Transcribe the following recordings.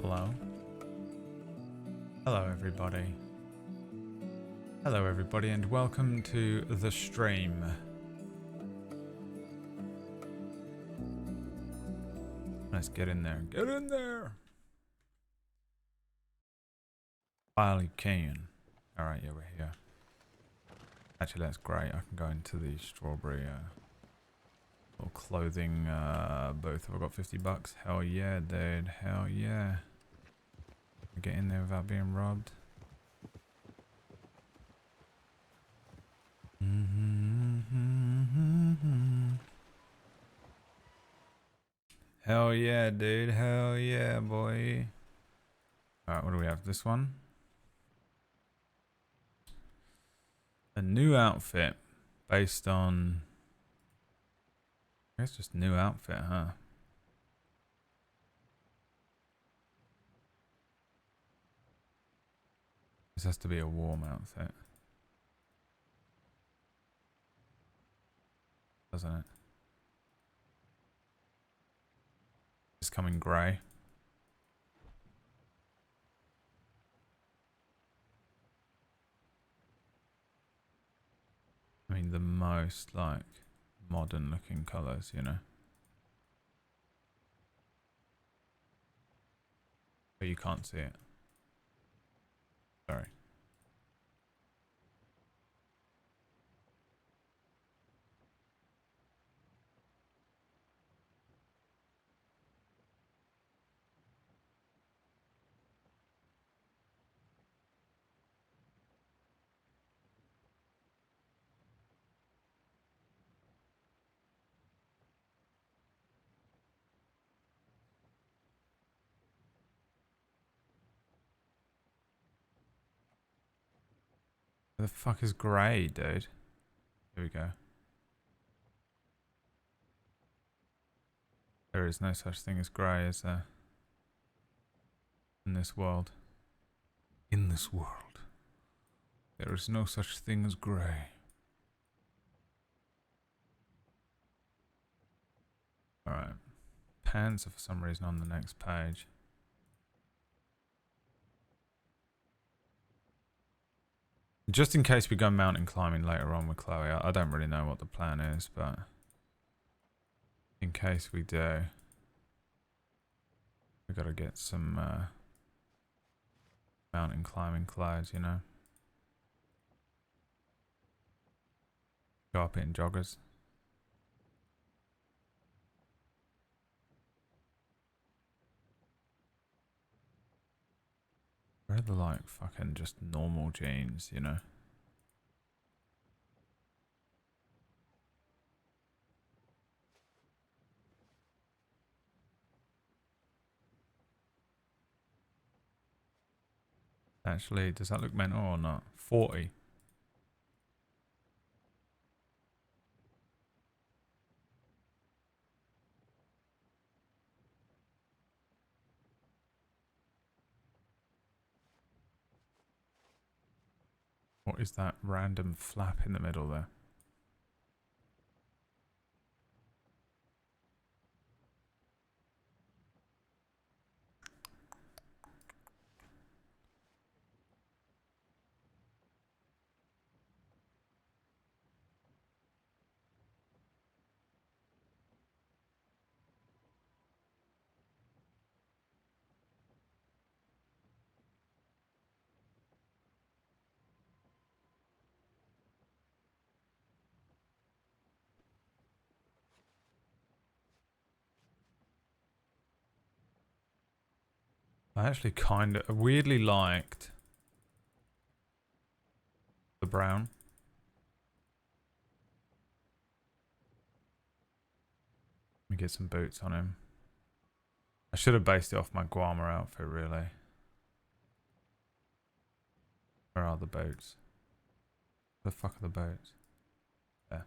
Hello. Hello everybody. Hello everybody and welcome to the stream. Let's get in there. Get in there! While you can. Alright, yeah, we're here. Actually, that's great. I can go into the strawberry little clothing booth. Have I got 50 bucks? Hell yeah, dude. Hell yeah. Get in there without being robbed. Hell yeah, dude. Hell yeah, boy. Alright, what do we have? This one? A new outfit based on... I guess just new outfit, huh? This has to be a warm outfit. Doesn't it? It's coming grey. I mean, the most, like, modern looking colours, you know? But you can't see it. Sorry. Where the fuck is grey, dude? Here we go. There is no such thing as grey, is there? In this world. In this world. There is no such thing as grey. Alright. Pants are for some reason on the next page. Just in case we go mountain climbing later on with Chloe, I don't really know what the plan is, but in case we do, we gotta get some mountain climbing clothes, you know? Go up it in joggers. Where are the like fucking just normal jeans, you know? Actually, does that look mental or not? 40. What is that random flap in the middle there? I actually kind of weirdly liked the brown. Let me get some boots on him. I should have based it off my Guarma outfit, really. Where are the boots? Where the fuck are the boots? There.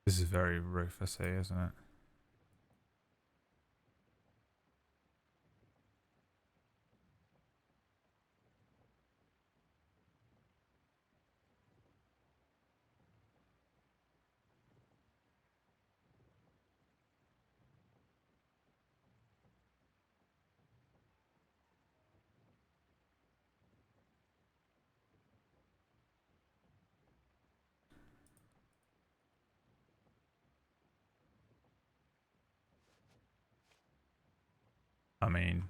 This is very Rufus-y, isn't it? I mean,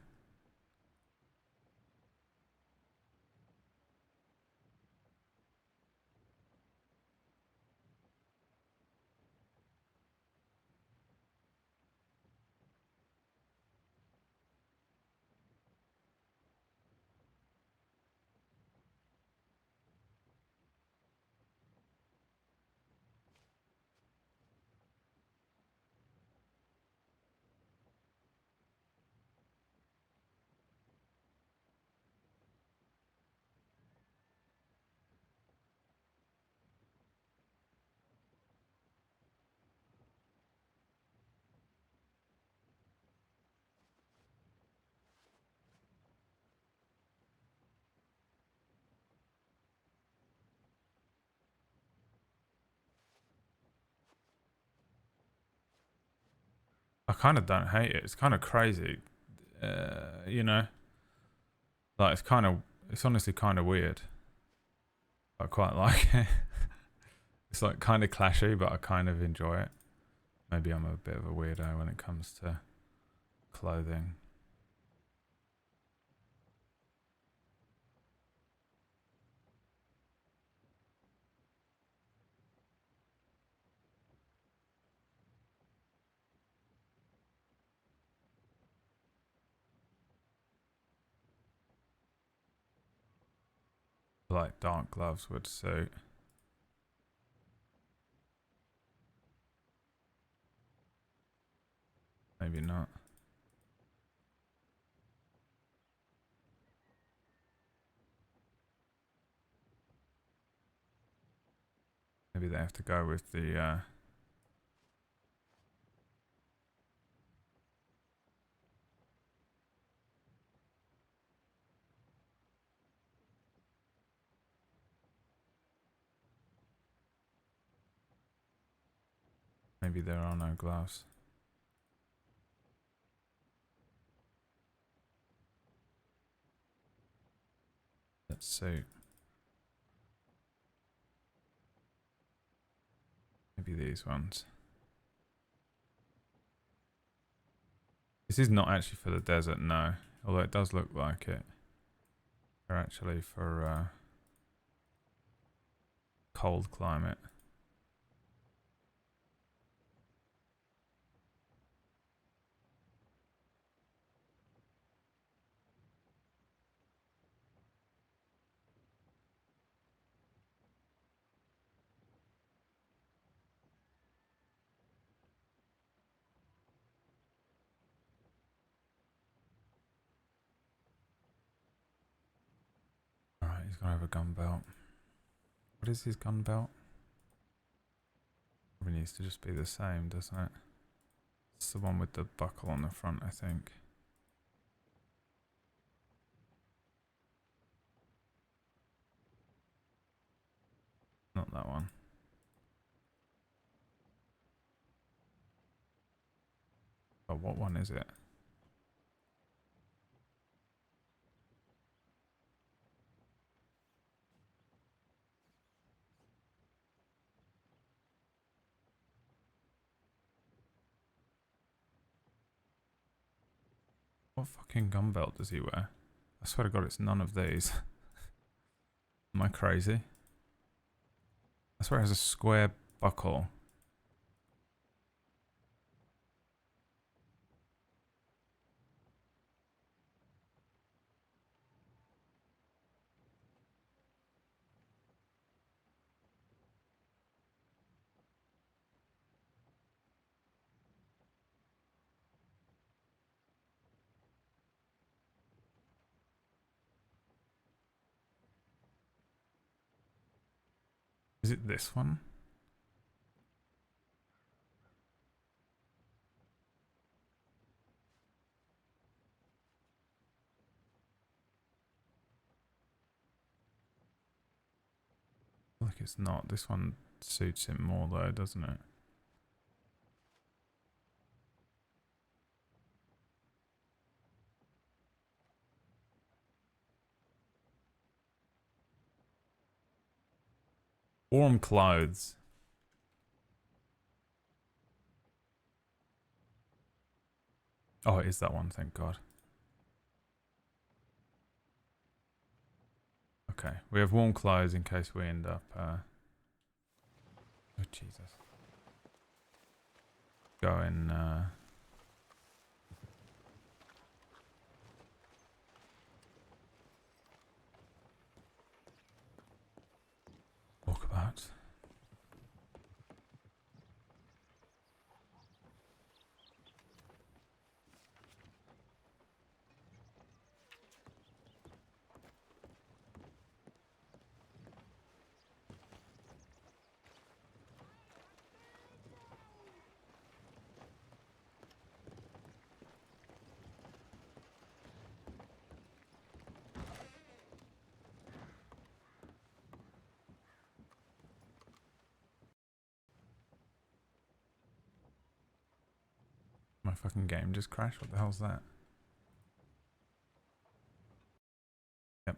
I kind of don't hate it. It's kind of crazy, you know. Like it's honestly kind of weird. I quite like it. It's like kind of clashy, but I kind of enjoy it. Maybe I'm a bit of a weirdo when it comes to clothing. Like dark gloves would suit. Maybe not. Maybe they have to go with the. Maybe there are no gloves that suit. Maybe these ones. This is not actually for the desert, no. Although it does look like it. They're actually for cold climate. Alright, he's gonna have a gun belt. What is his gun belt? Probably needs to just be the same, doesn't it? It's the one with the buckle on the front, I think. Not that one. Oh, what one is it? What fucking gun belt does he wear? I swear to God, it's none of these. Am I crazy? I swear it has a square buckle. Is it this one? like it's not. This one suits him more though, doesn't it? Warm clothes. Oh, it is that one, thank God. Okay, we have warm clothes in case we end up... oh, Jesus. Going... walkabout. My fucking game just crashed. What the hell's that? Yep.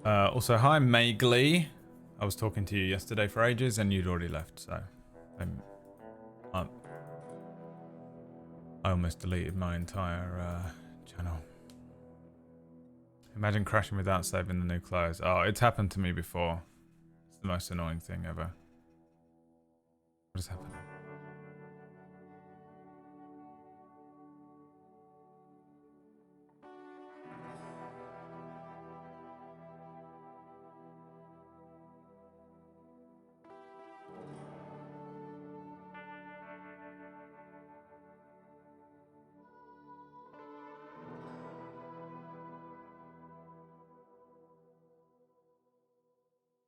Also, hi, Magley. I was talking to you yesterday for ages and you'd already left, so... I almost deleted my entire channel. Imagine crashing without saving the new clothes. Oh, it's happened to me before. It's the most annoying thing ever. What has happened?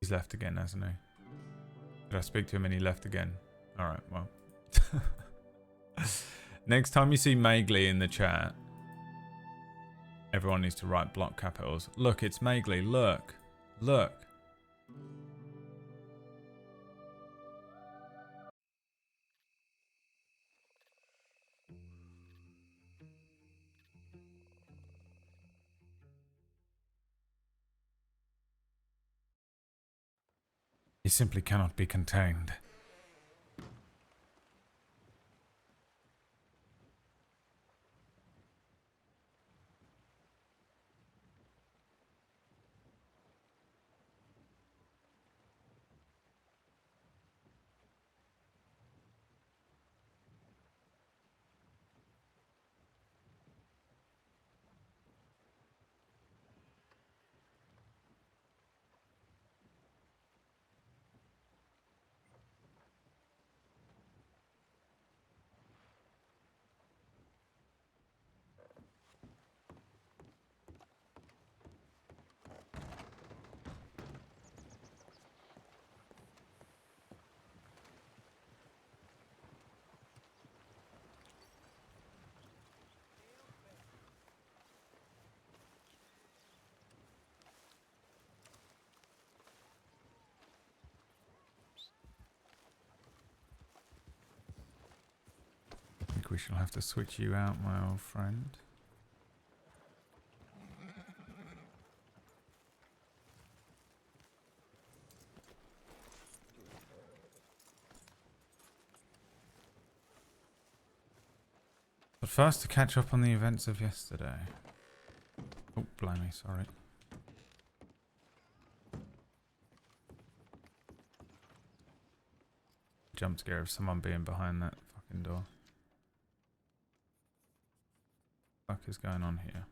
He's left again, hasn't he? Did I speak to him and he left again? Alright, well. Next time you see Magley in the chat, everyone needs to write block capitals. Look, it's Magley. Look. Look. He simply cannot be contained. I think we shall have to switch you out, my old friend. But first to catch up on the events of yesterday. Oh, blimey, sorry. jump scare of someone being behind that fucking door. What the fuck is going on here?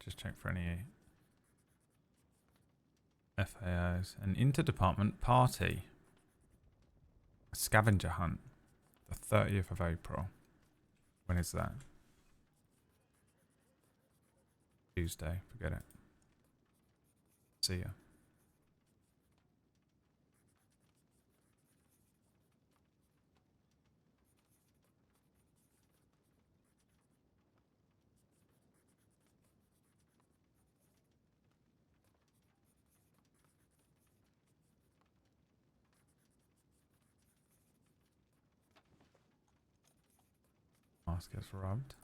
Just check for any FAOs. An interdepartment party. A scavenger hunt. The 30th of April. When is that? Tuesday. Forget it. See ya. Mask gets rubbed.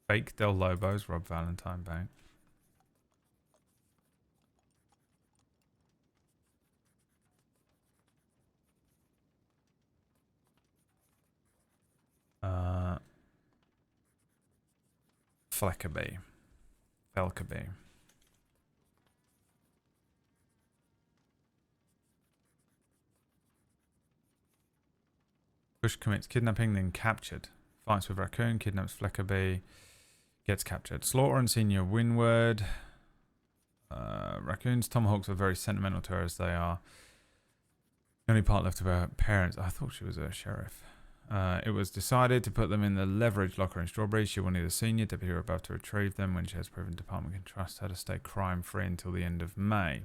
Fake Del Lobos, Rob Valentine Bank. Fleckerby. Felkerby. Bush commits kidnapping, then captured. Fights with Raccoon, kidnaps Fleckerby, gets captured. Slaughter and Senior Windward. Raccoon's tomahawks are very sentimental to her as they are. The only part left of her parents. I thought she was a sheriff. It was decided to put them in the leverage locker in Strawberry. She wanted the senior deputy above to retrieve them when she has proven department can trust her to stay crime-free until the end of May.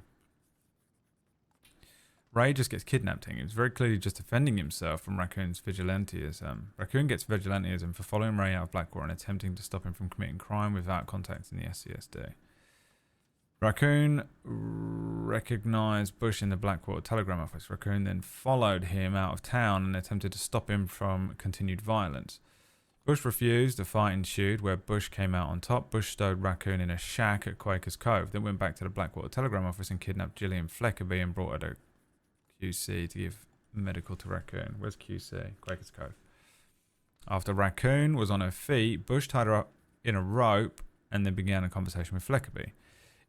Ray just gets kidnapped. He was very clearly just defending himself from Raccoon's vigilanteism. Raccoon gets vigilanteism for following Ray out of Blackwater and attempting to stop him from committing crime without contacting the SCSD. Raccoon recognized Bush in the Blackwater telegram office. Raccoon then followed him out of town and attempted to stop him from continued violence. Bush refused. A fight ensued where Bush came out on top. Bush stowed Raccoon in a shack at Quaker's Cove, then went back to the Blackwater telegram office and kidnapped Gillian Fleckerby and brought her to QC to give medical to Raccoon. Where's QC? Quaker's Cove. After Raccoon was on her feet, Bush tied her up in a rope and then began a conversation with Fleckerby.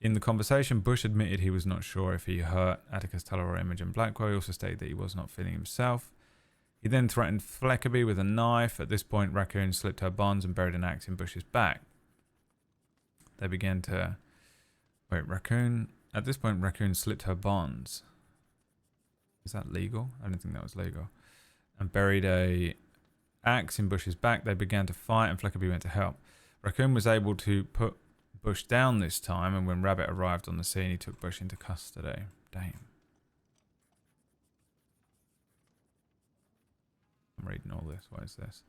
In the conversation, Bush admitted he was not sure if he hurt Atticus Teller or Imogen Blackwell. He also stated that he was not feeling himself. He then threatened Fleckerby with a knife. At this point, Raccoon slipped her bonds and buried an axe in Bush's back. They began to... Wait, Raccoon... At this point, Raccoon slipped her bonds. Is that legal? I don't think that was legal. And buried a axe in Bush's back. They began to fight and Fleckerby went to help. Raccoon was able to put Bush down this time, and when Rabbit arrived on the scene, he took Bush into custody. Damn. I'm reading all this. What is this?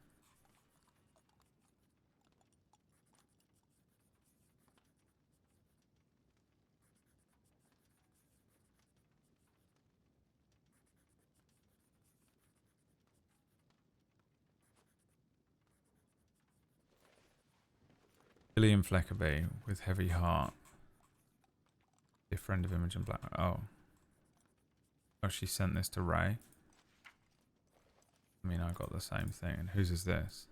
Gillian Fleckerby with heavy heart. A friend of Imogen Black. Oh. Oh, she sent this to Ray. I mean, I got the same thing. And whose is this?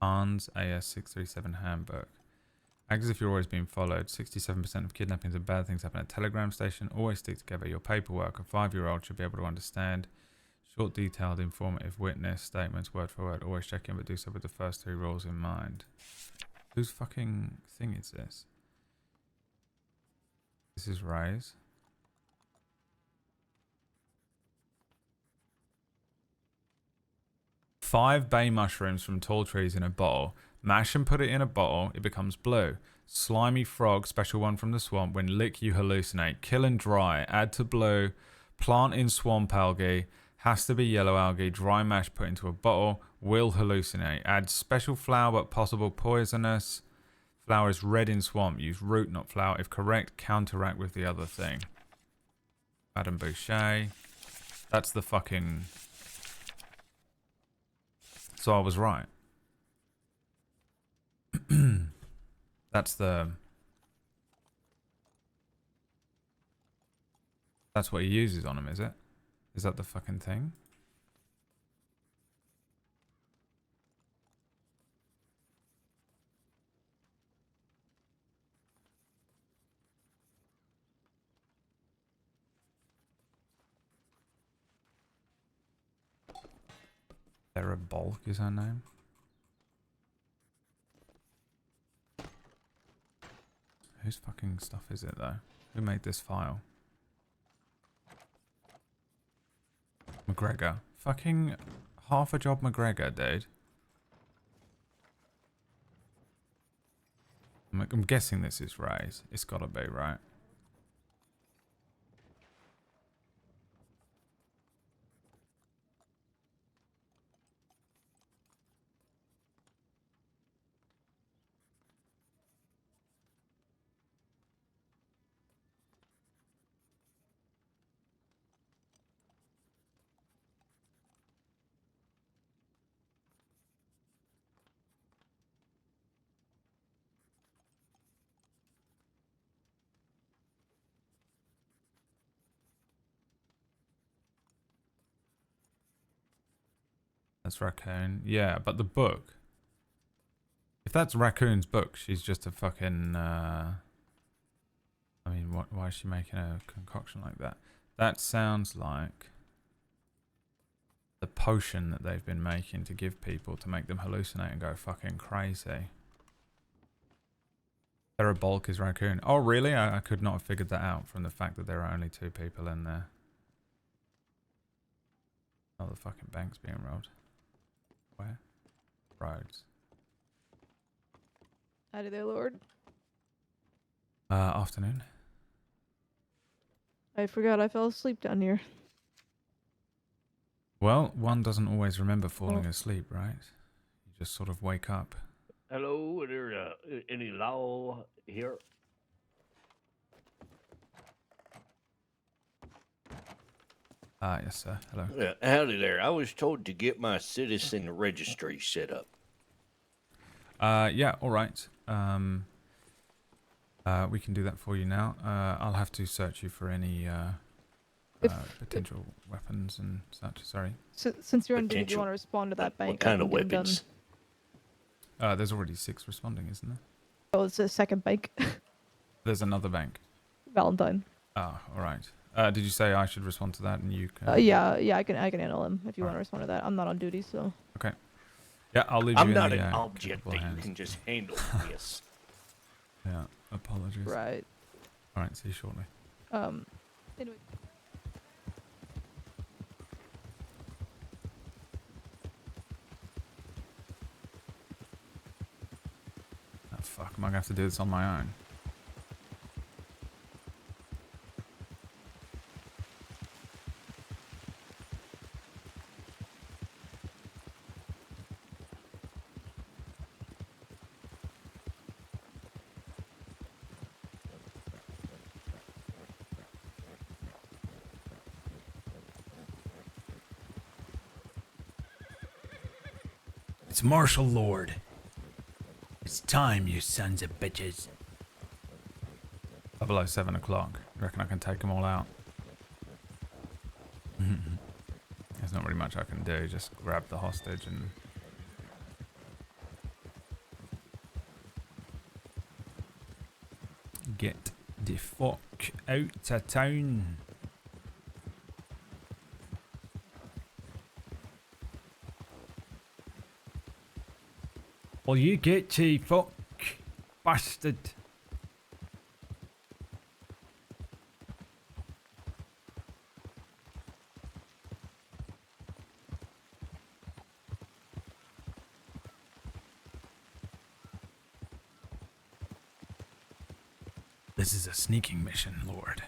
Hans AS637 Handbook. Act as if you're always being followed. 67% of kidnappings and bad things happen at a telegram station. Always stick together. Your paperwork. A 5-year-old should be able to understand. Short, detailed, informative witness statements, word for word. Always check in, but do so with the first 3 rules in mind. Whose fucking thing is this? This is Ray's. Five bay mushrooms from tall trees in a bottle. Mash and put it in a bottle. It becomes blue. Slimy frog, special one from the swamp. When lick, you hallucinate. Kill and dry. Add to blue. Plant in swamp algae. Has to be yellow algae. Dry mash put into a bottle. Will hallucinate. Add special flour but possible poisonous. Flour is red in swamp. Use root, not flour. If correct, counteract with the other thing. Madame Boucher. That's the fucking... So I was right. That's the... That's what he uses on him, is it? Is that the fucking thing? Sarah Bulk is her name. Whose fucking stuff is it though? Who made this file? McGregor. Fucking half a job McGregor, dude. I'm guessing this is Ray's. It's gotta be, right? That's Raccoon. Yeah, but the book. If that's Raccoon's book, she's just a fucking... I mean, why is she making a concoction like that? That sounds like the potion that they've been making to give people to make them hallucinate and go fucking crazy. Sarah Bulk is Raccoon. Oh, really? I could not have figured that out from the fact that there are only 2 people in there. Oh, the fucking bank's being robbed. Where? Roads. Howdy there, Lord. Afternoon. I forgot I fell asleep down here. Well, one doesn't always remember falling asleep, right? You just sort of wake up. Hello, are there any law here? Yes, sir. Hello. Howdy there. I was told to get my citizen registry set up. Yeah, all right. We can do that for you now. I'll have to search you for any potential weapons and such. Sorry. Since you're on duty, do you want to respond to that bank? What kind of weapons? There's already 6 responding, isn't there? Oh, it's a second bank. There's another bank. Valentine. Oh, all right. Did you say I should respond to that and you can... Yeah, I can handle him if you want to respond to that. I'm not on duty, so. Okay. Yeah, I'll leave you I'm in not the, an object that hands. you can just handle this. Yeah, apologies. Right. All right, see you shortly. Anyway. Oh, fuck, am I going to have to do this on my own? It's Marshal Lorde. It's time, you sons of bitches. 7 o'clock. You reckon I can take them all out? There's not really much I can do. Just grab the hostage and... get the fuck out of town. Well, you get to fuck, bastard. This is a sneaking mission, Lord.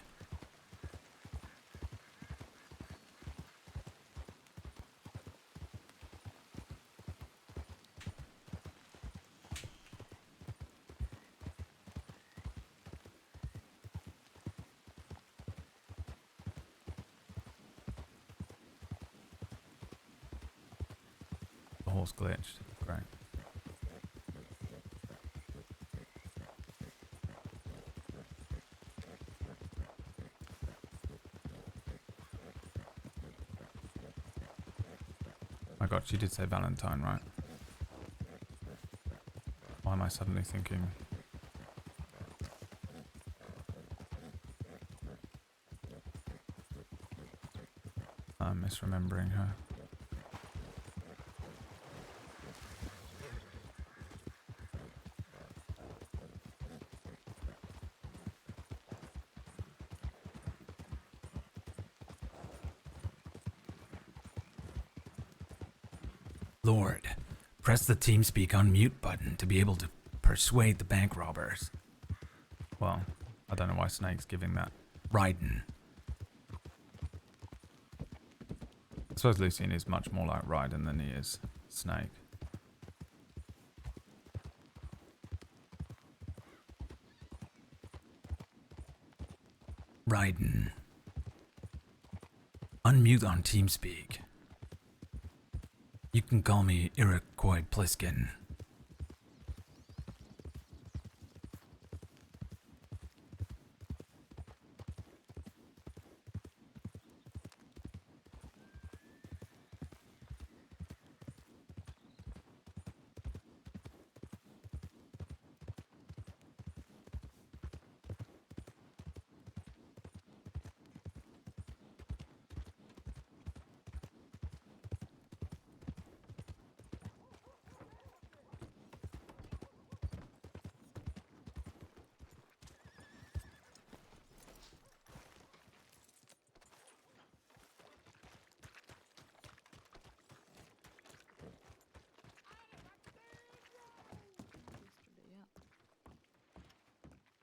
horse glitched. Great. My God, she did say Valentine, right? Why am I suddenly thinking? I'm misremembering her. Lord, press the TeamSpeak unmute button to be able to persuade the bank robbers. Well, I don't know why Snake's giving that. Raiden. I suppose Lucien is much more like Raiden than he is Snake. Raiden. Unmute on TeamSpeak. You can call me Iroquois Pliskin.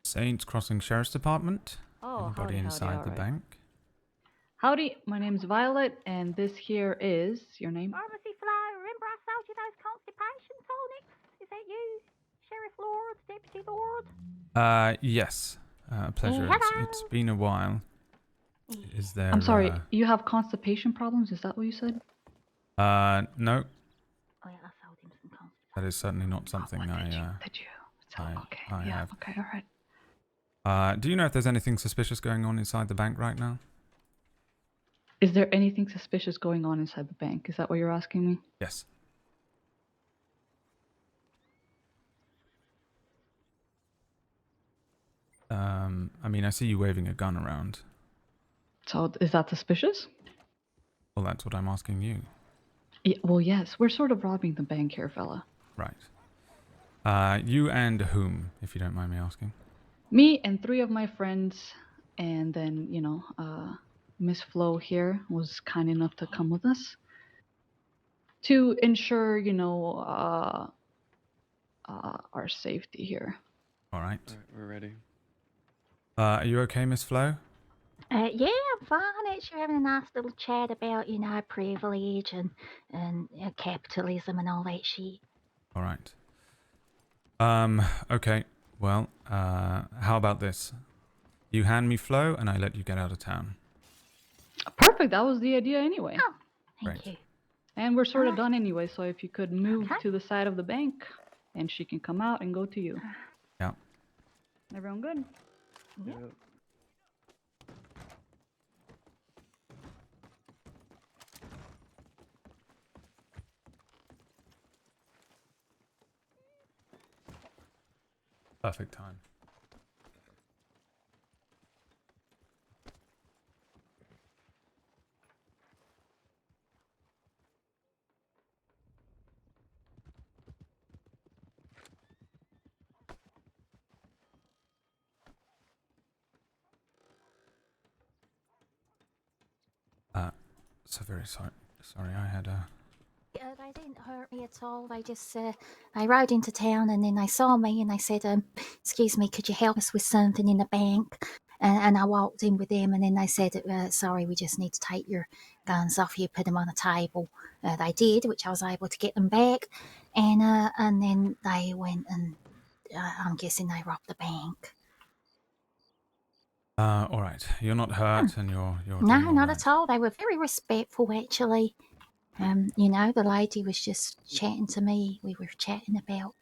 Saints Crossing Sheriff's Department. Oh, Anybody howdy, inside howdy, the alright. bank? Howdy, my name's Violet, and this here is your name. Pharmacy Flo, remember I sold you those constipation tonics? Is that you, Sheriff Lorde, Deputy Lorde? Yes. Pleasure. Hello. It's been a while. Is there? I'm sorry, you have constipation problems? Is that what you said? No, Oh yeah, I sold him some constipation. that is certainly not something Did you? I Okay, yeah, have. okay, alright. Do you know if there's anything suspicious going on inside the bank right now? Is there anything suspicious going on inside the bank? Is that what you're asking me? Yes. I mean, I see you waving a gun around. So, is that suspicious? Well, that's what I'm asking you. Yeah, well, yes, we're sort of robbing the bank here, fella. Right. You and whom, if you don't mind me asking? Me and 3 of my friends, and then, Miss Flo here was kind enough to come with us to ensure, our safety here. All right. Alright, we're ready. Are you okay, Miss Flo? Yeah, I'm fine. Actually, having a nice little chat about, privilege and capitalism and all that shit. All right. Okay. Well, how about this? You hand me Flo, and I let you get out of town. Perfect, that was the idea anyway. Oh, thank Right. you. And we're sort of Alright. done anyway, so if you could move Okay. to the side of the bank, and she can come out and go to you. Yeah. Everyone good? Yeah. Yep. Perfect time. So very sorry. Sorry, I had a... They didn't hurt me at all. They just, they rode into town and then they saw me and they said, excuse me, could you help us with something in the bank? And I walked in with them and then they said, sorry, we just need to take your guns off you, put them on the table. They did, which I was able to get them back. And then they went and I'm guessing they robbed the bank. all right. You're not hurt, and you're No, doing all not right. at all. They were very respectful, actually. You know, the lady was just chatting to me. We were chatting about,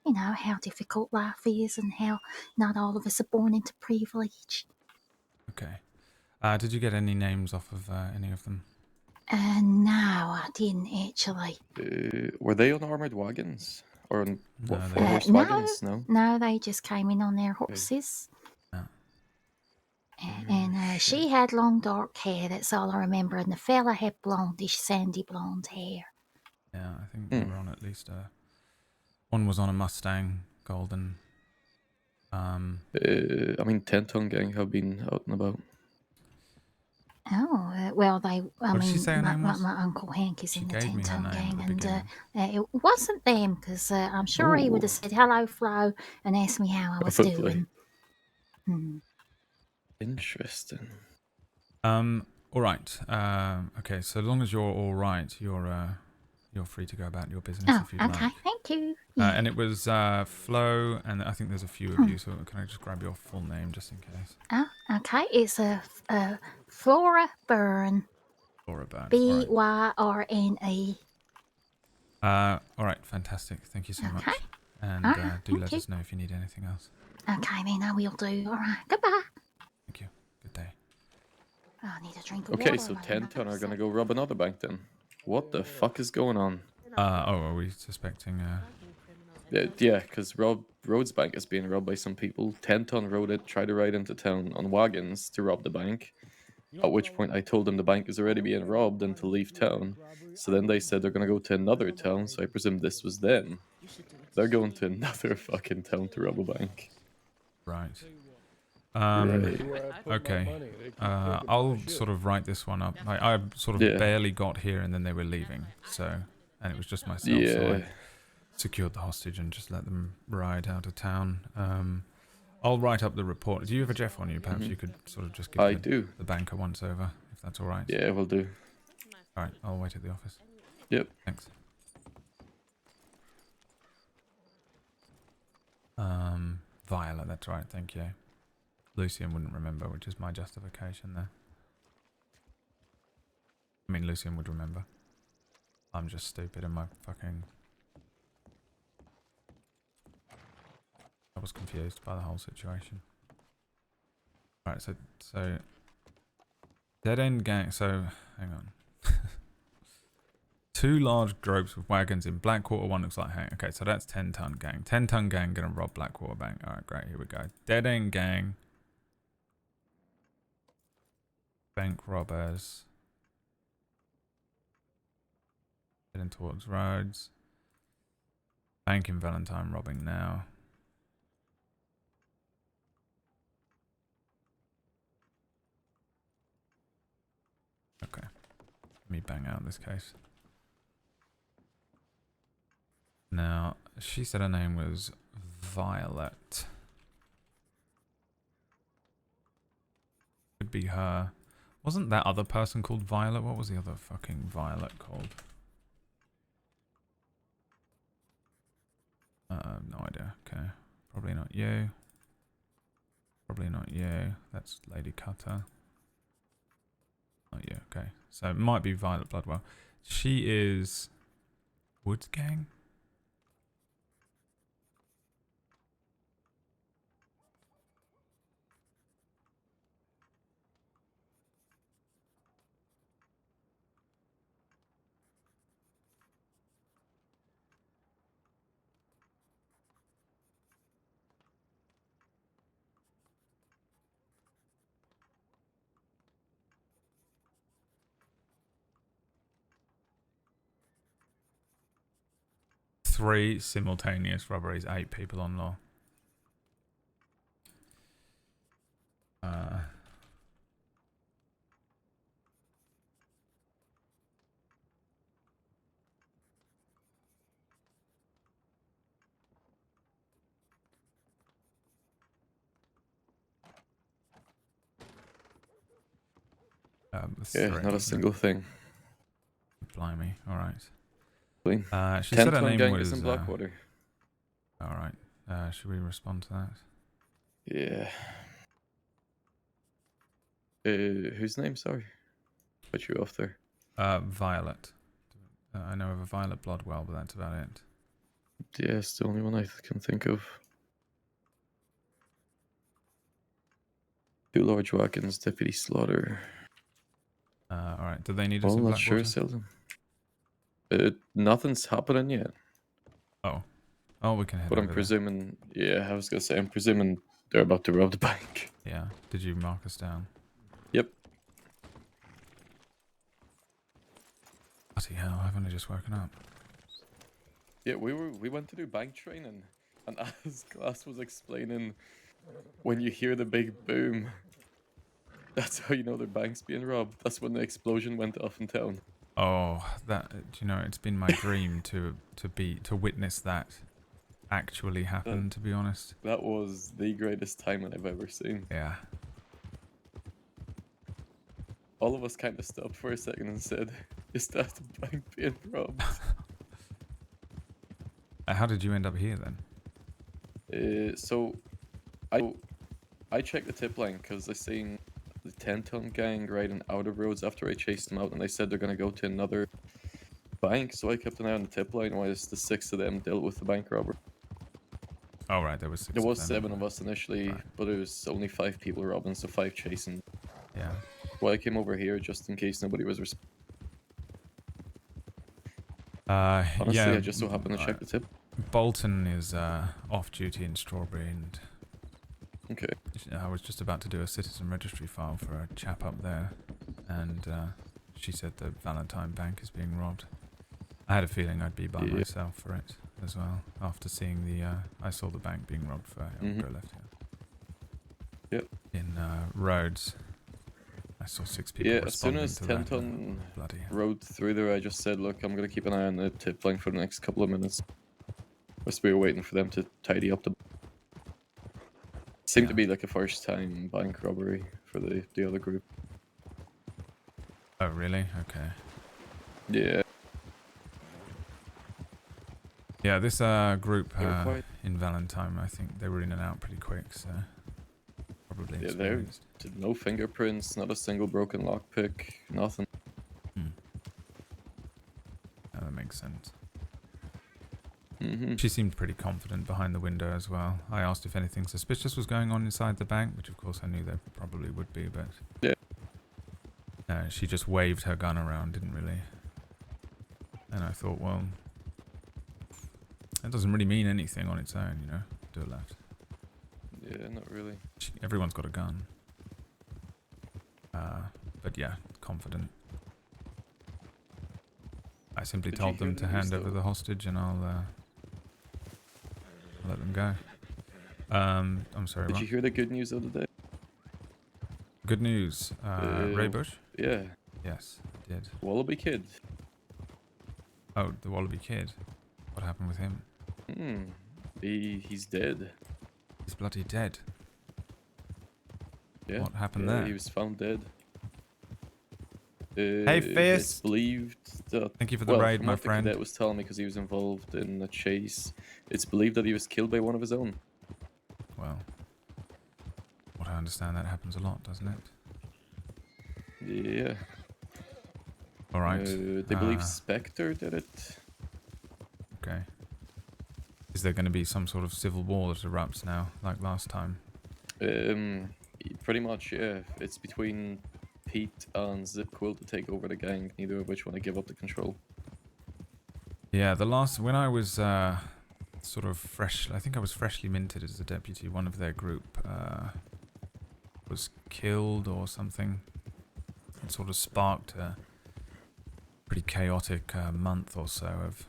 you know, how difficult life is and how not all of us are born into privilege. Okay. Did you get any names off of any of them? No, I didn't actually. Were they on armored wagons? Or on what, No, they four horse wagons? No? No, they just came in on their horses. No. And she had long dark hair, that's all I remember, and the fella had blondish, sandy blonde hair. Yeah, I think they were on at least one was on a Mustang, golden. I mean, 10-ton gang have been out and about. Oh, well, I What did she mean, say her name was? my Uncle Hank is She in the gave me her 10-ton name at gang, the and beginning. it wasn't them, because I'm sure he would have Ooh. said, hello, Flo, and asked me how I was Probably. doing. Hmm. Interesting. All right. Okay. So long as you're all right, you're free to go about your business Oh, if you'd okay, like. thank you. Yeah. And it was Flo, and I think there's a few of you. So can I just grab your full name just in case? Oh, okay, it's a Flora Byrne, Laura Byrne. Byrne. All right. Fantastic. Thank you so Okay. much. And All right, do thank let you. us know if you need anything else. Okay, then I will do. All right, goodbye. Thank you. Good day. Oh, I need a drink of Okay, water. so my 10-ton are nose gonna go rob another bank then. What the fuck is going on? Are we suspecting? Yeah, because Rhodes Bank is being robbed by some people. 10-ton tried to ride into town on wagons to rob the bank. At which point I told them the bank is already being robbed and to leave town. So then they said they're gonna go to another town, so I presume this was them. They're going to another fucking town to rob a bank. Right. Right. Okay. I'll sort of write this one up. I sort of Yeah. barely got here and then they were leaving. So, and it was just myself. So Yeah. I secured the hostage and just let them ride out of town. I'll write up the report. Do you have a Jeff on you? Perhaps you could sort of just give I the, do. the banker once over, if that's all right. Yeah, will do. All right. I'll wait at the office. Yep. Thanks. Violet. That's right. Thank you. Lucien wouldn't remember, which is my justification there. I mean, Lucien would remember. I'm just stupid in my fucking... I was confused by the whole situation. Right, so... Dead end gang... So, hang on. Two large groups with wagons in Blackwater. One looks like Hank. Okay, so that's 10-ton gang. 10-ton gang gonna rob Blackwater Bank. Alright, great. Here we go. Dead end gang. Bank robbers. Heading towards roads. Bank in Valentine robbing now. Okay. Let me bang out this case. Now, she said her name was Violet. Could be her. Wasn't that other person called Violet? What was the other fucking Violet called? No idea. Okay. Probably not you. Probably not you. That's Lady Cutter. Not you. Okay. So it might be Violet Bloodwell. She is... Woods Gang? Three simultaneous robberies, 8 people on law. Yeah, Three. not a single thing. Blimey. All right. Clean. She said her 10-ton name gang was... is in Blackwater. all right. Should we respond to that? Yeah. Whose name? Sorry. Put you off there. Violet. I know of a Violet Bloodwell, but that's about it. Yeah, it's the only one I can think of. 2 large wagons, Deputy Slaughter. Alright, do they need us Well, in not sure, Blackwater? Seldom. Nothing's happening yet. Oh, we can head But I'm over there. presuming, yeah, I was gonna say, I'm presuming they're about to rob the bank. Yeah, did you mark us down? Yep. Bloody hell, I've only just woken up. Yeah, we went to do bank training, and as Glass was explaining, when you hear the big boom, that's how you know their bank's being robbed. That's when the explosion went off in town. Oh, that, you know, it's been my dream to witness that actually happen, to be honest. That was the greatest timing I've ever seen. Yeah. All of us kind of stopped for a second and said, "Is that the bank being robbed?" How did you end up here then? So, I checked the tip line because I seen the 10-ton gang riding out of roads after I chased them out, and they said they're gonna go to another bank. So I kept an eye on the tip line whilst the 6 of them dealt with the bank robber. Oh, right, there was 6 There was of them. 7 of us initially, Right. but it was only 5 people robbing, so 5 chasing. Yeah. Well, I came over here just in case nobody was. Honestly, yeah, I just so happened to check the tip. Bolton is off duty in Strawberry, and Okay. I was just about to do a citizen registry file for a chap up there, and she said the Valentine Bank is being robbed. I had a feeling I'd be by Yeah. myself for it as well, after seeing the, I saw the bank being robbed for, Mhm. go left here. Yep. In Rhodes. I saw 6 people Yeah, as soon responding as to that. 10-ton Bloody hell. rode through there, I just said, look, I'm going to keep an eye on the tip line for the next couple of minutes. Whilst we were waiting for them to tidy up the... Seemed to Yeah. be like a first-time bank robbery for the other group. Oh, really? Okay. Yeah. Yeah, this group They were quite... in Valentine, I think they were in and out pretty quick, so probably Yeah, they're... experienced. No fingerprints, not a single broken lockpick, nothing. Hmm. Oh, that makes sense. Mm-hmm. She seemed pretty confident behind the window as well. I asked if anything suspicious was going on inside the bank, which of course I knew there probably would be, but... Yeah. She just waved her gun around, didn't really. And I thought, well... That doesn't really mean anything on its own, you know? Do it left. Yeah, not really. Everyone's got a gun. But yeah, confident. I simply Did told you hear them the to news, hand over though? the hostage and I'll let them go. I'm sorry, Did what? you hear the good news of the day? Good news. Ray Bush? Yeah, Yes, I did. Wallaby Kid. Oh, the Wallaby Kid. What happened with him? He's dead. He's bloody dead. Yeah. What happened yeah, there? He was found dead. Hey, It's Fist! believed that... Thank you for the raid, from my what the friend. cadet was telling me because he was involved in a chase, it's believed that he was killed by one of his own. Well, what I understand, that happens a lot, doesn't it? Yeah. Alright. They believe Spectre did it. Okay. Is there going to be some sort of civil war that erupts now, like last time? Pretty much, yeah. It's between Pete and Zip Quill to take over the gang, neither of which want to give up the control. Yeah, when I was sort of fresh, I think I was freshly minted as a deputy, one of their group was killed or something. It sort of sparked a pretty chaotic month or so of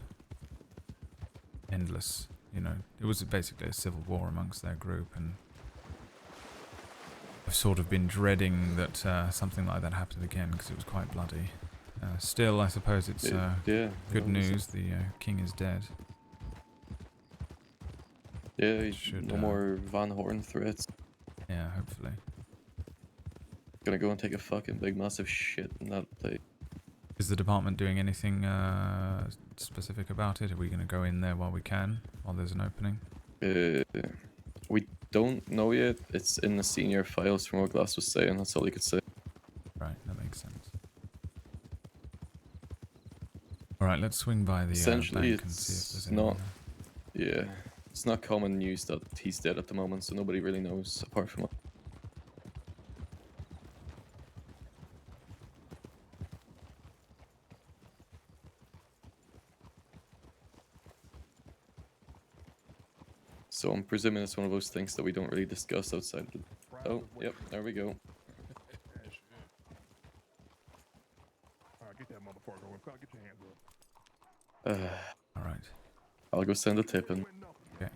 endless, you know, it was basically a civil war amongst their group, and I've sort of been dreading that something like that happened again because it was quite bloody. Still, I suppose it's yeah. good news. The king is dead. Yeah, Should, no more Van Horn threats. Yeah, hopefully. Gonna go and take a fucking big massive shit in that place. Is the department doing anything specific about it? Are we going to go in there while we can, while there's an opening? We don't know yet. It's in the senior files from what Glass was saying. That's all he could say. Right, that makes sense. All right, let's swing by the Essentially, bank and see if there's it's anyone not. Yeah, it's not common news that he's dead at the moment, so nobody really knows apart from us. So I'm presuming it's one of those things that we don't really discuss outside. Oh, yep, there we go. Alright, get that motherfucker. Get your hands up. All right. I'll go send a tip in. Okay.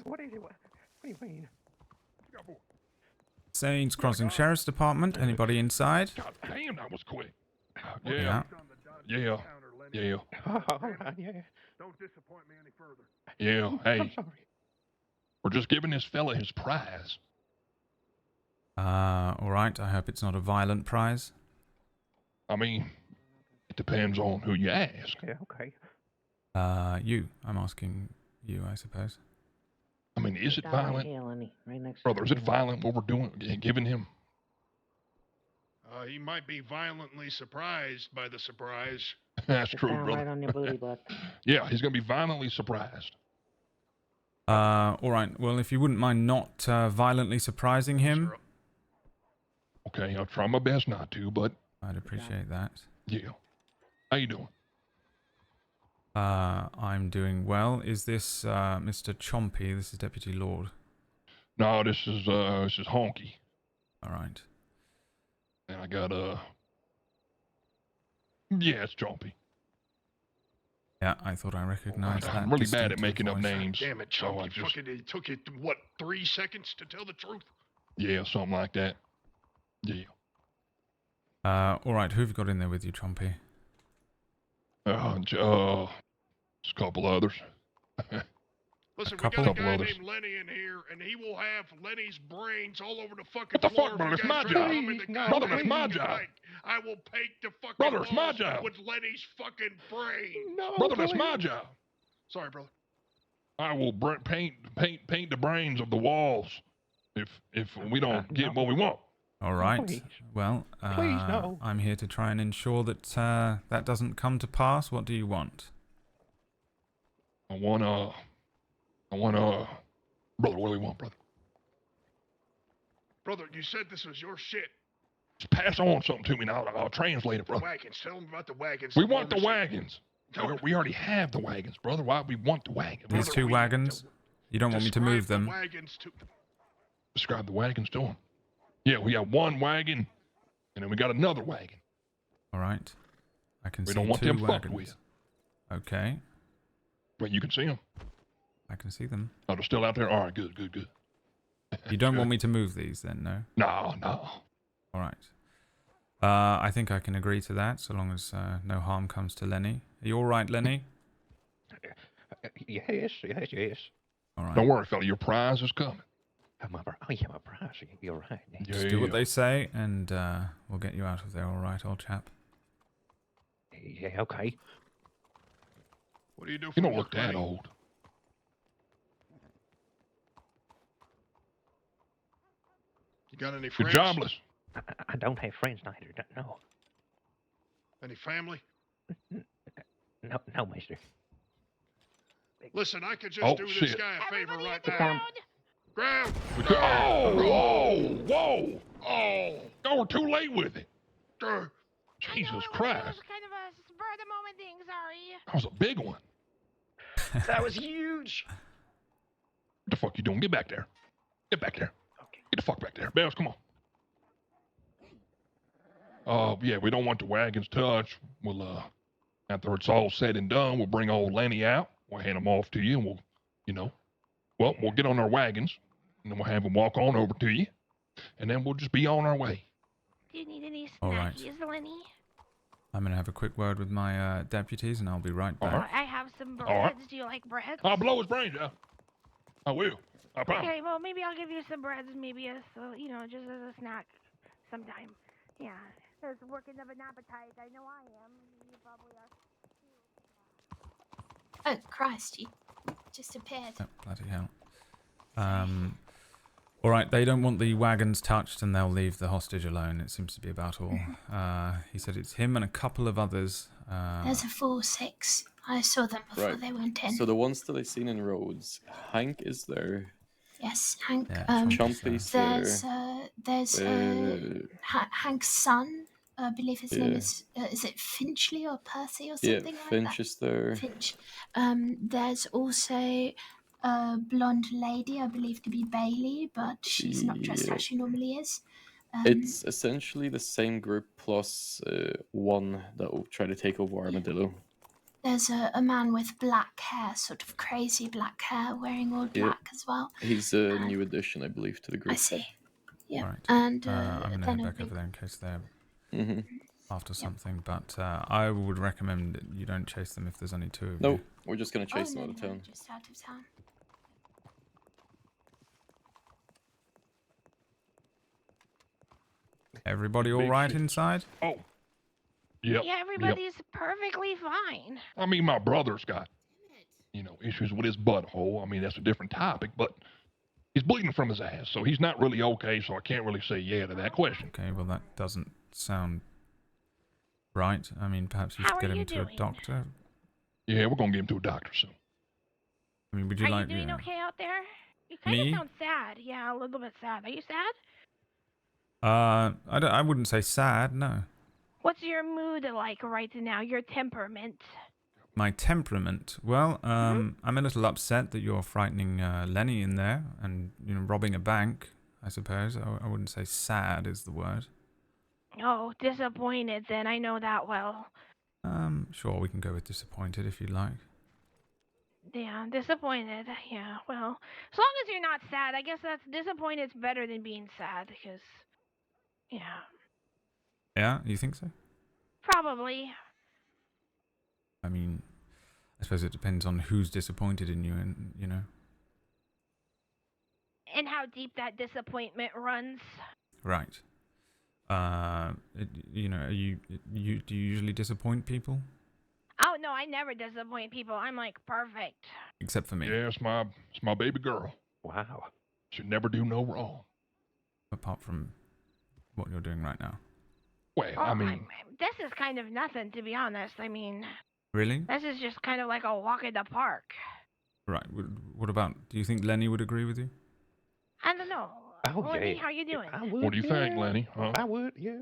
What is it? What do you mean? Saints Crossing Sheriff's Department. Anybody inside? God damn, that was quick. Yeah. Yeah. Yeah. All right, yeah. Don't disappoint me any further. Yeah, I'm hey, sorry. we're just giving this fella his prize. All right. I hope it's not a violent prize. I mean, it depends on who you ask. Yeah, okay. You. I'm asking you, I suppose. I mean, is it Down right violent? here, Lenny, right next to Brother, is it him. violent what we're doing, giving him? He might be violently surprised by the surprise. That's Sit true, down brother. right on your booty butt. Yeah, he's going to be violently surprised. All right. Well, if you wouldn't mind not violently surprising him, Okay, I'll try my best not to, but I'd appreciate that. yeah. How you doing? I'm doing well. Is this Mr. Chompy? This is Deputy Lorde. No, this is Honky. All right. And I got yeah, it's Chompy. Yeah, I thought I recognized that. I'm really bad at distinctive making up voice. names. Damn it, so I Chunky. just, Fucking, it took you, what, 3 seconds to tell the truth? yeah, something like that. Yeah. All right. Who've you got in there with you, Chompy? Just a couple others. Listen, we couple? got a Couple guy others. named Lenny in here, and he will have Lenny's brains all over the fucking What the floor. fuck, brother? if It's you my guys try to job. come in the Brother, goddamn it's my fucking job. bank. I will paint the fucking Brother, it's my walls job. with Lenny's fucking brains. No, brother, that's my job. Sorry, brother. I will paint the brains of the walls if we don't get what we want. All right. Please. Well, Please, no. I'm here to try and ensure that that doesn't come to pass. What do you want? I want brother, what do we want, brother? Brother, you said this was your shit. Just pass on something to me now. I'll translate it, The brother. wagons. Tell them about the wagons. We and want the other shit. wagons. We already have the wagons, brother. Why we want the wagons? These Brother, two we- wagons? You don't want me to Describe move the them? wagons to... Describe the wagons to them. Yeah, we got one wagon, and then we got another wagon. All right. I can We see don't want two them fucked wagons. with. Okay. But you can see them. I can see them. Oh, they're still out there? All right, good. You don't Good. want me to move these then, no? No. All right. I think I can agree to that, so long as no harm comes to Lenny. Are you all right, Lenny? Yes. All right. Don't worry, fella. Your prize is coming. My prize. You're right. Just do what they say, and we'll get you out of there, all right, old chap? Yeah, okay. What do you do for You don't work, look that Lenny? old. You got any You're friends? jobless. I don't have friends neither. No, Any family? no, mister. Listen, I could just Oh, do this shit. guy a favor right Get now. down. Ground! Whoa! Oh, we're too late with it. Jesus Christ. Kind of a spur of the moment thing, sorry. That was a big one. That was huge. What the fuck you doing? Get back there. Get back there. Okay. Get the fuck back there. Bells, come on. Yeah, we don't want the wagons touched. We'll, after it's all said and done, we'll bring old Lenny out. We'll hand him off to you, and we'll get on our wagons, and then we'll have him walk on over to you, and then we'll just be on our way. Do you need any All right. snackies, Lenny? I'm going to have a quick word with my deputies, and I'll be right back. All right. I have some All right. breads. Do you like breads? I'll blow his brains out. I will. I promise. Okay, well, maybe I'll give you some breads, maybe as, just as a snack. sometime. Yeah, there's working of an appetite. I know I am. You probably are. Oh, Christ, you just appeared. Oh, bloody hell. All right, they don't want the wagons touched and they'll leave the hostage alone. It seems to be about all. He said it's him and a couple of others. There's a 4-6. I saw them before Right. they went in. So the ones that I seen in Rhodes, Hank is there. Yes, Hank. Yeah, Chompy's there. There's Hank's son. I believe his name is it Finchley or Percy or something like Finch that? is there. Finch. There's also a blonde lady, I believe to be Bailey, but she's not dressed how she normally is. It's essentially the same group plus one that will try to take over Armadillo. There's a man with black hair, sort of crazy black hair, wearing all black as well. He's a new addition, I believe, to the group. I see. Yeah. Right. And I'm going to then head I back over there in case they're Mm-hmm. after something, but I would recommend that you don't chase them if there's only two of No, you. we're just going to chase them out of town. Just out of town. Everybody all right inside? Oh. Yep. Yeah, everybody's perfectly fine. I mean, my brother's got, issues with his butthole. I mean, that's a different topic, but he's bleeding from his ass, so he's not really okay, so I can't really say yeah to that question. Okay, well that doesn't sound right. I mean, perhaps you should get him to a doctor. Yeah, we're going to get him to a doctor soon. I mean, would you Are like... you doing okay out there? You kind Me? of sound sad. Yeah, a little bit sad. Are you sad? I wouldn't say sad, no. What's your mood like right now? Your temperament? My temperament? Well, I'm a little upset that you're frightening Lenny in there and, robbing a bank, I suppose. I wouldn't say sad is the word. Oh, disappointed then. I know that well. Sure, we can go with disappointed if you'd like. Yeah, disappointed. Yeah, well, as long as you're not sad, I guess that's disappointed's better than being sad, because, yeah. Yeah, you think so? Probably. I mean, I suppose it depends on who's disappointed in you, and And how deep that disappointment runs. Right. Do you usually disappoint people? Oh no, I never disappoint people. I'm like perfect. Except for me. Yeah, it's my baby girl. Wow. Should never do no wrong. Apart from what you're doing right now. Well, I mean... This is kind of nothing, to be honest. I mean... Really? This is just kind of like a walk in the park. Right. What about... Do you think Lenny would agree with you? I don't know. Oh, Lenny, yeah. how you doing? I would, What do you think, Lenny? Huh? I would, yeah.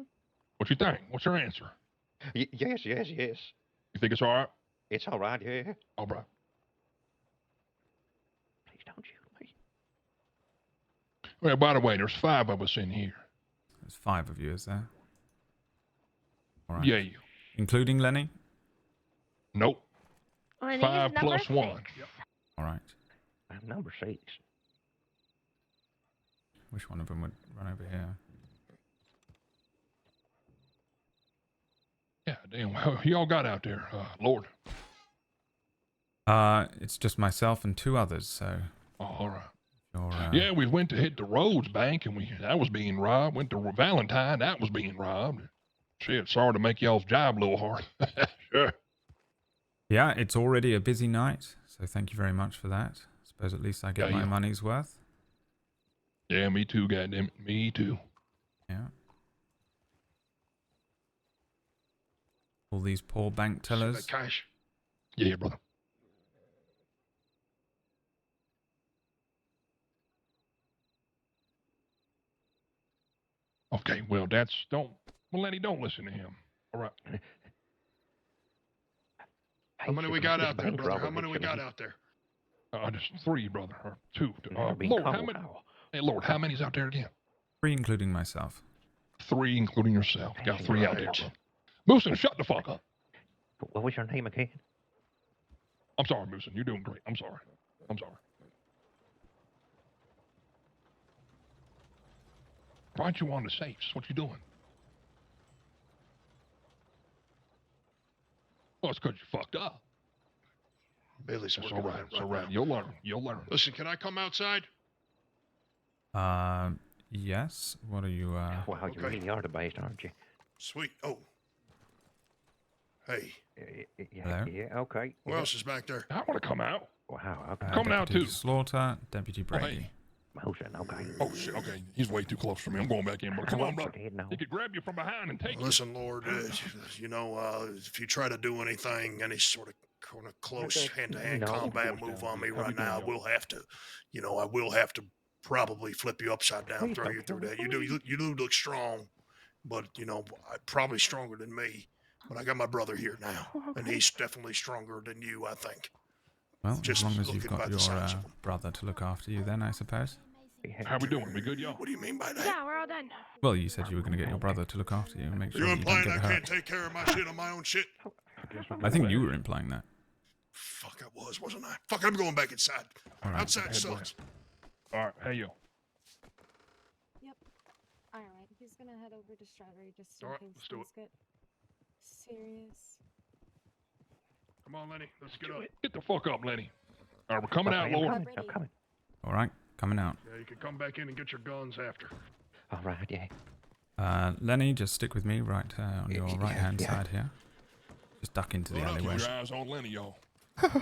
What you think? What's your answer? Yes. You think it's all right? It's all right, yeah. All right. Please don't shoot me. Well, by the way, there's 5 of us in here. There's 5 of you, is there? All right. Yeah. Including Lenny? Nope. Lenny 5 is number plus 1. 6. Yep. All right. I'm number 6. Which one of them would run over here? Yeah, damn. Well, y'all got out there, Lord? It's just myself and 2 others, so... Oh, all right. You're, Yeah, we went to hit the Rhodes Bank, and that was being robbed. Went to Valentine, that was being robbed. Shit, sorry to make y'all's job a little hard. Sure. Yeah, it's already a busy night, so thank you very much for that. Suppose at least I get my money's worth. Yeah, me too, goddamn it. Me too. Yeah. All these poor bank tellers. Cash. Yeah, brother. Okay, well, Lenny, don't listen to him. All right. How many we got out there, brother? How many we got out there? Just 3, brother, or 2. Lord, Lord, how many's out there again? 3, including myself. 3, including yourself. Got 3 out there. Lucien, shut the fuck up. What was your name again? I'm sorry, Lucien. You're doing great. I'm sorry. Why aren't you on the safes? What you doing? Well, it's because you fucked up. Billy's That's working all right. It's all right. You'll learn. Listen, can I come outside? Yes. What are you? Wow, you Okay. really are the best, aren't you? Sweet. Oh. Hey, Yeah, Hello? yeah, okay. who yeah. else is back there? I want to come out. Wow, okay. Come now, Deputy too. Slaughter, Deputy Oh, Brady. hey. Motion, okay. Oh, shit. Okay. He's way too close for me. I'm going back in, but come on, bro. No. He could grab you from behind and take you. Listen, Lord, you know, if you try to do anything, any sort of close hand-to-hand No, of combat course move not. on me How we right doing, now, I y'all? will have to, I will have to probably flip you upside down, Please throw don't you kill through me, that. You do look strong, but probably stronger than me. But I got my brother here now, and he's definitely stronger than you, I think. Well, Just as long as you've looking got by the your size of him. brother to look after you, then I suppose. How we doing? We good, y'all? What do you mean by that? Yeah, we're all done. Well, you said you were going to get your brother to look after you and make Are sure you that you don't implying get I hurt. can't take care of my shit on my own shit? I think you were implying that. Fuck, I was, wasn't I? Fuck, I'm going back inside. All right. Outside Head sucks. All right. Hey, yo. Yep. All right. He's gonna head over to Strawberry just in All right, case let's do things get serious. Come on, Lenny. Let's get up. Get the fuck up, Lenny. All right, we're coming out, I'm Lord. coming, I'm coming. All right, coming out. Yeah, you can come back in and get your guns after. All right, yeah. Lenny, just stick with me right on your right-hand yeah. side here. Just duck into the Hold up, Keep alleyway. your eyes on Lenny, y'all. Hey!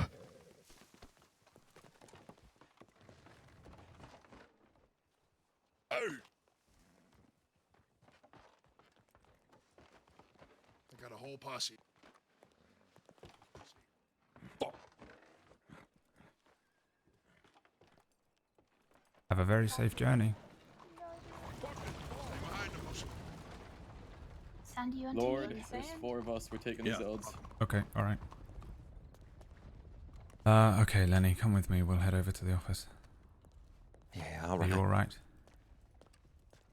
I got a whole posse. Fuck. Have a very safe journey. Sandy, you want Lord, to there's 4 of us. We're taking Yeah. these odds. Okay, all right. Okay, Lenny, come with me. We'll head over to the office. Yeah, all Are right. you all right?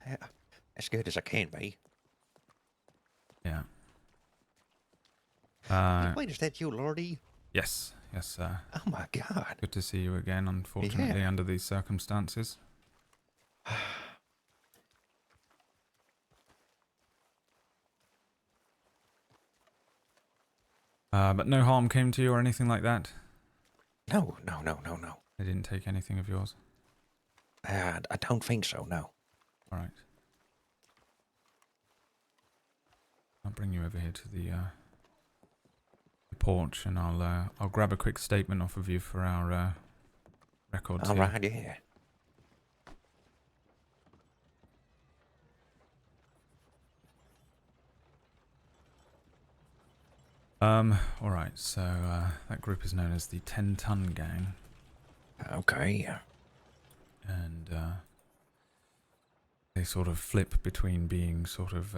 Yeah, as good as I can be. Yeah. Wait, is that you, Lorde? Yes, yes, Oh my God. good to see you again, unfortunately, under these circumstances. But no harm came to you or anything like that? No. They didn't take anything of yours? I don't think so, no. Alright. I'll bring you over here to the porch and I'll grab a quick statement off of you for our records All here. right, yeah. Alright, so that group is known as the 10-Ton Gang. Okay. And they sort of flip between being sort of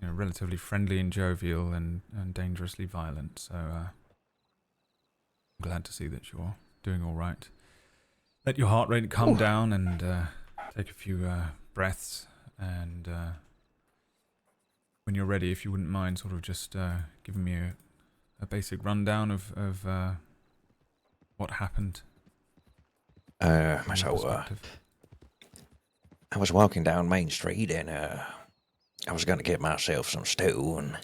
relatively friendly and jovial and dangerously violent. So I'm glad to see that you're doing all right. Let your heart rate calm down and take a few breaths. And when you're ready, if you wouldn't mind sort of just giving me a basic rundown of what happened. from your So, perspective. I was walking down Main Street and I was gonna get myself some stew, and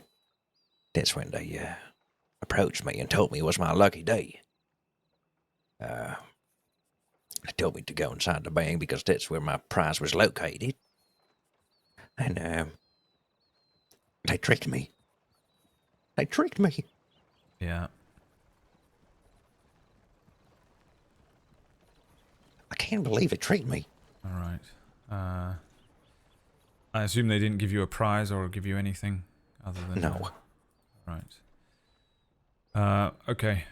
that's when they approached me and told me it was my lucky day. They told me to go inside the bank because that's where my prize was located. And they tricked me. They tricked me. Yeah. I can't believe it tricked me. All right. I assume they didn't give you a prize or give you anything other than... No. Right. Okay.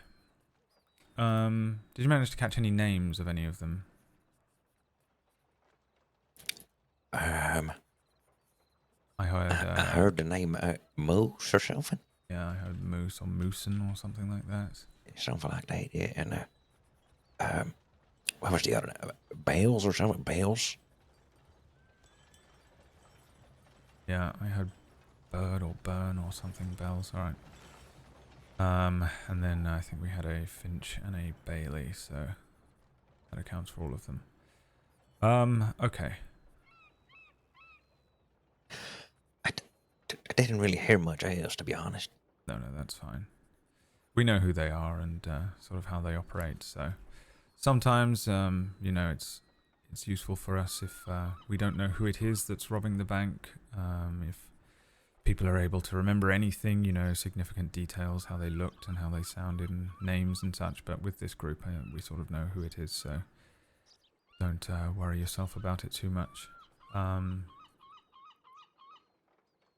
Did you manage to catch any names of any of them? I heard... I heard the name Moose or something. Yeah, I heard Moose or Moosin or something like that. Something like that, yeah. And what was the other name? Bales or something? Bales? Yeah, I heard Bird or Burn or something, Bells, alright. And then I think we had a Finch and a Bailey, so that accounts for all of them. Okay. I didn't really hear much else, to be honest. No, that's fine. We know who they are and sort of how they operate, so sometimes, it's It's useful for us if we don't know who it is that's robbing the bank. If people are able to remember anything, you know, significant details, how they looked and how they sounded, and names and such. But with this group, we sort of know who it is, so don't worry yourself about it too much.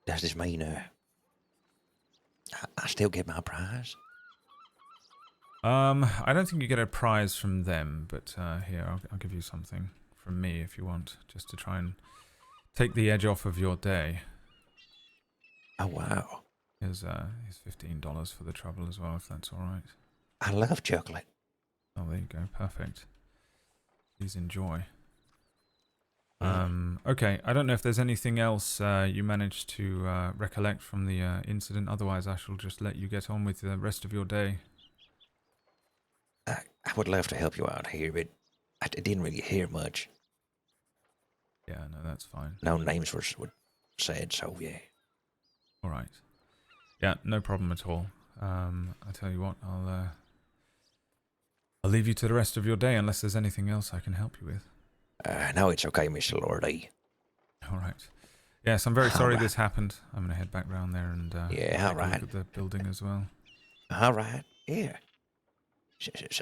Does this mean I still get my prize? I don't think you get a prize from them, but here, I'll give you something from me if you want, just to try and take the edge off of your day. Oh, wow. Here's $15 for the trouble as well, if that's all right. I love chocolate. Oh, there you go. Perfect. Please enjoy. Mm. Okay, I don't know if there's anything else you managed to recollect from the incident. Otherwise, I shall just let you get on with the rest of your day. I would love to help you out here, but I didn't really hear much. Yeah, no, that's fine. No names were said, so yeah. All right. Yeah, no problem at all. I tell you what, I'll leave you to the rest of your day unless there's anything else I can help you with. No, it's okay, Mr. Lorde. All right. Yes, I'm very sorry right. this happened. I'm going to head back round there and Yeah, take all right. a look at the building as well. All right, yeah.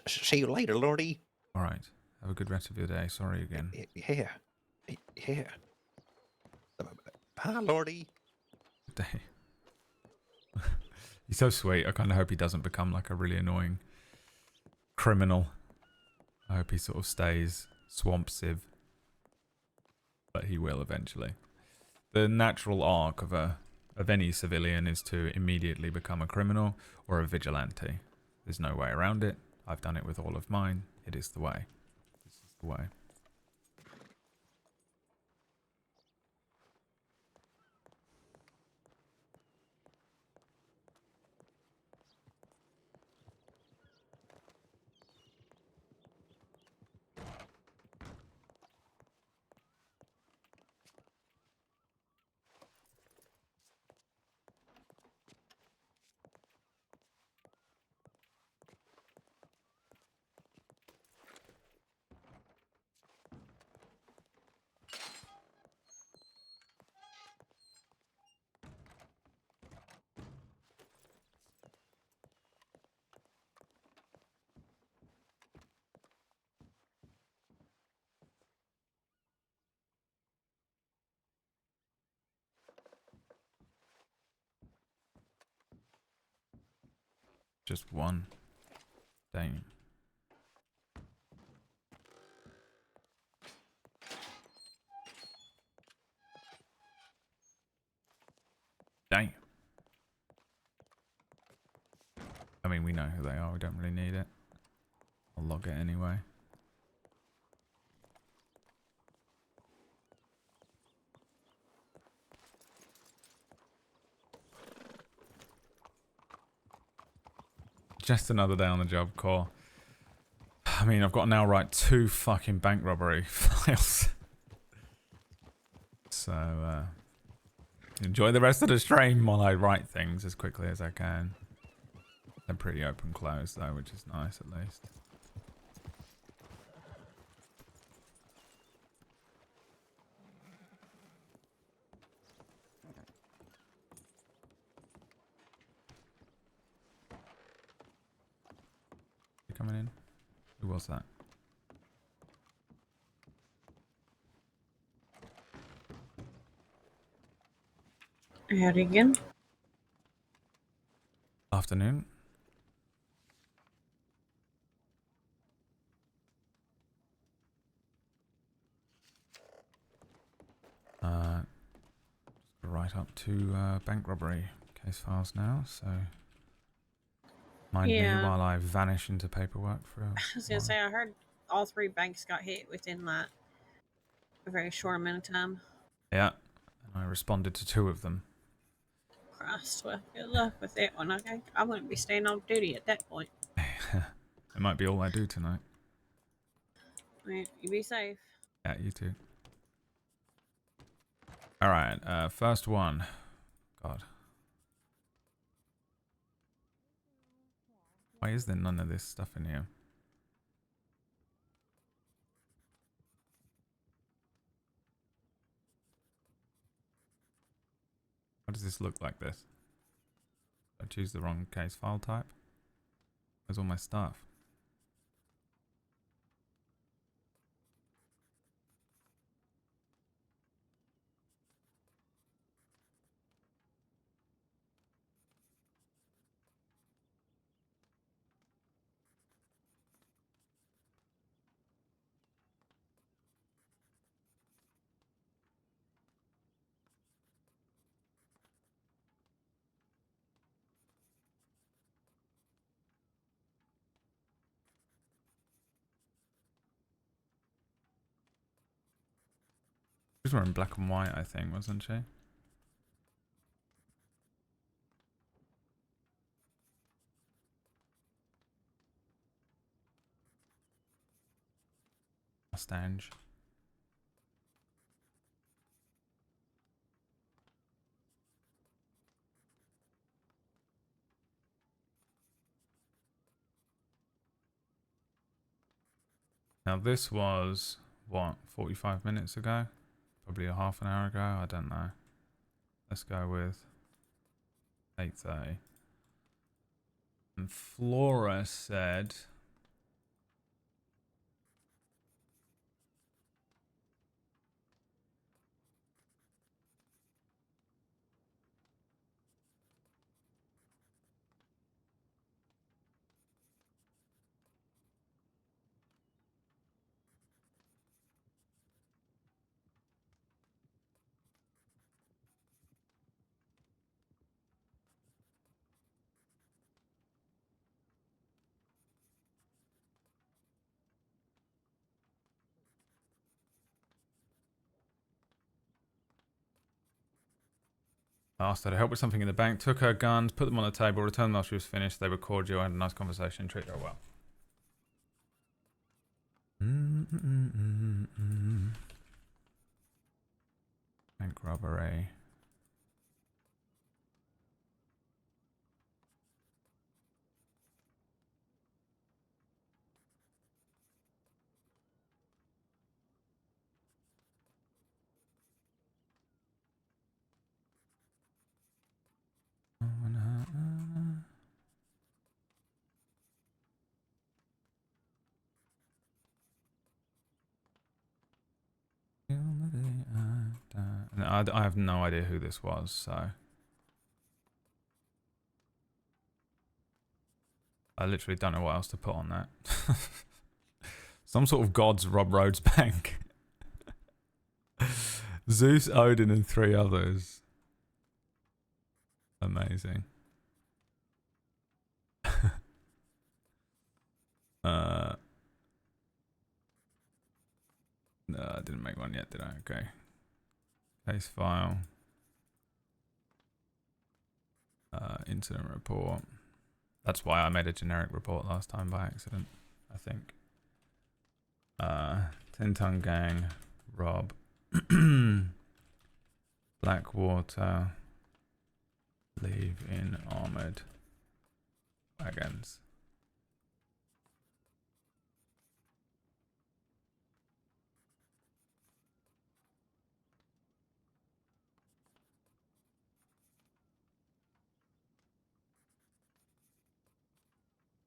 See you later, Lorde. All right. Have a good rest of your day. Sorry again. Yeah. Yeah. Bye, Lorde. Good day. He's so sweet. I kind of hope he doesn't become like a really annoying criminal. I hope he sort of stays swamp civ. But he will eventually. The natural arc of any civilian is to immediately become a criminal or a vigilante. There's no way around it. I've done it with all of mine. It is the way. This is the way. Just one. Damn. Damn. I mean, we know who they are. We don't really need it. I'll log it anyway. Just another day on the job, core. I mean, I've got to now write 2 fucking bank robbery files. So, enjoy the rest of the stream while I write things as quickly as I can. They're pretty open close though, which is nice at least. You coming in? Who was that? Howdy again. Afternoon. Right up to bank robbery case files now, so mind me while I vanish into paperwork for I was gonna say, I heard all 3 banks got hit within like a very short amount of time. Yeah, and I responded to 2 of them. Christ, well, good luck with that one. Okay, I wouldn't be staying off duty at that point. It might be all I do tonight. Right, you be safe. Yeah, you too. Alright, first one. God. Why is there none of this stuff in here? does this look like this? I choose the wrong case file type. Where's all my stuff? She was wearing black and white, I think, wasn't she? Mustange. Now this was, what, 45 minutes ago? Probably a half an hour ago, I don't know. Let's go with 8:30. And Flora said... asked her to help with something in the bank, took her guns, put them on the table, returned them after she was finished. They were cordial, had a nice conversation, treated her well. Bank robbery. I have no idea who this was, so... I literally don't know what else to put on that. Some sort of gods Rob Rhodes Bank. Zeus, Odin, and 3 others. Amazing. No, I didn't make one yet, did I? Okay. Case file. Incident report. That's why I made a generic report last time by accident, I think. 10-ton gang, Rob. Blackwater. Leave in armored wagons.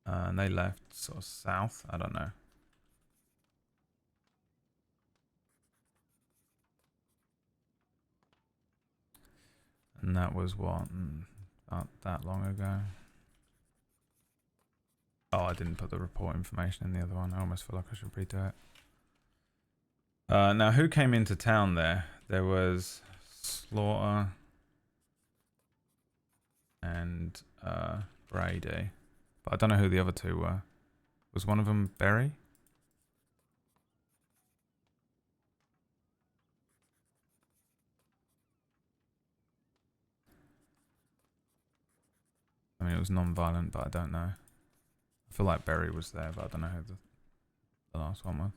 And they left sort of south. I don't know. And that was what? Not that long ago. Oh, I didn't put the report information in the other one. I almost feel like I should redo it. Now, who came into town there? There was Slaughter and Brady. But I don't know who the other 2 were. Was one of them Berry? I mean, it was non-violent, but I don't know. I feel like Berry was there, but I don't know who the last one was.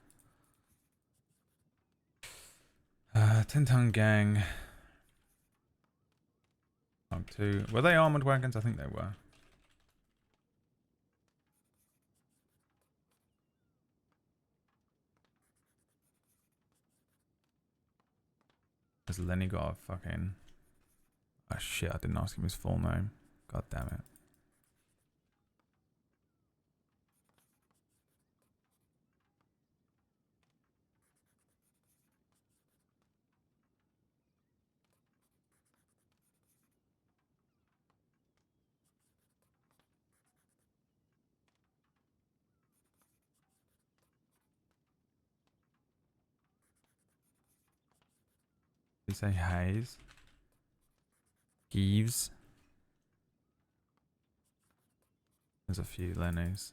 10-ton gang. Mark 2. Were they armored wagons? I think they were. Has Lenny got a fucking Oh shit, I didn't ask him his full name. God damn it. Did you say Hayes? Gives? There's a few Lennys.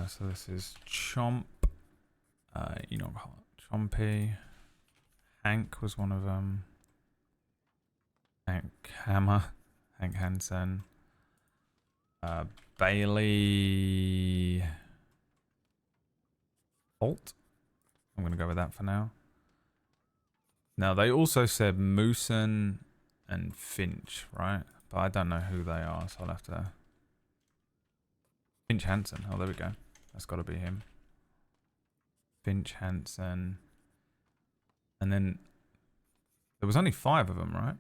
So this is Chomp. You know, Chompy. Hank was one of them. Hank Hammer. Hank Hansen. Bailey Holt. I'm going to go with that for now. Now, they also said Moosen and Finch, right? But I don't know who they are, so I'll have to... Finch Hansen. Oh, there we go. That's got to be him. Finch Hansen. And then... There was only 5 of them, right?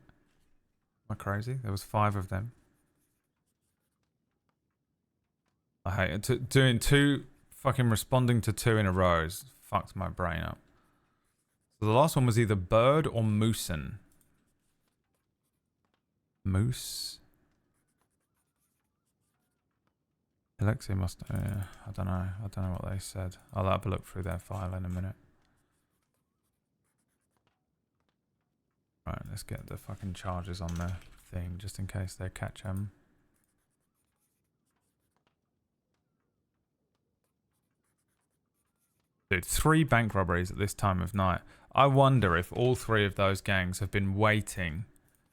Am I crazy? There was 5 of them. I hate it. Doing 2... Fucking responding to 2 in a row has fucked my brain up. So the last one was either Bird or Moosen. Moose? Alexei must... I don't know. I don't know what they said. I'll have a look through their file in a minute. Right, let's get the fucking charges on the thing, just in case they catch him. Dude, 3 bank robberies at this time of night. I wonder if all 3 of those gangs have been waiting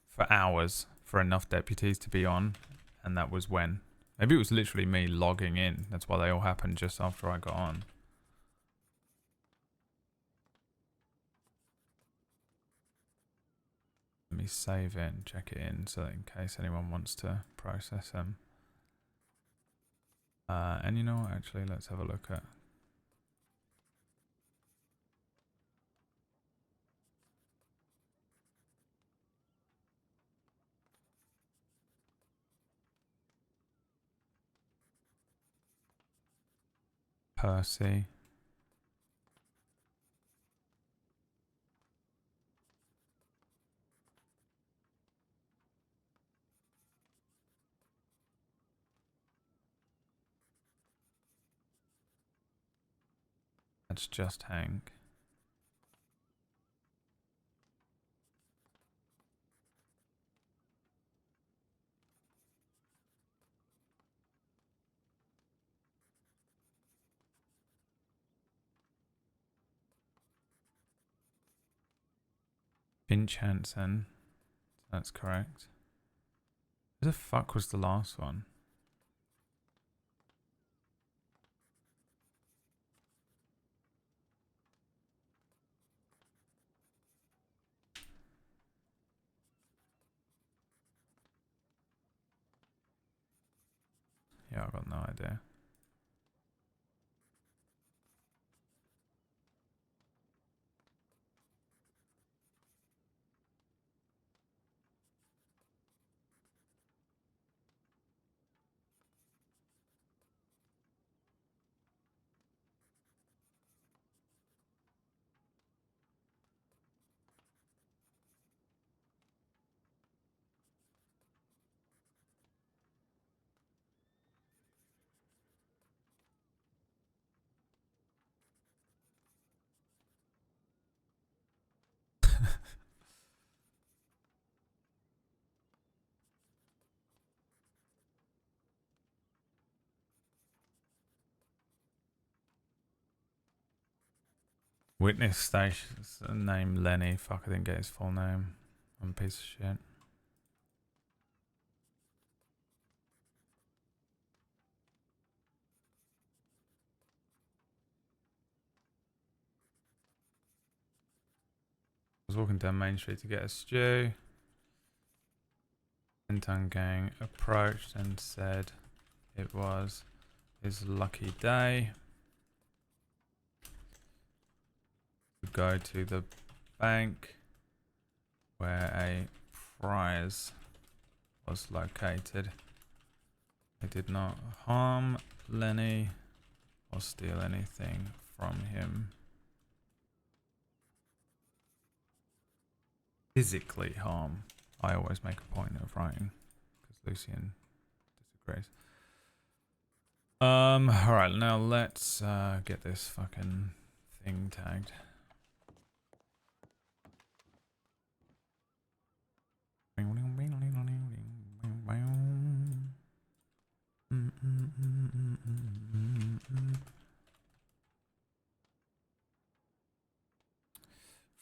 for hours for enough deputies to be on, and that was when. Maybe it was literally me logging in. That's why they all happened just after I got on. Let me save it and check it in so that in case anyone wants to process them. And you know what, actually, let's have a look at... Percy. That's just Hank. Finch Hansen. That's correct. Who the fuck was the last one? Yeah, I've got no idea. Witness station's name Lenny. Fuck, I didn't get his full name. I'm a piece of shit. I was walking down Main Street to get a stew. Tinton gang approached and said, it was his lucky day to go to the bank where a prize was located. They did not harm Lenny or steal anything from him. Physically harm. I always make a point of writing because Lucien disagrees. Alright, now let's get this fucking thing tagged.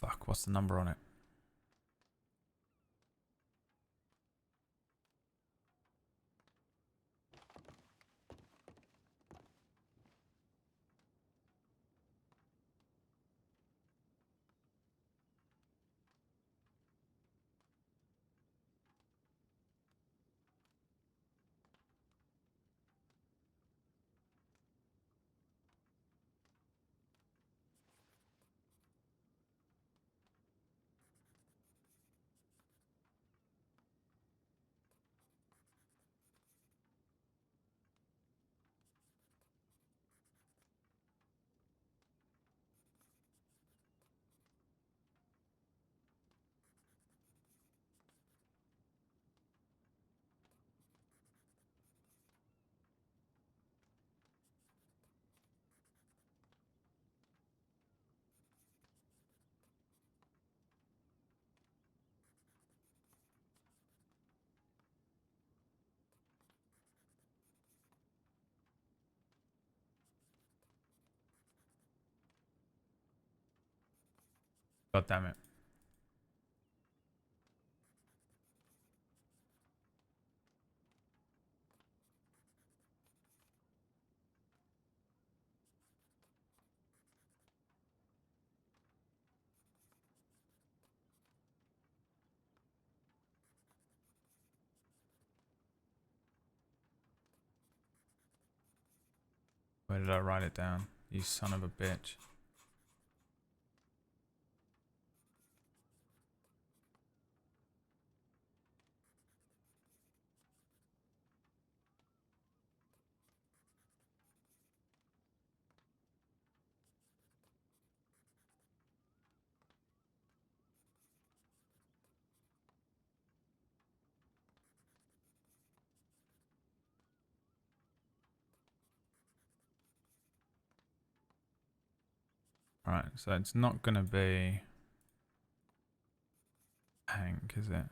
Fuck, what's the number on it? God damn it. Where did I write it down? You son of a bitch. Alright, so it's not gonna be Hank, is it?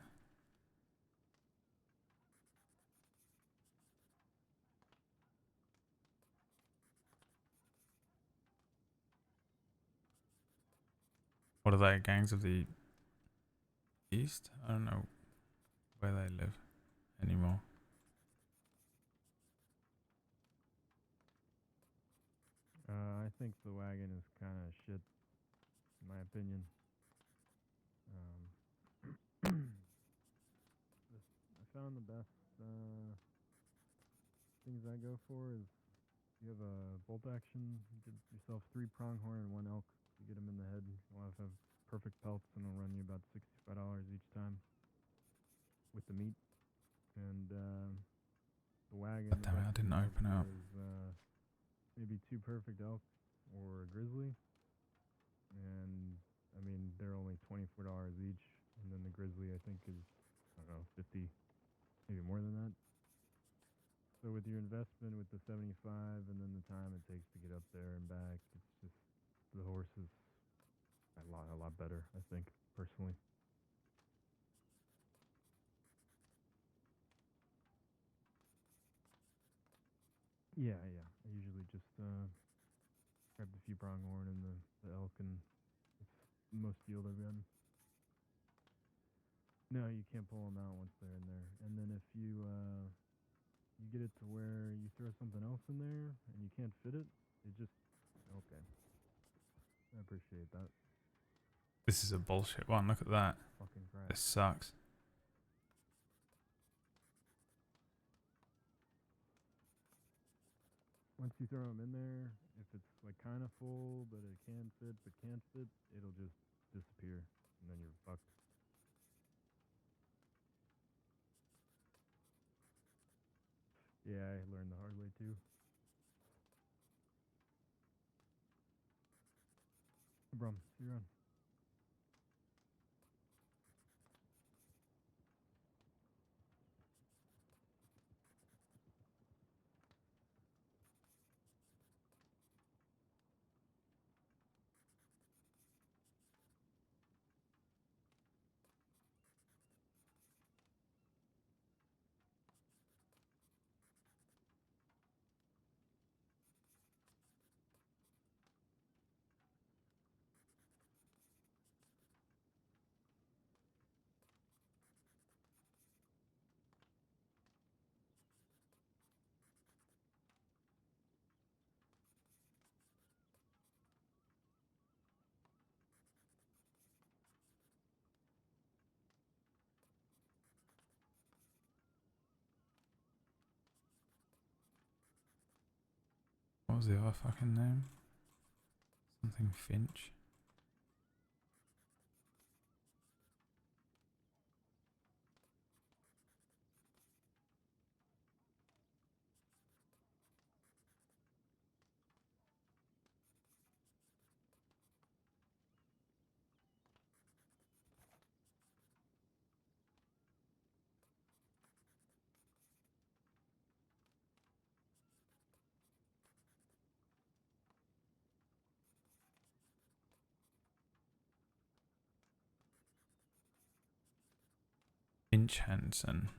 What are they? Gangs of the East? I don't know where they live anymore. I think the wagon is kind of shit, in my opinion. I found the best things I go for is you have a bolt action, you get yourself 3 pronghorn and 1 elk. You get them in the head, you'll have perfect pelts, and it'll run you about $65 each time with the meat. And the wagon, God damn it, I didn't open it up. is maybe 2 perfect elk or a grizzly. And I mean, they're only $24 each, and then the grizzly I think is, I don't know, 50, maybe more than that. So with your investment with the 75 and then the time it takes to get up there and back, it's just, the horse is a lot better, I think, personally. Yeah. I usually just grab the few pronghorn and the elk, and it's the most yield I've gotten. No, you can't pull them out once they're in there. And then if you get it to where you throw something else in there and you can't fit it, it just, okay. I appreciate that. This is a bullshit one. Look at that. Fucking crap. This sucks. once you throw them in there, if it's like kind of full, but it can fit, but can't fit, it'll just disappear, and then you're fucked. Yeah, I learned the hard way too. No problem. See you around. What was the other fucking name? Something Finch. Finch Hansen.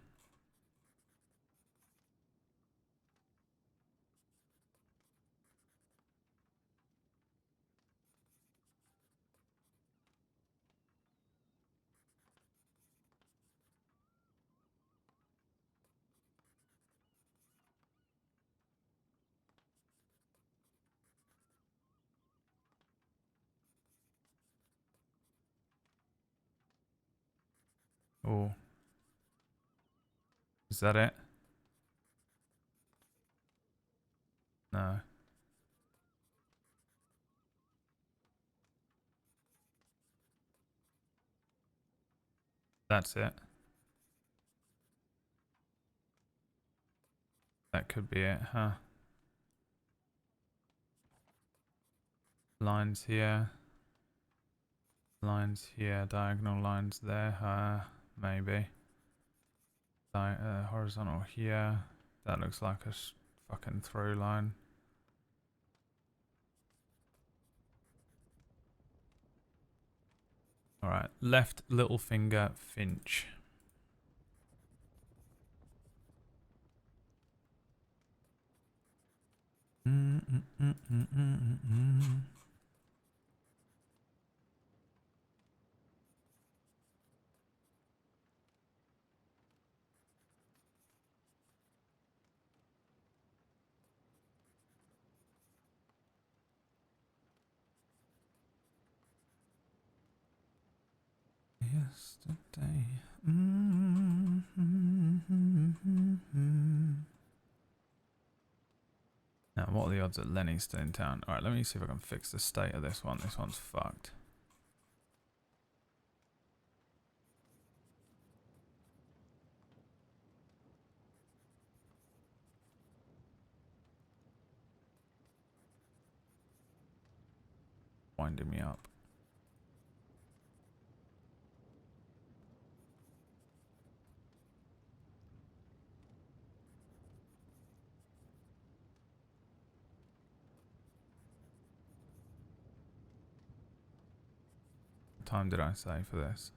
Oh. Is that it? No. That's it. That could be it, huh? Lines here. Lines here. Diagonal lines there. Maybe. Horizontal here. That looks like a fucking through line. Alright, left little finger Finch. Yesterday. Now, what are the odds that Lenny's still in town? Alright, let me see if I can fix the state of this one. This one's fucked. Winding me up. What time did I say for this?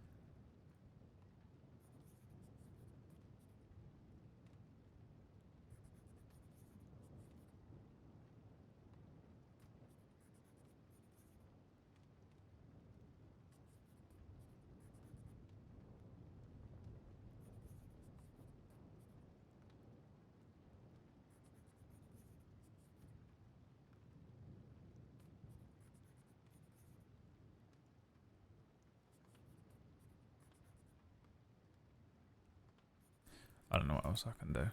I don't know what else I can do.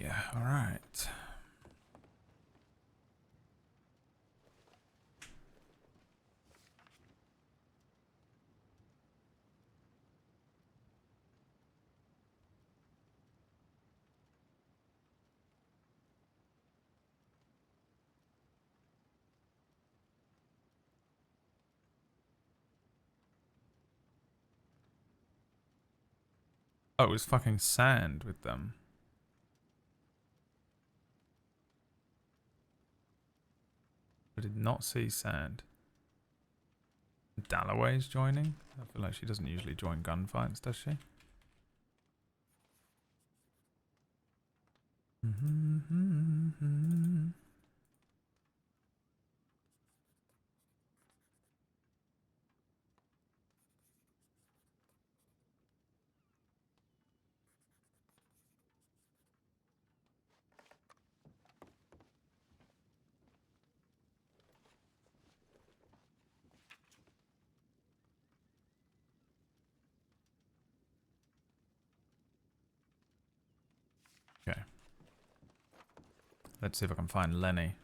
Alright. Oh, it was fucking sand with them. I did not see sand. Dalloway's joining? I feel like she doesn't usually join gunfights, does she? Okay. Let's see if I can find Lenny.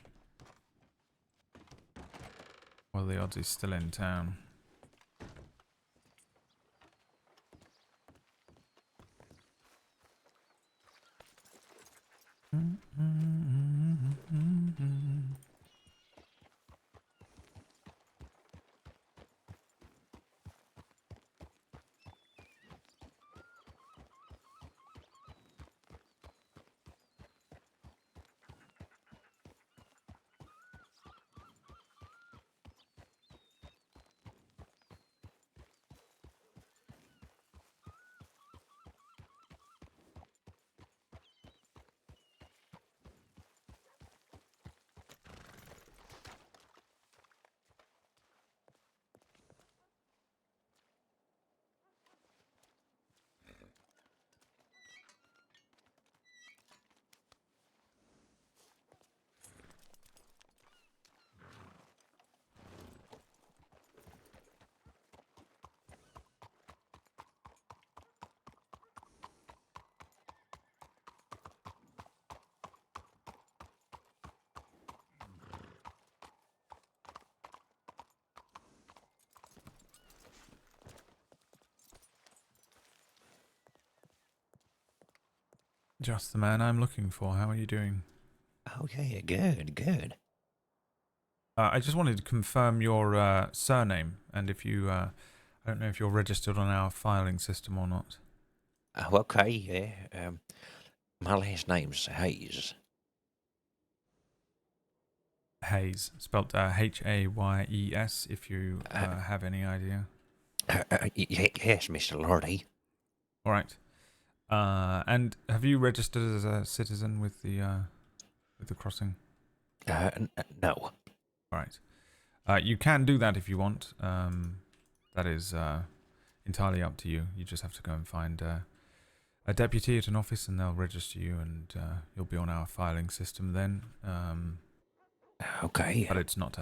Well, the odds he's still in town. Just the man I'm looking for. How are you doing? Oh, yeah, good, good. I just wanted to confirm your surname, and if you, I don't know if you're registered on our filing system or not. Oh, okay, yeah. My last name's Hayes. Hayes, spelt Hayes, if you have any idea. Yes, Mr. Lorde. All right. And have you registered as a citizen with the crossing? No. All right. You can do that if you want. That is entirely up to you. You just have to go and find a deputy at an office, and they'll register you, and you'll be on our filing system then. Okay. But it's not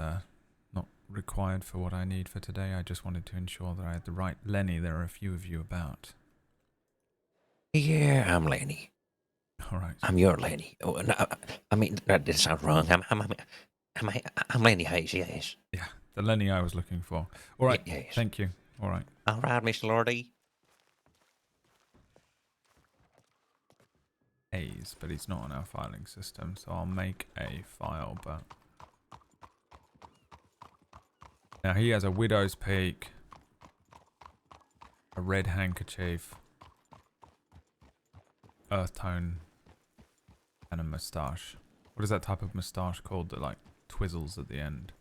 required for what I need for today. I just wanted to ensure that I had the right Lenny. There are a few of you about. Yeah, I'm Lenny. All right. I'm your Lenny. Oh, no, I mean, that did sound wrong. I'm Lenny Hayes, yes. Yeah, the Lenny I was looking for. All right. Yes. Thank you. All right. All right, Mr. Lorde. Hayes, but he's not on our filing system, so I'll make a file, but... Now he has a widow's peak, a red handkerchief, earth tone, and a moustache. What is that type of moustache called that like twizzles at the end?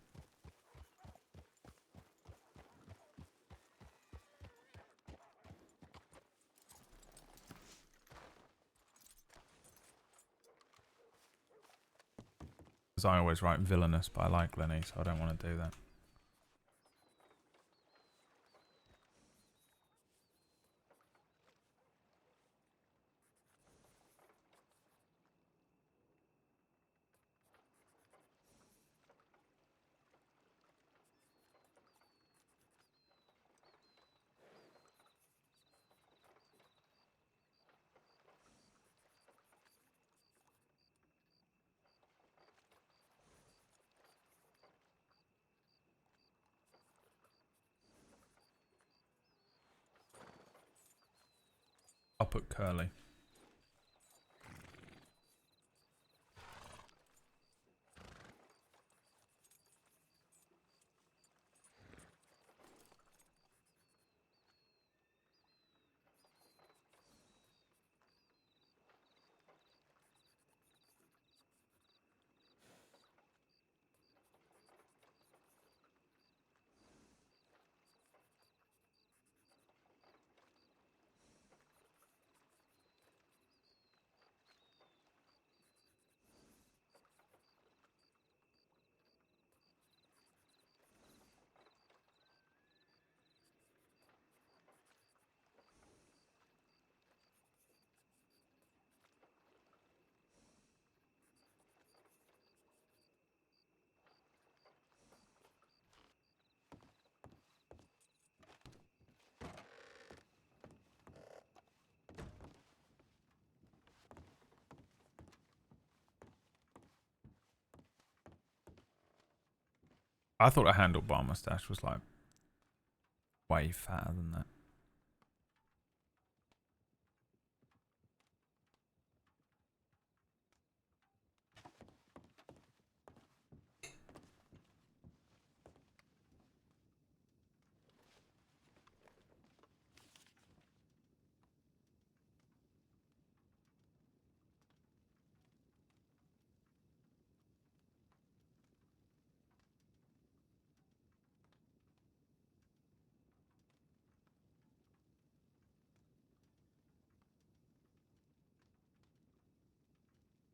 Because I always write villainous, but I like Lenny, so I don't want to do that. I'll put Curly. I thought a handlebar mustache was like way fatter than that.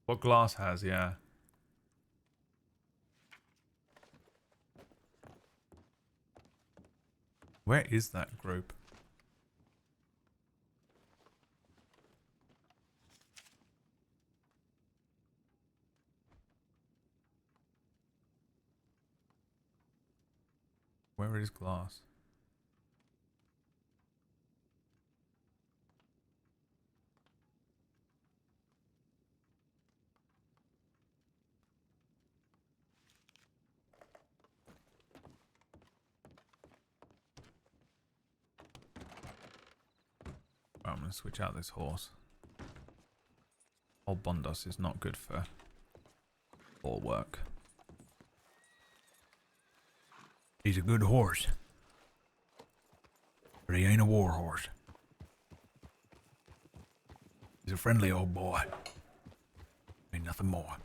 What glass has, yeah. Where is that group? Where is glass? I'm going to switch out this horse. Old Bondos is not good for all work. He's a good horse. But he ain't a war horse. He's a friendly old boy. Ain't nothing more.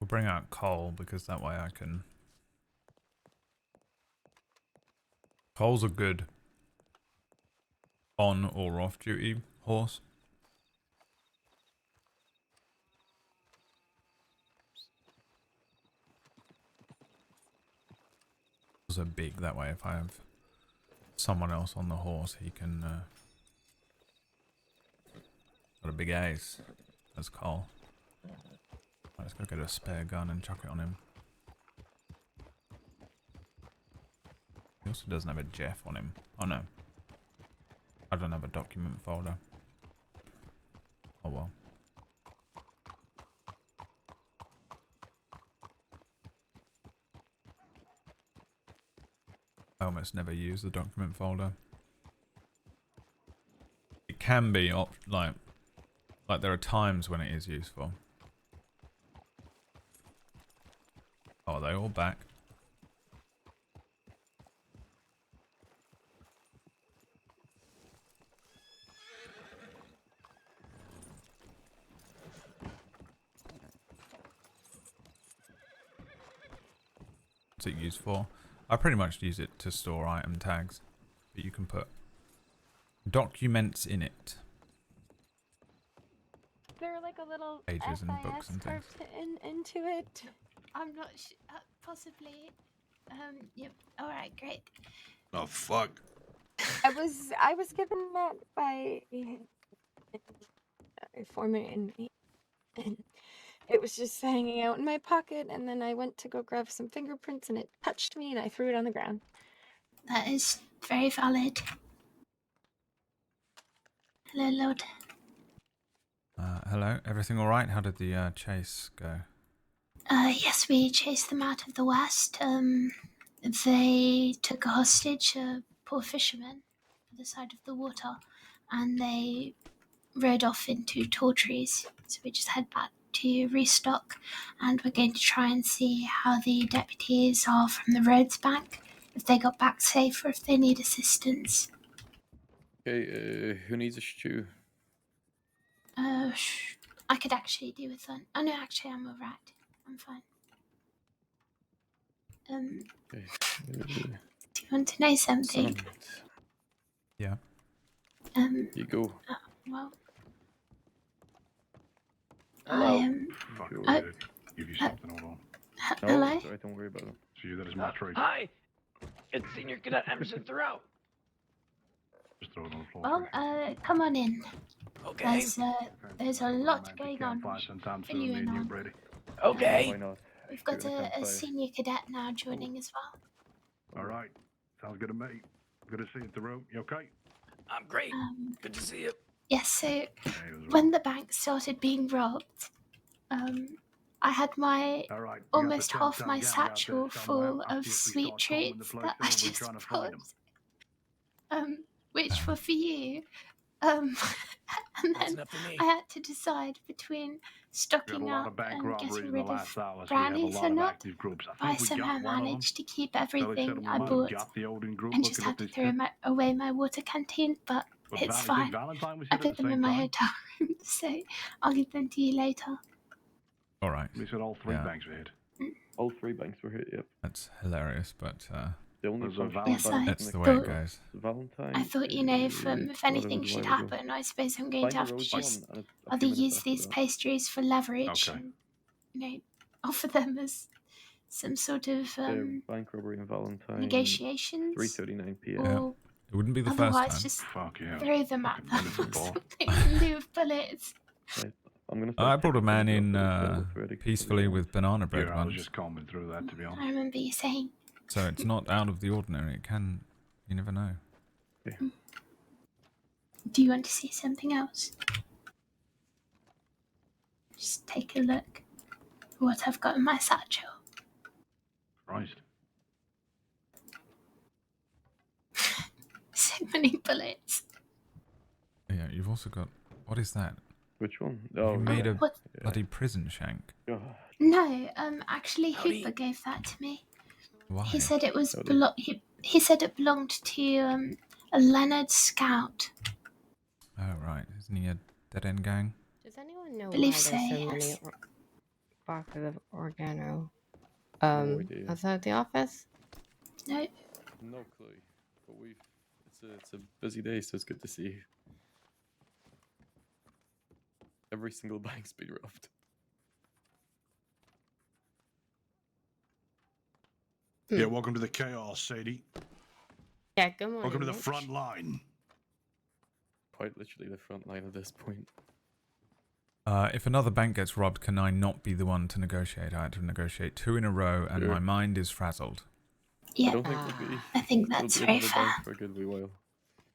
We'll bring out Cole because that way I can... Cole's a good on or off duty horse. Also big, that way if I have someone else on the horse he can got a big ace. That's Cole. Let's go get a spare gun and chuck it on him. He also doesn't have a Jeff on him. Oh no. I don't have a document folder. Oh well. I almost never use the document folder. It can be like there are times when it is useful. Oh, are they all back? What's it used for? I pretty much use it to store item tags, but you can put documents in it. There are like a little Pages and books FIS and things. carved into it. I'm not possibly. Yep. All right, great. Oh fuck. I was given that by a former inmate, and it was just hanging out in my pocket. And then I went to go grab some fingerprints, and it touched me, and I threw it on the ground. That is very valid. Hello, Lord. Hello, everything all right? How did the chase go? Yes, we chased them out of the west. They took a hostage, a poor fisherman, on the side of the water, and they rode off into tall trees. So we just head back to restock, and we're going to try and see how the deputies are from the roads bank, if they got back safe or if they need assistance. Okay, who needs a stew? I could actually do with one. Oh no, actually I'm alright. I'm fine. Okay. Do you want to know something? Yeah. You go. Well, Hello. I am. Fuck, give you something. Hold on. Hello? Oh, sorry, don't worry about it. See, that is my trade. Hi, it's Senior Cadet Emerson Thoreau. Just throw it on the floor. Well, come on in. Okay. There's a lot going on. Fill you in on. Okay. Why not? We've got Shoot at a campfire. senior cadet now joining as well. All right. Sounds good to me. Good to see you, Thoreau. You okay? I'm great. Good to see you. Yes, so when the bank started being robbed, I had my almost half my satchel full of sweet treats that I just bought, which were for you. And then I had to decide between stocking up and getting rid of brownies or not. But I somehow managed to keep everything I bought and just had to throw away my water canteen, but it's fine. I put them in my hotel room, so I'll give them to you later. All right. We said all three banks were hit. All 3 banks were hit, yep. That's hilarious, but The only Yes, that's the way it goes. Valentine. I thought, if anything should happen, I suppose I'm going to have to just either use these pastries for leverage and, offer them as some sort of bank robbery and Valentine. negotiations. 3:39 p.m. Or it wouldn't be the first otherwise time. just yeah. throw them at them or something in lieu of bullets. Right. I'm gonna I brought a man in peacefully with banana bread I was once. just combing through that, to be honest. I remember you saying. So it's not out of the ordinary. It can, you never know. Do you want to see something else? Just take a look at what I've got in my satchel. Christ. So many bullets. Yeah, you've also got, what is that? Which one? You made a What? bloody prison shank. No, actually Hooper gave that to me. Why? He said it was he said it belonged to a Leonard Scout. Oh, right. Isn't he a dead-end gang? Does anyone know Believe why so, there's so yes. many boxes of organo idea. outside the office? No. No clue. But it's a busy day, so it's good to see you. Every single bank's been robbed. Yeah, welcome to the chaos, Sadie. Yeah, good morning. Welcome to the Mitch. front line. Quite literally the front line at this point. If another bank gets robbed, can I not be the one to negotiate? I had to negotiate 2 in a row, and my mind is frazzled. Yeah, I don't think it'll be. I think that's it'll be very another fair. bank for a good wee while.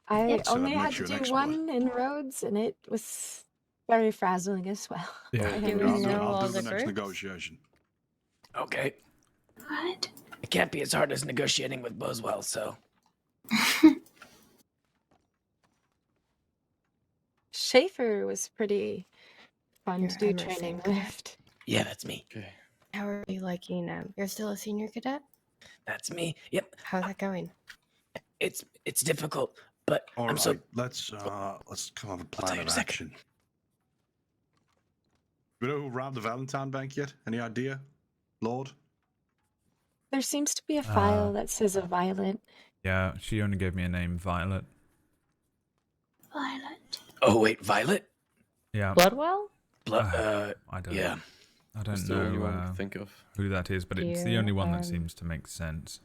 I So only that had makes to you an do expert. one in roads, and it was very frazzling as well. Yeah. I I'll didn't do, know I'll all do the the next perks. negotiation. Okay. Right. It can't be as hard as negotiating with Boswell, so. Schaefer was pretty fun You're to do Emerson, training correct? with. Yeah, that's me. Okay. How are you liking You're still a senior cadet? That's me. Yep. How's that going? It's difficult, but All I'm right, so. let's come up with a tell plan you in of a second. action. You know who robbed the Valentine Bank yet? Any idea, Lord? There seems to be a Uh, file that says a Violet. Yeah, she only gave me a name, Violet. Violet. Oh wait, Violet? Yeah. Bloodwell? I don't. Yeah. I That's don't the only know one I can think of. who that is, but Do it's the you, only one that seems to make sense.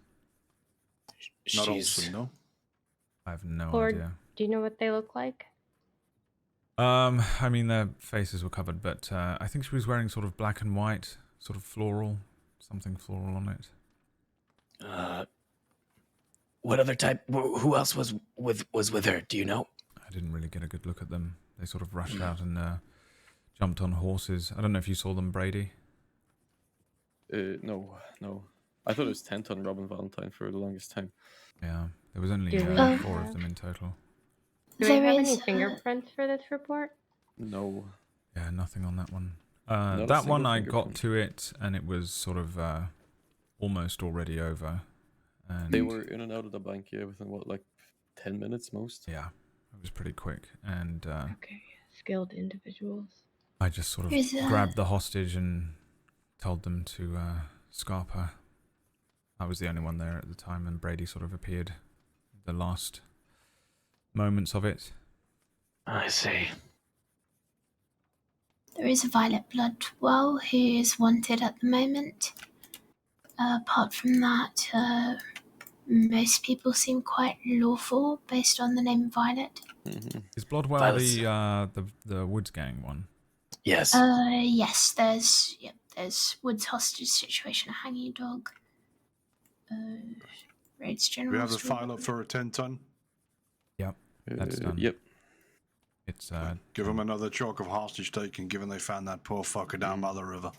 She's Not Olsen, no? I have no Or idea. do you know what they look like? I mean, their faces were covered, but I think she was wearing sort of black and white, sort of floral, something floral on it. What other type? Who else was with her? Do you know? I didn't really get a good look at them. They sort of rushed out and jumped on horses. I don't know if you saw them, Brady. No. I thought it was Tent on Robin Valentine for the longest time. Yeah, there was only Do we 4 of them in total. Do we have any fingerprints for this report? No. Yeah, nothing on that one. Not a That one single I got fingerprint. to it, and it was sort of almost already over. And They were in and out of the bank, yeah, within what, like 10 minutes most? Yeah, it was pretty quick. And Okay, skilled individuals. I just sort of Is, grabbed the hostage and told them to scarp her. I was the only one there at the time, and Brady sort of appeared the last moments of it. I see. There is a Violet Bloodwell who is wanted at the moment. Apart from that, most people seem quite lawful based on the name Violet. Is Bloodwell the Woods Gang one? Yes. Yes, there's Woods hostage situation, a hanging dog. Raids General. We have the file up for a 10-ton. Yep, that's done. Yep. It's Give them another chalk of hostage taking, given they found that poor fucker down by the river.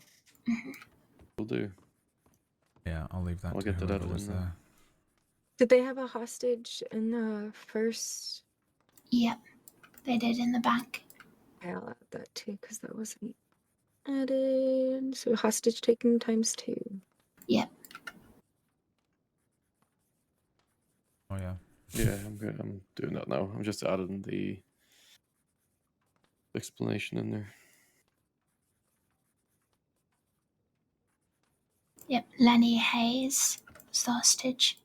Will do. Yeah, I'll leave that I'll to get to that whoever was then. there. Did they have a hostage in the first? Yep, they did in the bank. I'll add that too, because that wasn't added. So hostage taking ×2. Yep. Oh yeah. Yeah, I'm good. I'm doing that now. I'm just adding the explanation in there. Yep, Lenny Hayes was the hostage.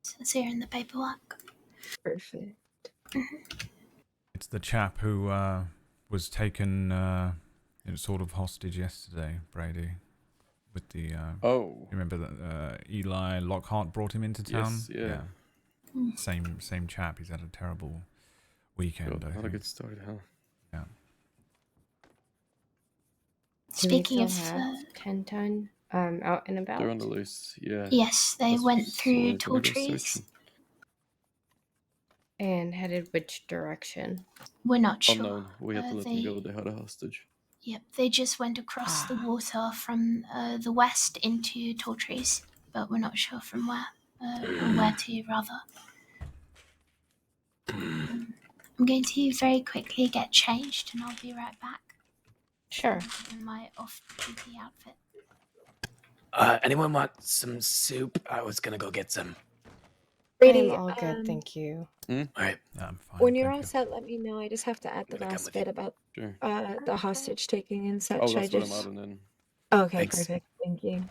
So it's here in the paperwork. Perfect. It's the chap who was taken sort of hostage yesterday, Brady. With the Oh. You remember that Eli Lockhart brought him into town? Yes, yeah. Same chap. He's had a terrible weekend. God, I not a think. good start, huh? Yeah. Speaking Do we of, still have 10-ton out and about? They're on the loose, yeah. yes, they That's went so through we're tall gonna go trees. searching. And headed which direction? We're not sure. Unknown. We had to let them go. They had a hostage. Yep, they just went across the water from the west into tall trees, but we're not sure from where, or where to, rather. I'm going to very quickly get changed, and I'll be right back. Sure. In my off-duty outfit. Anyone want some soup? I was gonna go get some. Brady, I'm all good, thank you. All right. Yeah, I'm fine. When you're all set, let me know. I just have to add the gonna come last with bit you. about Sure. the hostage taking and such. Oh, that's I what just. I'm adding in. Okay, Thanks. perfect. Thank you.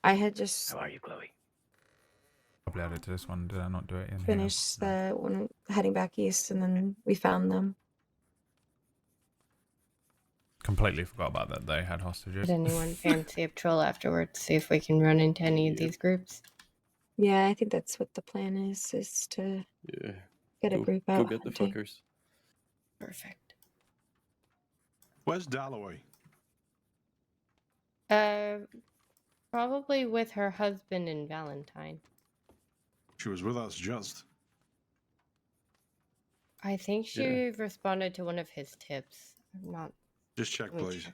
I had just How are you, Chloe? Probably added to this one. Did I not do it in finished here? the one heading back east, and then we found them. Completely forgot about that. They had hostages. Would anyone fancy a patrol afterwards? See if we can run into any of these groups? Yeah, I think that's what the plan is to Yeah. get a group out. Go get the hunting. fuckers. Perfect. Where's Dalloway? Probably with her husband and Valentine. She was with us just. I think she responded to one of his tips. I'm not. Just check, Let me please. check.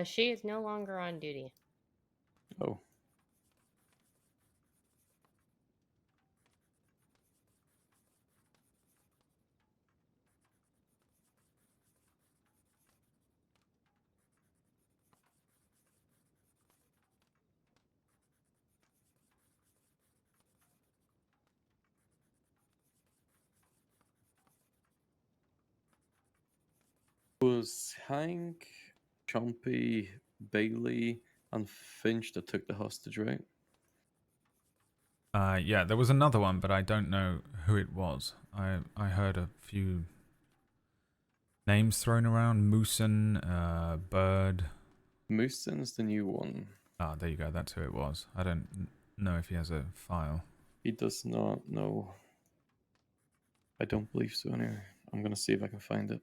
She is no longer on duty. Oh. was Hank, Chompy, Bailey, and Finch that took the hostage, right? Yeah, there was another one, but I don't know who it was. I heard a few names thrown around. Moosin, Bird. Moosin's the new one. Ah, there you go. That's who it was. I don't know if he has a file. He does not know. I don't believe so. Anyway, I'm gonna see if I can find it.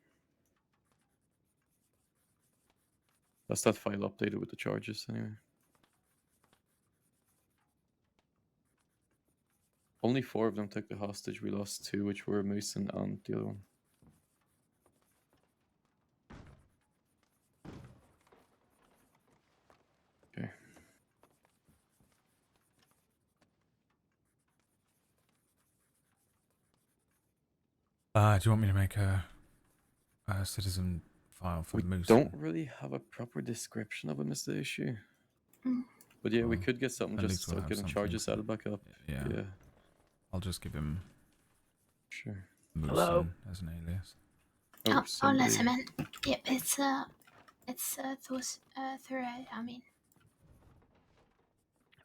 That's that file updated with the charges, anyway. Only 4 of them took the hostage. We lost 2, which were Moosin and the other one. Okay. Do you want me to make a citizen file for Moose? Don't really have a proper description of him is the issue. But yeah, we could get something at just least we'll start have getting something charges added back up. Yeah. I'll just give him Sure. Moosin as an alias. I'll let him in. Yep, it's Thoreau, I mean.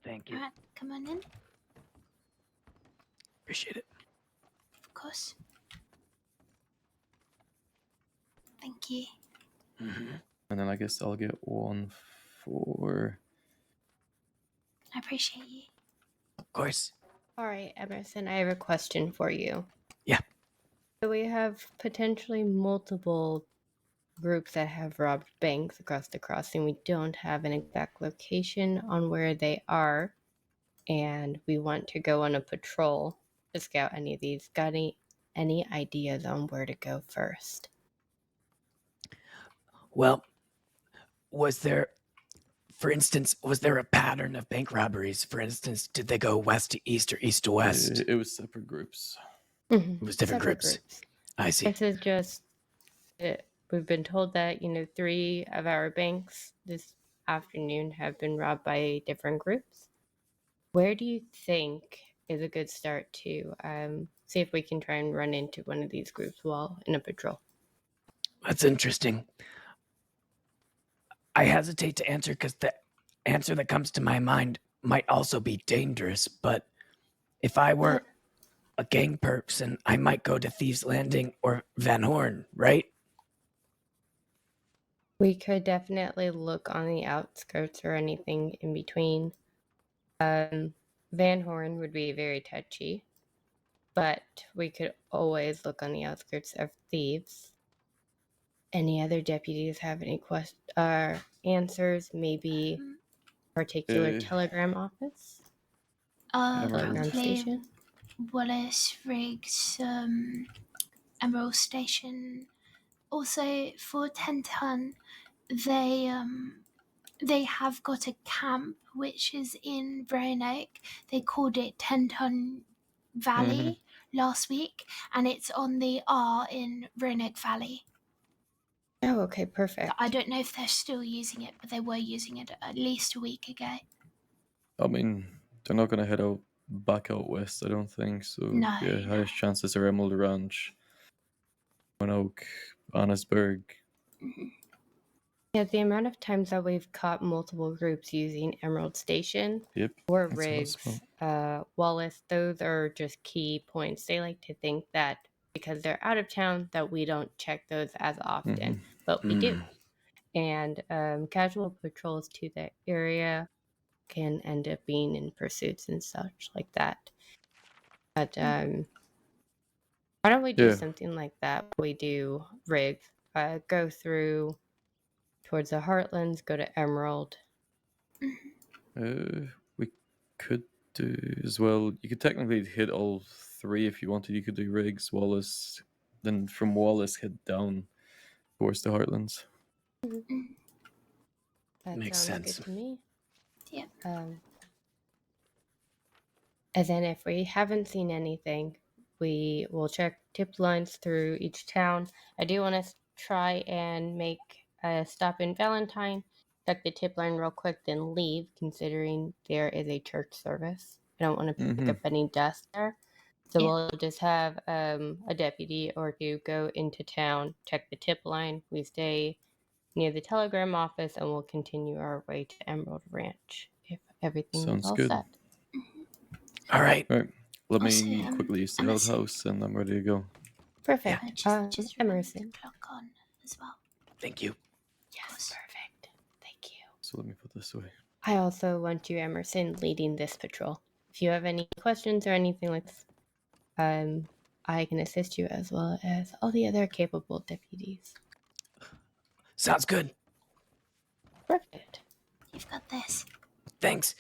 Thank you. Alright, come on in. Appreciate it. Of course. Thank you. And then I guess I'll get one for... I appreciate you. Of course. All right, Emerson, I have a question for you. Yeah. So we have potentially multiple groups that have robbed banks across the crossing. We don't have an exact location on where they are, and we want to go on a patrol to scout any of these. Got any ideas on where to go first? Well, was there, for instance, was there a pattern of bank robberies? For instance, did they go west to east or east to west? It was separate groups. It was different Separate groups. I see. This is just, we've been told that, 3 of our banks this afternoon have been robbed by different groups. Where do you think is a good start to see if we can try and run into one of these groups while in a patrol? That's interesting. I hesitate to answer because the answer that comes to my mind might also be dangerous, but if I were a gang person, I might go to Thieves Landing or Van Horn, right? We could definitely look on the outskirts or anything in between. Van Horn would be very touchy, but we could always look on the outskirts of Thieves. Any other deputies have any answers? Maybe particular telegram office? Telegram station? Wallace, Riggs, Emerald Station. Also, for 10 ton, they have got a camp which is in Roanoke. They called it 10 Ton Valley last week, and it's on the R in Roanoke Valley. Oh, okay, perfect. I don't know if they're still using it, but they were using it at least a week ago. I mean, they're not going to head back out west, I don't think. So, No, yeah, highest chances are Emerald Ranch, Oak, Annisburg. Yeah, the amount of times that we've caught multiple groups using Emerald Station or Riggs, Wallace, those are just key points. They like to think that because they're out of town that we don't check those as often, but we do. And casual patrols to that area can end up being in pursuits and such like that. But why don't we do something like that? We do Riggs, go through towards the Heartlands, go to Emerald. We could do as well. You could technically hit all 3 if you wanted. You could do Riggs, Wallace, then from Wallace head down towards the Heartlands. That Makes sounds sense. good to me. Yeah. And then if we haven't seen anything, we will check tip lines through each town. I do want to try and make a stop in Valentine, check the tip line real quick, then leave, considering there is a church service. I don't want to pick up any dust there. So Yeah. we'll just have a deputy or two go into town, check the tip line. We stay near the telegram office, and we'll continue our way to Emerald Ranch if everything Sounds is all good. set. All right. All right. Let Also, me quickly use the outhouse, and I'm ready to go. Perfect. Just Emerson. clock on as well. Thank you. Yes, perfect. Thank you. So let me put this away. I also want you, Emerson, leading this patrol. If you have any questions or anything like this, I can assist you as well as all the other capable deputies. Sounds good. Perfect. You've got this. Thanks.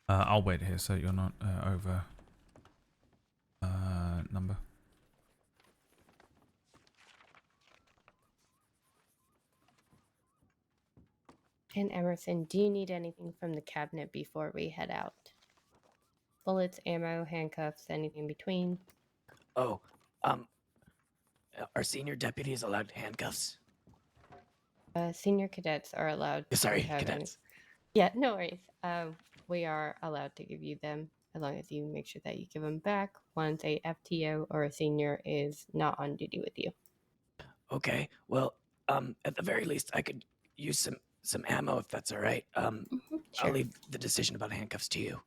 I'll wait here so you're not over number. And Emerson, do you need anything from the cabinet before we head out? Bullets, ammo, handcuffs, anything in between? Oh, are senior deputies allowed handcuffs? Senior cadets are allowed Sorry, to have cadets. Yeah, no worries. We are allowed to give you them as long as you make sure that you give them back once a FTO or a senior is not on duty with you. Okay. Well, at the very least, I could use some ammo if that's all right. Sure. I'll leave the decision about handcuffs to you.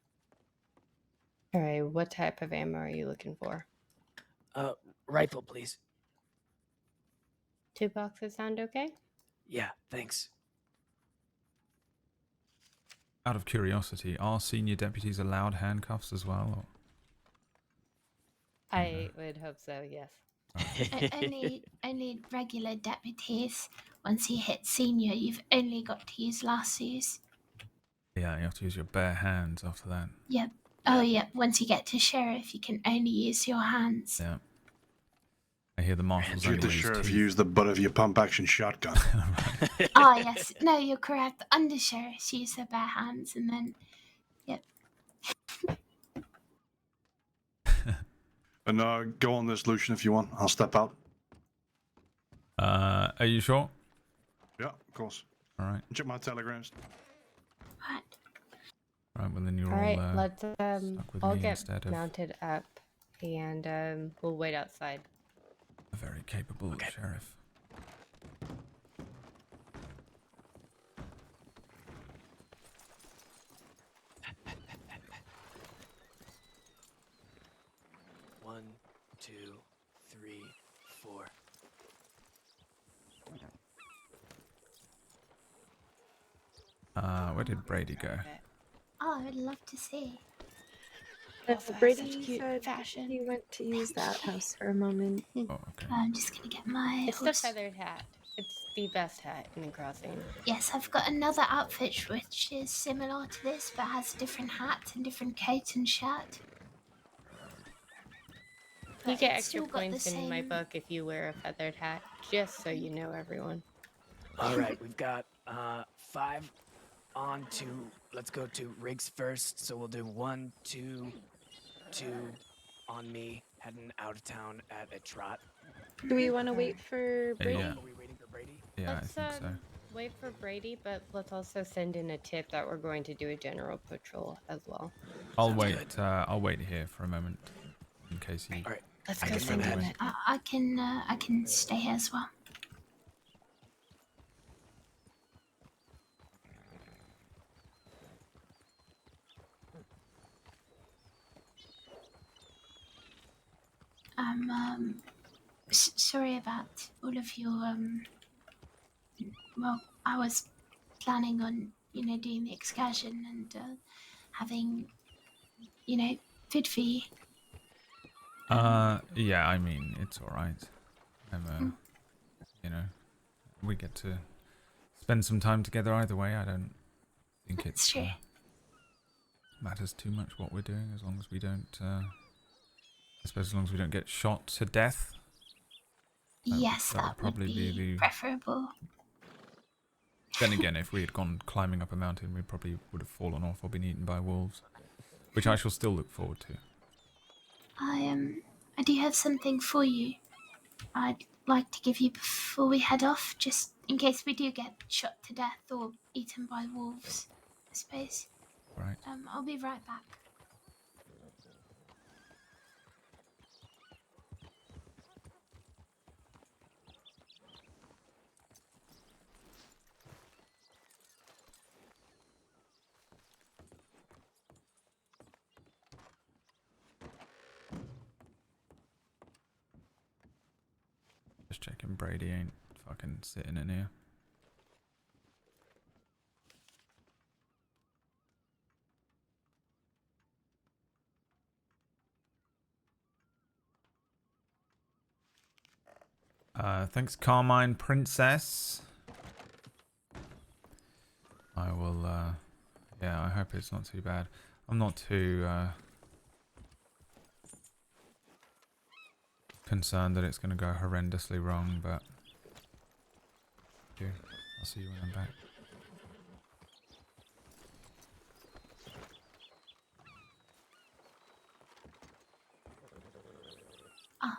All right, what type of ammo are you looking for? Rifle, please. 2 boxes sound okay? Yeah, thanks. Out of curiosity, are senior deputies allowed handcuffs as well? Or? I would hope so, yes. Only regular deputies. Once you hit senior, you've only got to use lassos. Yeah, you have to use your bare hands after that. Yep. Oh, yeah. Once you get to sheriff, you can only use your hands. Yeah. I hear the marshals You only the use sheriff teeth. use the butt of your pump action shotgun. Oh, yes. No, you're correct. Under sheriffs use their bare hands, and then, yep. And go on this, Lucien, if you want. I'll step out. Are you sure? Yeah, of course. All right. Check my telegrams. What? All right. Well, then you're All right, all let's stuck with all me get instead of mounted up, and we'll wait outside. a very capable sheriff. One, 2, 3, 4. Where did Brady go? Oh, I would love to see. Brady cute said fashion. he went to use the outhouse for a moment. Oh, okay. I'm just going to get my It's the horse. feathered hat. It's the best hat in the crossing. Yes, I've got another outfit which is similar to this, but has different hats and different coat and shirt. You But get it's extra still got the points in my same- book if you wear a feathered hat, just so you know, everyone. All right, we've got 5 on to. Let's go to rigs first. So we'll do 1, 2, 2 on me, heading out of town at a trot. Do we want to wait for Brady? Yeah. Are we waiting for Brady? Yeah, Let's I think so. wait for Brady, but let's also send in a tip that we're going to do a general patrol as well. I'll wait. I'll wait here for a moment in case he. All right. Let's I go can send run in ahead. it. I can stay here as well. Sorry about all of your well, I was planning on doing the excursion and having food for you. Yeah. I mean, it's all right. I'm we get to spend some time together either way. I don't think That's it true. matters too much what we're doing, as long as we don't. I suppose as long as we don't get shot to death. Yes, that would that probably would be be the- preferable. Then again, if we had gone climbing up a mountain, we probably would have fallen off or been eaten by wolves, which I shall still look forward to. I do have something for you. I'd like to give you before we head off, just in case we do get shot to death or eaten by wolves, I suppose. Right. I'll be right back. Just checking Brady ain't fucking sitting in here. Thanks, Carmine Princess. I will, yeah, I hope it's not too bad. I'm not too, concerned that it's going to go horrendously wrong, but... I'll see you when I'm back. Oh,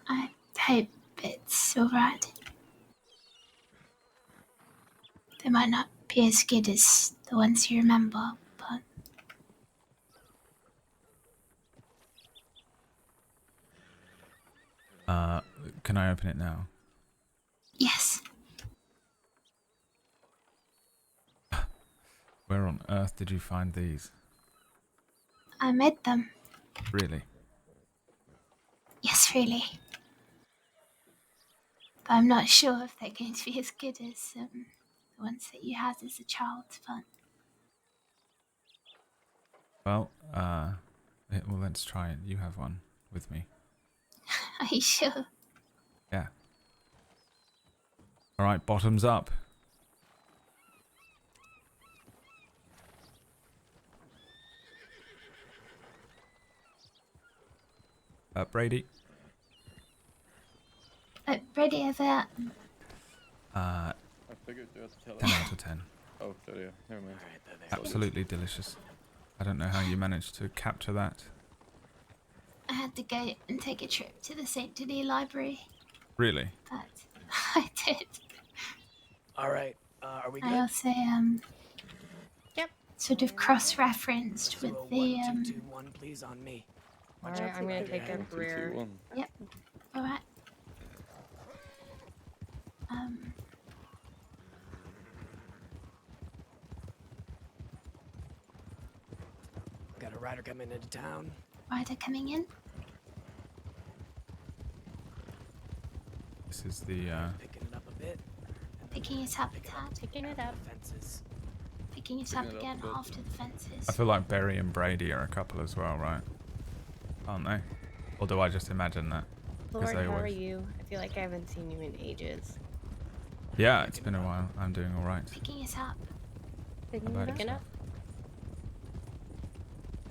I hope it's alright. They might not be as good as the ones you remember, but... Can I open it now? Yes. Where on earth did you find these? I made them. Really? Yes, really. But I'm not sure if they're going to be as good as the ones that you had as a child, but... Well, well, let's try it. You have one with me. Are you sure? Yeah. Alright, bottoms up. Brady. Ready over there. I figured you had to tell 10 out of 10. Oh, there you are. Never mind. Absolutely delicious. I don't know how you managed to capture that. I had to go and take a trip to the St. Denis Library, Really? but I did. All right. Are we good? I also, sort of cross-referenced with So, the, 1, 2, 2, 1, please, on me. All right, I'm gonna take up rear. Yep. Alright. Got a rider coming into town. Rider coming in. This is the, Picking it up a bit. Picking it up a tad. Picking it up. Fences. Picking it up again after the fences. I feel like Berry and Brady are a couple as well, right? Aren't they? Or do I just imagine that? 'Cause Lord, they how are always... you? I feel like I haven't seen you in ages. Yeah, it's been a while. I'm doing alright. Picking it up. Picking it up.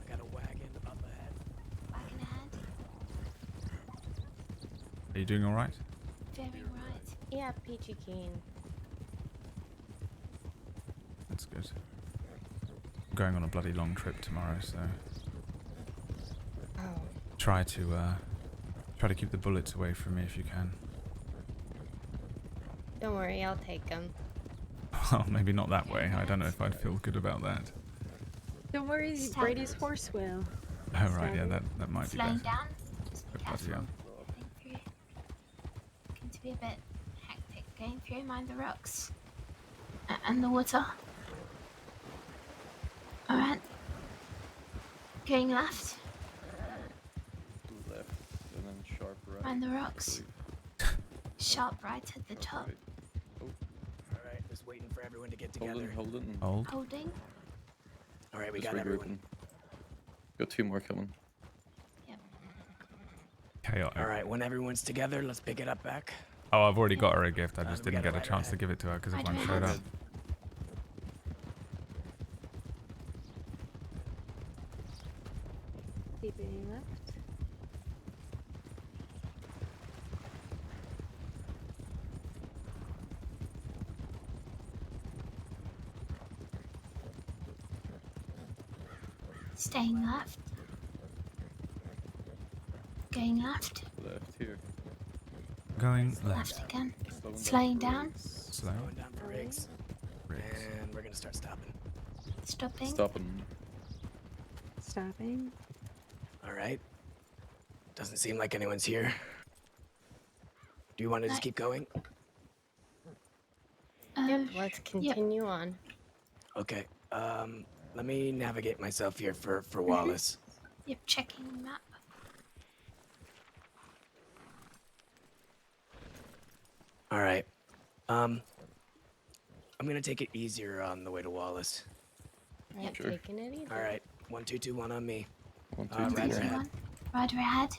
I got a wagon up ahead. Wagon ahead. Are you doing alright? Very right. Yeah, peachy keen. That's good. I'm going on a bloody long trip tomorrow, so... Oh. Try to keep the bullets away from me if you can. Don't worry, I'll take them. Well, maybe not that way. I don't know if I'd feel good about that. Don't worry, Brady's horse will. Oh, right, yeah, that might be Slowing better. down. Just be Oh, bloody careful. hell. Going through. Going to be a bit hectic. Going through, mind the rocks. And the water. Alright. Going left. Left, and then sharp right. Mind the rocks. Sharp right at the top. Oh, All right, just waiting for everyone to get together. hold it. Hold. Holding. All right, we Just got everyone. regrouping. Got 2 more coming. Chaotic. All right, when everyone's together, let's pick it up back. Oh, I've already got her a gift. I We just didn't got a get a rider chance to ahead. give it to her because Rider everyone showed ahead. up. Keeping left. Staying left. Going left. Left here. Going Left again. Slowing Slowing for down. rigs. Slow. Going down for rigs. Rigs. And we're gonna start stopping. Stopping. Stopping. Stopping. All right. Doesn't seem like anyone's here. Do you want to just keep going? Yep, let's continue on. Okay. Let me navigate myself here for Wallace. Yep, checking the map. All right. I'm gonna take it easier on the way to Wallace. Right, Sure. taking it easy. All right. 1, 2, 2, 1 on me. 1, 2, Rider 2, 1. ahead. Rider ahead.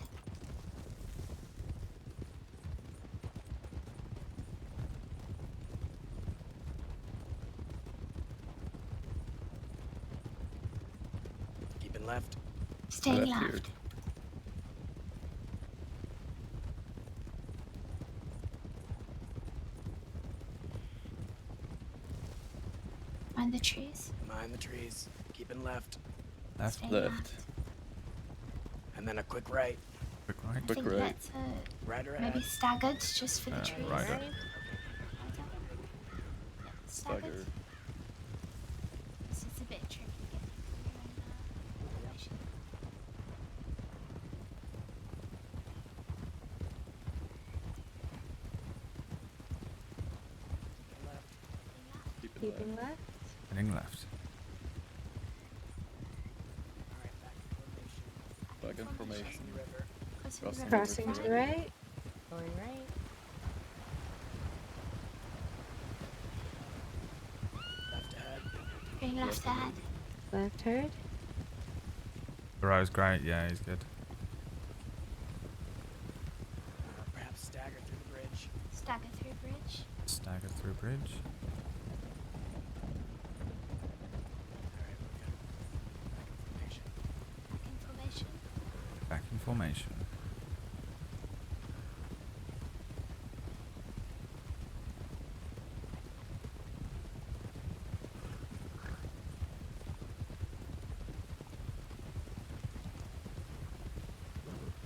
Keeping left. Staying Left left. here. Mind the trees. Mind the trees. Keeping left. Left. Staying Left. And then a quick right. Quick right. I Quick think right. that's Rider maybe ahead. staggered just for the trees. Rider. Yep, staggered. Stagger. This is a bit tricky getting through information. Keeping left. Heading left. Back in formation. Crossing the Crossing river. Crossing to the right. Going right. Left ahead. Going left ahead. Left heard. Barrow's great. Yeah, he's good. Perhaps stagger through the bridge. Stagger through bridge. Stagger through bridge. Back in formation. Back in formation.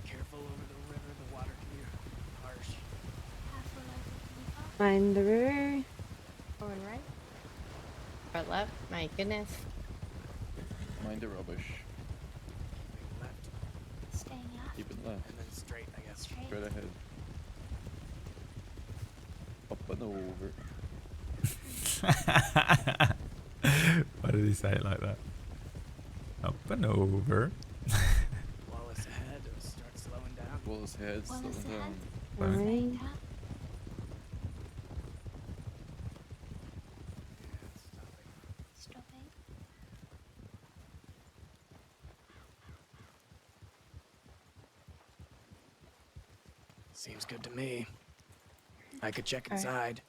Careful over the river. The water can be harsh. Careful over the river. Find the river. Going right. Or left. My goodness. Mind the rubbish. Keeping left. Staying left. Keep it left. And then straight, I guess. Straight. Straight ahead. Up and over. Why did he say it like that? Up and over. Wallace ahead. Start slowing down. Wallace ahead. Wallace Slowing ahead. down. Slowing. Staying down. Stopping. Seems good to me. I could check All right. inside.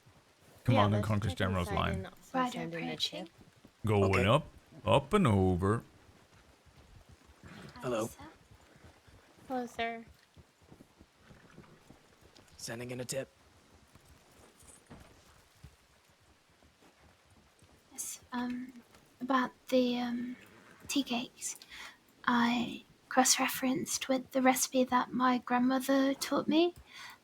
Command and let's Conquer's check General's inside line. and also Rider send in a approaching. tip. Going Okay. up and over. Hello. Sir. Hello, sir. Sending in a tip. Yes. About the tea cakes. I cross-referenced with the recipe that my grandmother taught me,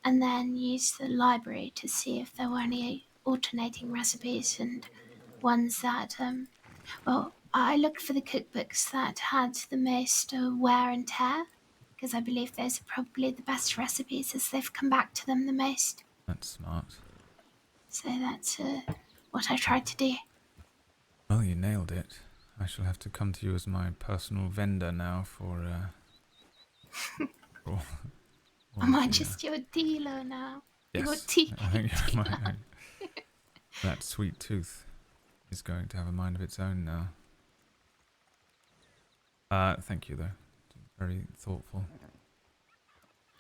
and then used the library to see if there were any alternating recipes and ones that well, I looked for the cookbooks that had the most wear and tear, because I believe those are probably the best recipes as they've come back to them the most. That's smart. So that's what I tried to do. Well, you nailed it. I shall have to come to you as my personal vendor now for all Am of I the, just your dealer now? Your yes. tea I think cake you're dealer. that sweet tooth is going to have a mind of its own now. Thank you though. Very thoughtful.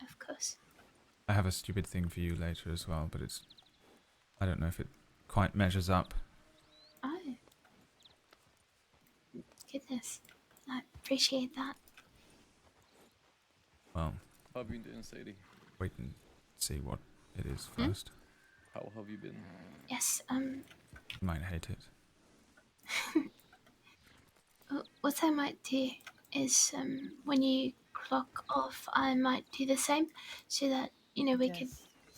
Of course. I have a stupid thing for you later as well, but I don't know if it quite measures up. Oh. Goodness. I appreciate that. Well, How have you been doing, Sadie? wait and see what it is Hmm? first. How have you been? Yes, You might hate it. what I might do is when you clock off, I might do the same, so that we could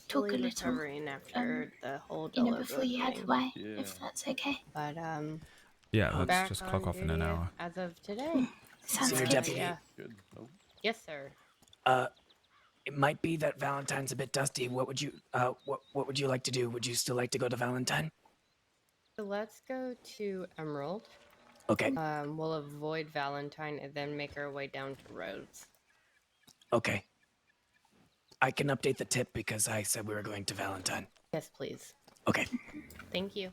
talk a Fully little. recovering after the whole Before you head thing. away, if that's okay. But Yeah, let's back just on clock off in an duty hour. as of today. Sounds Senior good. Deputy. Yeah. Good. Oh. Yes, sir. It might be that Valentine's a bit dusty. What would you what would you like to do? Would you still like to go to Valentine? So let's go to Emerald. Okay. We'll avoid Valentine and then make our way down to Rhodes. Okay. I can update the tip because I said we were going to Valentine. Yes, please. Okay. Thank you.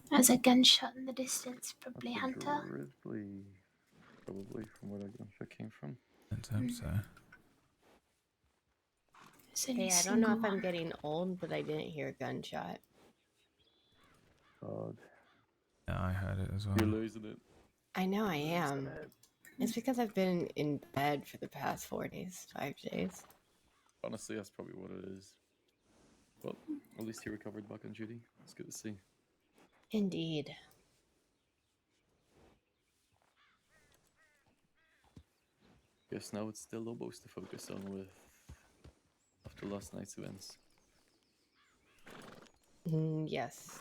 There's a gunshot in the distance, probably That's a Hunter. Grizzly, probably from where that gunshot came from. Let's hope so. Hey, I don't know if I'm getting old, but I didn't hear a gunshot. God. Yeah, I heard it as well. You're losing it. I know I am. It's because I've been in bed for the past 5 days. Honestly, that's probably what it is. But at least he recovered back on duty. It's good to see. Indeed. Guess now it's still Lobos to focus on with after last night's events. Yes.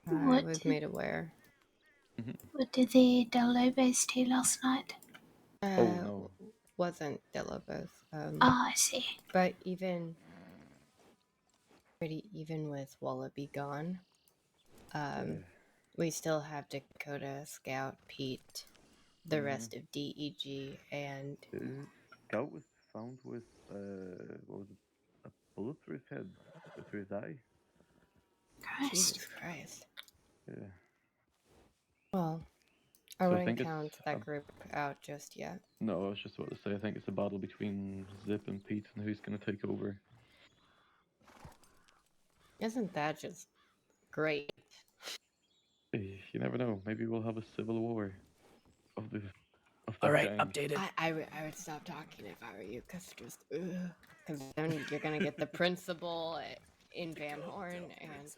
What I was did- made aware. What did the Del Lobos do last night? Oh no. Wasn't De Lobos. I see. But pretty even with Wallaby gone, we still have Dakota, Scout, Pete, the rest of DEG, and Scout was found with what was it? A bullet through his head, through his eye. Jesus Christ. Yeah. Well, I So I wouldn't think it's count that group out just yet. No, I was just about to say, I think it's a battle between Zip and Pete and who's going to take over. Isn't that just great? You never know. Maybe we'll have a civil war of the All right, gang. updated. I would stop talking if I were you, because then you're going to get the principal in Van Horn, and...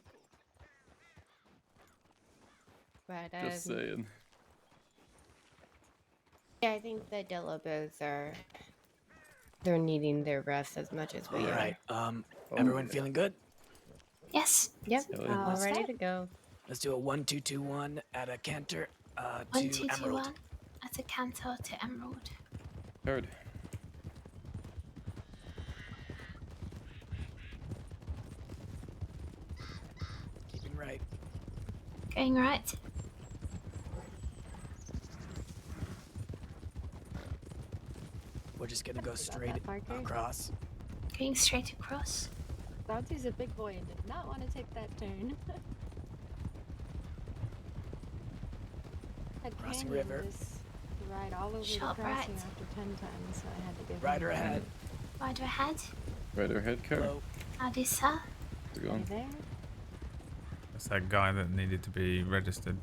But, Just saying. Yeah, I think the De Lobos they're needing their rest as much as we All are. right. Everyone feeling good? Yes. Yep. Yeah. All ready to go. Let's do a 1-2-2-1 at a canter to 1, 2, 2, Emerald. 1. At a canter to Emerald. Heard. Keeping right. Going right. We're just gonna go straight across. Going straight across. Bounty's a big boy and did not want to take that turn. Had Crossing Canyon river. just ride all over Sharp the crossing right. after 10 times, so I had to give Rider him a ahead. Rider ahead. Right ahead, Karen. Hello. Howdy, sir. We're going. there. That's that guy that needed to be registered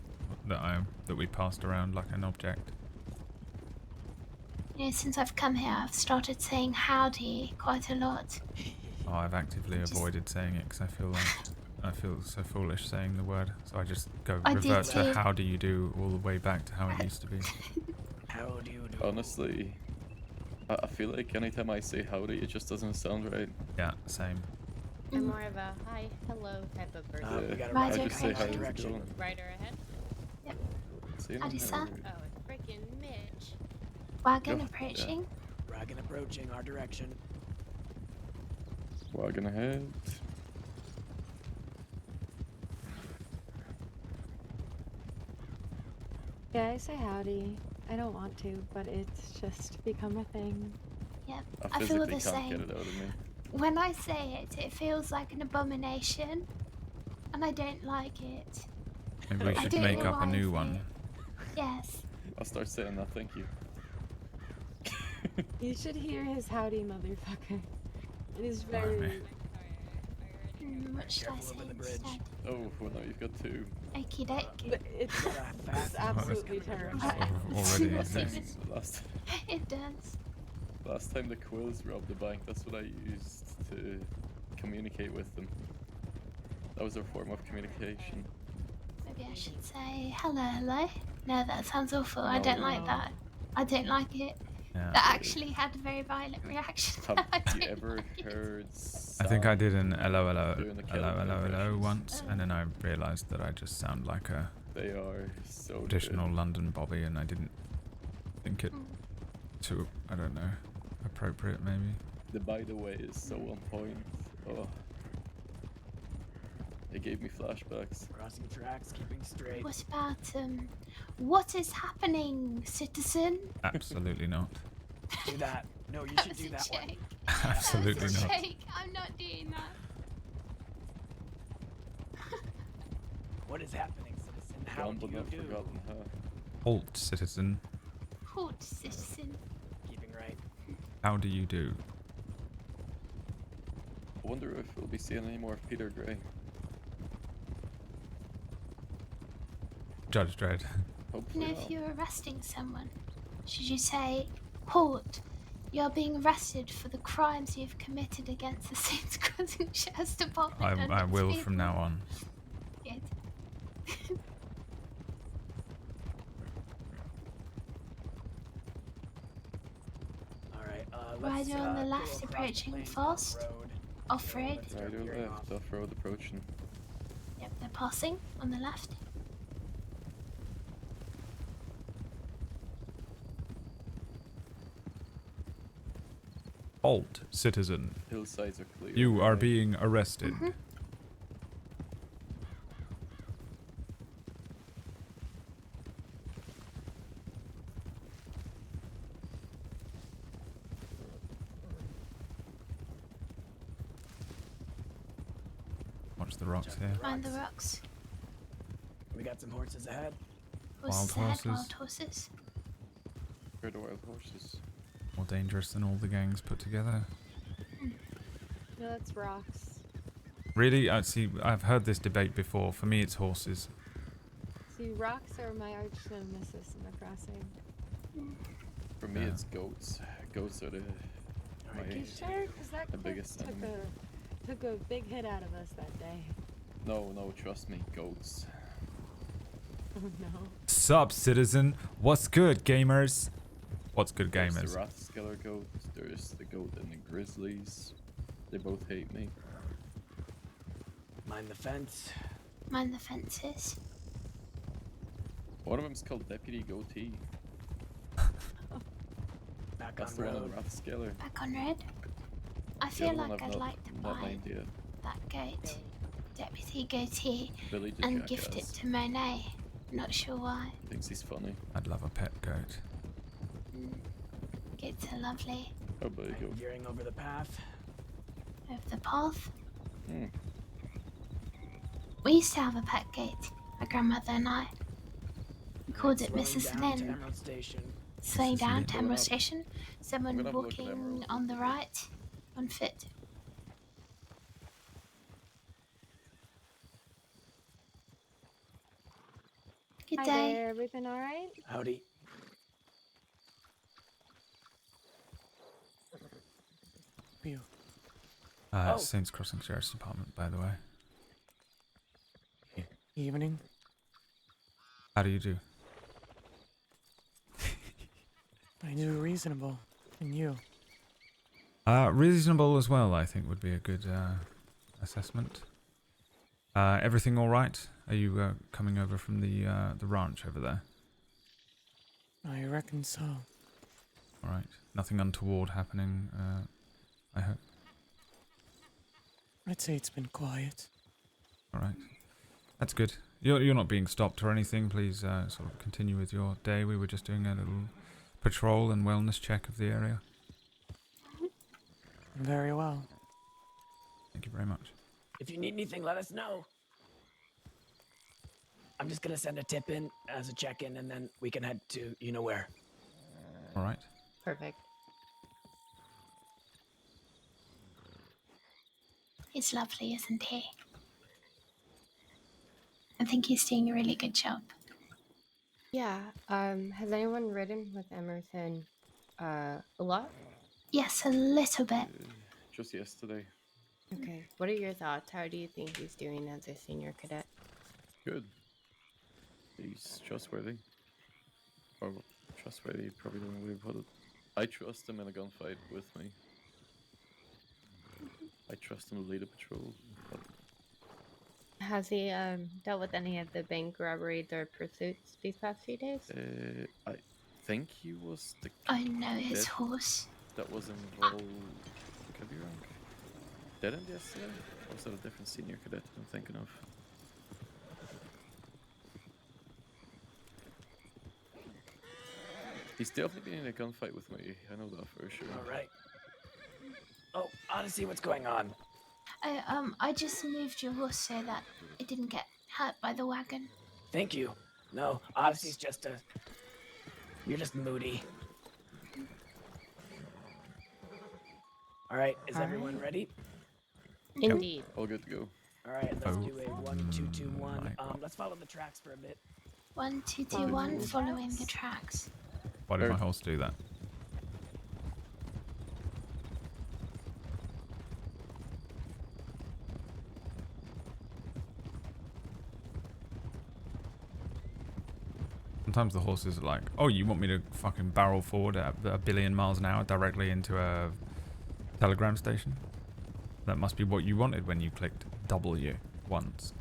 that we passed around like an object. Since I've come here, I've started saying howdy quite a lot. Oh, I've actively avoided saying it because I feel so foolish saying the word. So I just revert to how do you do all the way back to how it used to be. How do you do? Honestly, I feel like anytime I say howdy, it just doesn't sound right. Yeah, same. I'm more of a hi, hello type of person. We got a I rider just say in our how's it direction. going. Rider ahead. Yep. See you Howdy, now. sir. Oh, it's freaking Mitch. Wagon Yeah. approaching. Wagon approaching our direction. Wagon ahead. Yeah, I say howdy. I don't want to, but it's just become a thing. Yep. I I feel physically the can't get same. it out of me. When I say it, it feels like an abomination. And I don't like it. Maybe we I should don't make know up a why I new say one. it. Yes. I'll start saying that, thank you. You should hear his howdy, motherfucker. It is very... What should I say instead? Oh, well now you've got two. Okie doke. But it's absolutely terrible. Already exists. It does. Last time the Quills robbed the bank, that's what I used to communicate with them. That was their form of communication. So Maybe I should say hello, hello. No, that sounds awful. I don't like that. I don't like it. Yeah. That actually had a very violent reaction. Have you ever heard I think I did an sound hello, hello, doing the hello, Celtic hello, hello impressions? once, and then I realised that I just sound like a They are so traditional good. London Bobby, and I didn't think it too, I don't know, appropriate maybe. The by the way is so on point. Oh. It gave me flashbacks. Crossing tracks, keeping straight. What about, what is happening, citizen? Absolutely not. Do that. No, you should do that one. Absolutely not. Jake, I'm not doing that. What is happening, citizen? How Gone do but you not do? forgotten, huh? Halt, citizen. Halt, citizen. Keeping right. How do you do? I wonder if we'll be seeing any more of Peter Gray. Judge Dredd. You Hopefully know, not. if you're arresting someone, should you say, halt, you're being arrested for the crimes you've committed against the Saints Crossing Shares Department and I its will people? from now on. Good. Alright, Rider on the left approaching fast. Off-road. Rider left, off-road approaching. Yep, they're passing on the left. Halt, citizen. Hillsides are clear. You are right? being arrested. Watch the rocks here. Find the rocks. We got some horses ahead. Horses Wild ahead, horses. wild horses. Where are the wild horses? More dangerous than all the gangs put together. No, that's rocks. Really? See, I've heard this debate before. For me, it's horses. See, rocks are my arch nemesis in the crossing. For me, Yeah. it's goats. Goats are the You sure? Because that the cliff biggest took enemy. took a big hit out of us that day. No, trust me, goats. Oh no. Sup, citizen? What's good, gamers? What's good, There's gamers? the Rathskeller goat. There's the goat and the grizzlies. They both hate me. Mind the fence. Mind the fences. One of them's called Deputy Goatee. Back That's on the one on road. the Rathskeller. Back on red. I The feel other one like I've I'd not- like to not buy named yet. that goat, Deputy Goatee, Billy the and gift it Jackass. to Monet. Not sure why. Thinks he's funny. I'd love a pet goat. Goats are lovely. How about you go? Veering over the path. Over the path. Hmm. We used to have a pet goat, my grandmother and I. We called it Slowing Mrs. down to Lynn. Emerald Station. Slowing down to Going Emerald up. Station. Someone gonna have a look at walking Emerald. on the right, on foot. Good Hi day. there, everything all right? Howdy. You. Oh. Saints Crossing Sheriff's Department, by the way. Evening. How do you do? I do reasonable. And you? Reasonable as well, I think, would be a good assessment. Everything all right? Are you coming over from the ranch over there? I reckon so. All right. Nothing untoward happening, I hope. I'd say it's been quiet. All right. That's good. You're not being stopped or anything. Please sort of continue with your day. We were just doing a little patrol and wellness check of the area. Very well. Thank you very much. If you need anything, let us know. I'm just gonna send a tip in as a check-in, and then we can head to you know where. All right. Perfect. He's lovely, isn't he? I think he's doing a really good job. Yeah. Has anyone ridden with Emerson a lot? Yes, a little bit. Just yesterday. Okay. What are your thoughts? How do you think he's doing as a senior cadet? Good. He's trustworthy. Or trustworthy, probably the wrong way to put it. I trust him in a gunfight with me. I trust him to lead a patrol. But Has he dealt with any of the bank robberies or pursuits these past few days? I think he was the I know his cadet horse. that was involved. Could be wrong. Dead end yesterday? Or was that a different senior cadet I'm thinking of? He's definitely been in a gunfight with me. I know that for sure. All right. Oh, Odyssey, what's going on? I just moved your horse so that it didn't get hurt by the wagon. Thank you. No, Odyssey's just a... You're just moody. All right, is everyone ready? Indeed. All good to go. All right, let's do a 1, 2, 2, 1. Let's follow the tracks for a bit. 1, 2, 2, 1, following the tracks. Why did my horse do that? Sometimes the horses are like, oh, you want me to fucking barrel forward at a billion miles an hour directly into a telegram station? That must be what you wanted when you clicked W once.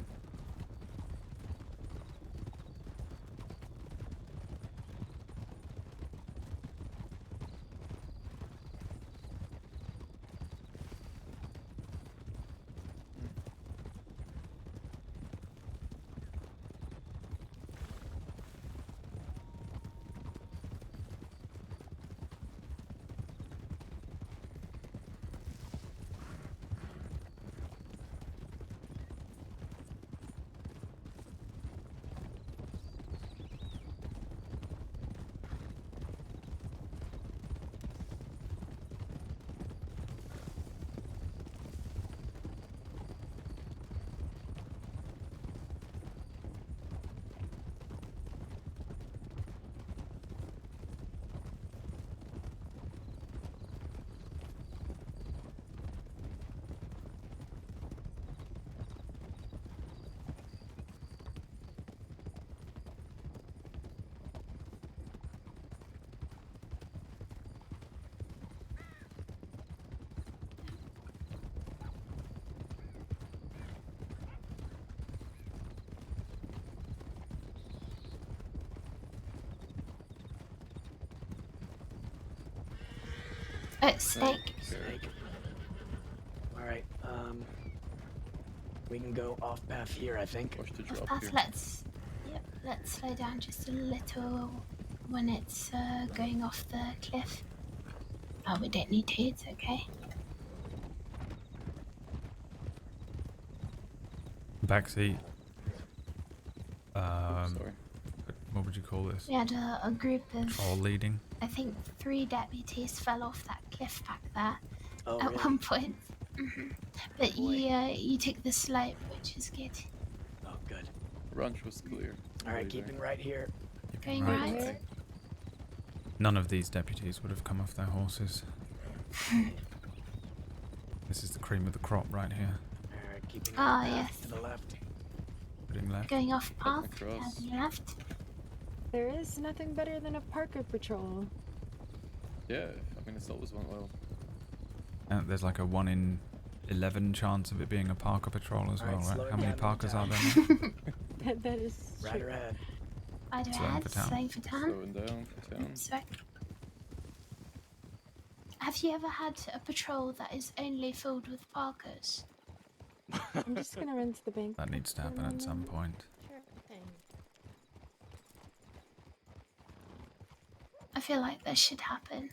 Snake. Snake. All right, we can go off path here, I think. Off path, let's slow down just a little when it's going off the cliff. Oh, we don't need to, it's okay. Backseat. Sorry. What would you call this? We had a group of... Patrol leading? I think 3 deputies fell off that cliff back there at really? one point. But you took the slope, which is good. Oh, good. Ranch was clear. All right, keeping right here. Going right. None of these deputies would have come off their horses. This is the cream of the crop right here. All right, keeping yes. to the left. Putting left. Going off path, heading left. There is nothing better than a Parker patrol. Yeah, I mean, it's always went well. And there's like a 1 in 11 chance of it being a Parker patrol as well, right? How many Parkers are there now? That is Right true. ahead. Right Slowing ahead, for town. slowing for town. Slowing down for town. Sorry. Have you ever had a patrol that is only filled with Parkers? I'm just gonna run to the bank. That needs to happen at some point. Sure thing. I feel like that should happen.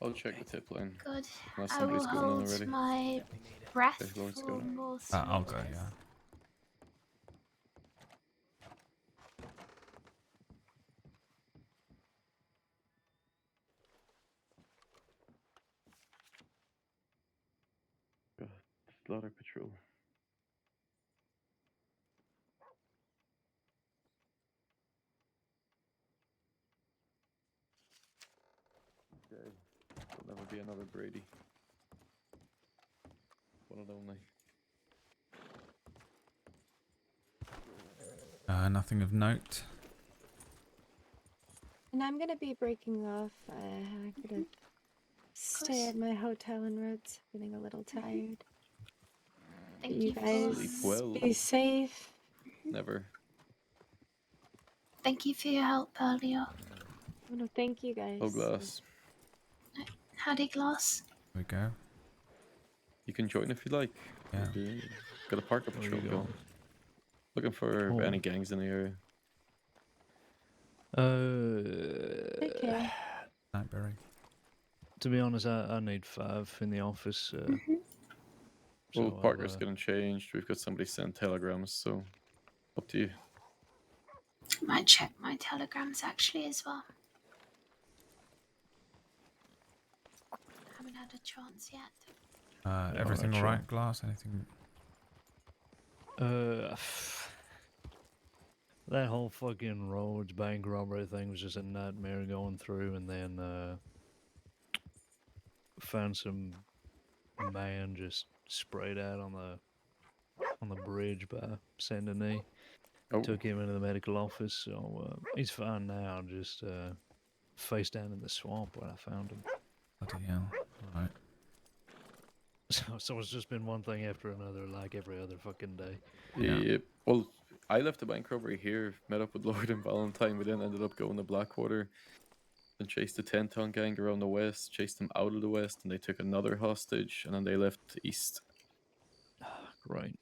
I'll check the tip line. Good. Unless I will somebody's going in hold already. my breath Okay, Lorde's for going. more I'll go, switches. yeah. Slaughter patrol. Okay. There'll never be another Brady. One and only. Nothing of note. And I'm gonna be breaking off. I'm gonna stay at my hotel in Rhodes. Feeling a little tired. Thank You you guys Sleep well. be safe. Never. Thank you for your help earlier. Oh, no, thank you guys. Oh, glass. Howdy, Glass. There we go. You can join if you like. Yeah. Got a Parker Where are patrol you going. going? Looking for Oh. any gangs in the area. Okay. Nightberry. To be honest, I need 5 in the office. Well, so Parker's getting changed. We've got somebody sent telegrams, so up to you. Might check my telegrams actually as well. Haven't had a chance yet. Everything alright, Glass? Anything? That whole fucking Rhodes bank robbery thing was just a nightmare going through, and then found some man just sprayed out on the bridge by Saint Denis. Oh. Took him into the medical office, so he's fine now. Just face down in the swamp when I found him. Bloody hell! All right. So it's just been one thing after another, like every other fucking day. Yeah. Well, I left the bank robbery here, met up with Lorde and Valentine. We then ended up going to Blackwater and chased the 10-ton gang around the west, chased them out of the west, and they took another hostage, and then they left east. Right.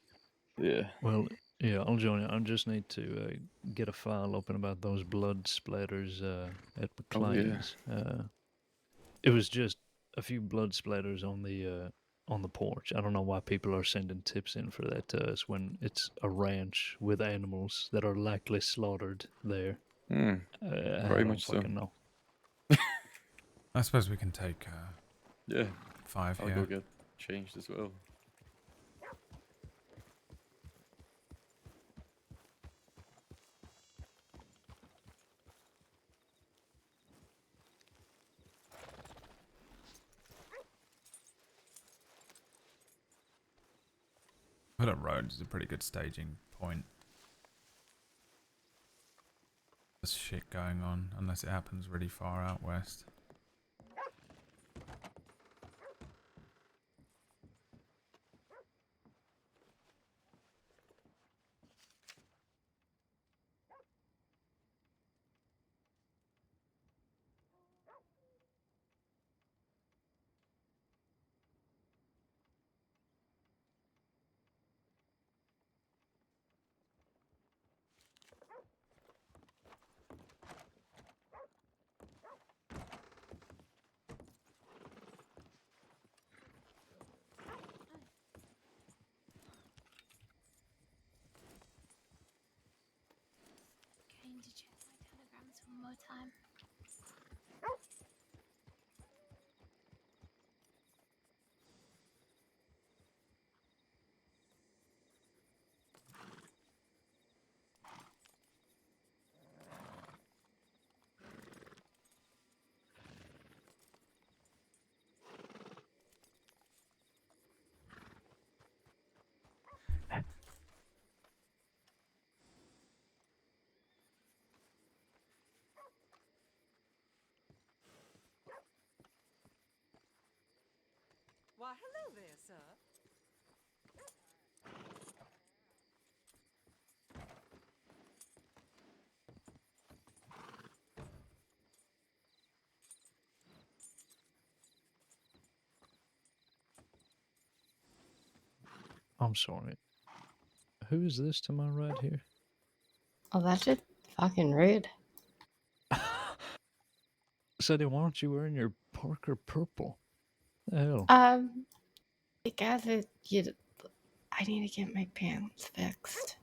Yeah. Well, yeah, I'll join you. I just need to get a file open about those blood splatters at McLean's. It was just a few blood splatters on the porch. I don't know why people are sending tips in for that to us when it's a ranch with animals that are likely slaughtered there. Very I don't much so. fucking know. I suppose we can take yeah 5 I'll here. go get changed as well. Phillip Road is a pretty good staging point. There's shit going on, unless it happens really far out west. Going to check my telegrams one more time. Why, hello there, sir. I'm sorry. Who is this to my right here? Oh, that's just fucking rude. Sadie, why aren't you wearing your Parker purple? The hell? Because I need to get my pants fixed.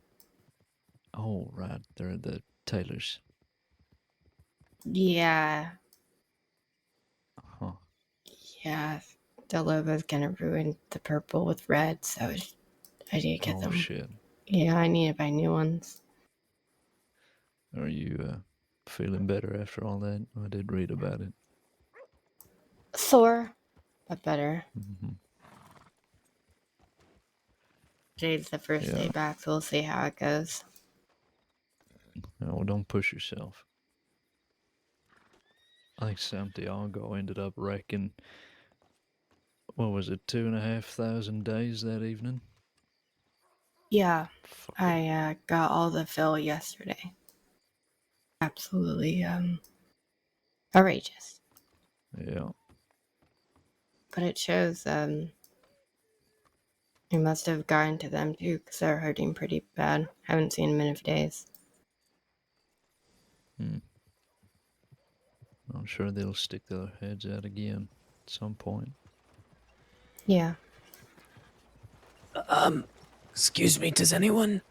Oh, right. They're the tailors. Yeah. Huh. Yeah. The logo's gonna ruin the purple with red, so I need to get Oh, them. shit. Yeah, I need to buy new ones. Are you feeling better after all that? I did read about it. Sore, but better. Mm-hmm. Today's the first day back, so we'll see how it goes. No, don't push yourself. I think Santiago ended up wrecking, what was it, 2,500 days that evening? Yeah, I got all the fill yesterday. Absolutely outrageous. Yeah. But it shows it must have gotten to them too, because they're hurting pretty bad. Haven't seen them in a few days. I'm sure they'll stick their heads out again at some point. Yeah. Excuse me, does anyone...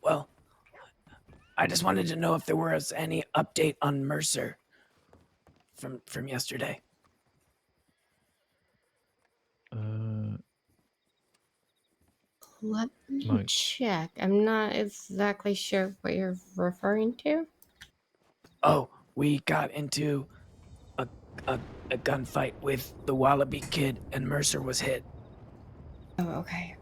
Well, I just wanted to know if there was any update on Mercer from yesterday. Let me Mike. check. I'm not exactly sure what you're referring to. Oh, we got into a, a, a gunfight with the Wallaby Kid, and Mercer was hit. Oh, okay.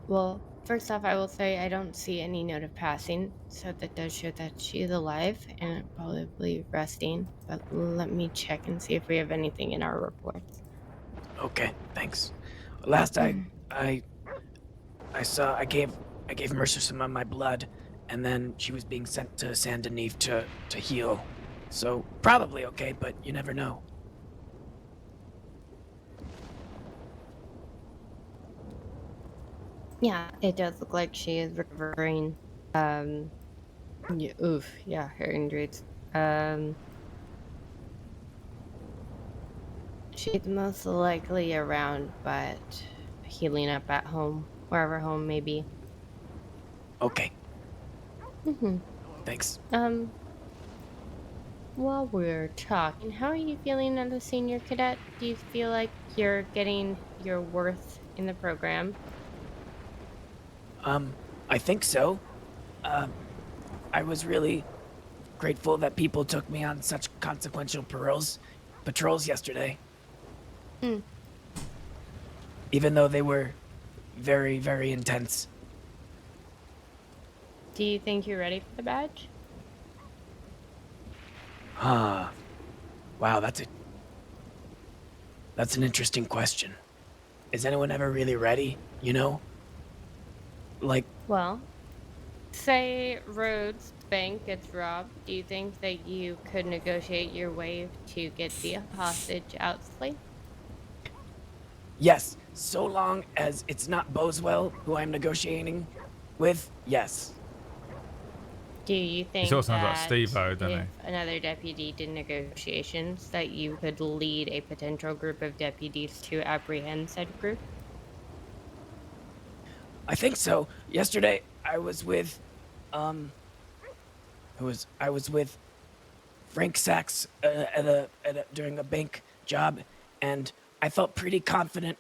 Well, first off, I will say I don't see any note of passing, so that does show that she's alive and probably resting. But let me check and see if we have anything in our reports. Okay, thanks. Last I saw, I gave Mercer some of my blood, and then she was being sent to Saint Denis to heal. So probably okay, but you never know. Yeah, it does look like she is recovering. Yeah, her injuries. She's most likely around, but healing up at home, wherever home may be. Okay. Mm-hmm. Thanks. While we're talking, how are you feeling as a senior cadet? Do you feel like you're getting your worth in the program? I think so. I was really grateful that people took me on such consequential patrols yesterday. Even though they were very, very intense. Do you think you're ready for the badge? Wow, that's an interesting question. Is anyone ever really ready, you know? Like, Well, say Rhodes Bank gets robbed. Do you think that you could negotiate your way to get the hostage out safely? yes, so long as it's not Boswell who I'm negotiating with, yes. Do you think sort of sounds like that Steve-O, doesn't if another deputy did negotiations, that you could lead a potential group of deputies to apprehend said group? I think so. Yesterday, I was with, Frank Sachs during a bank job, and I felt pretty confident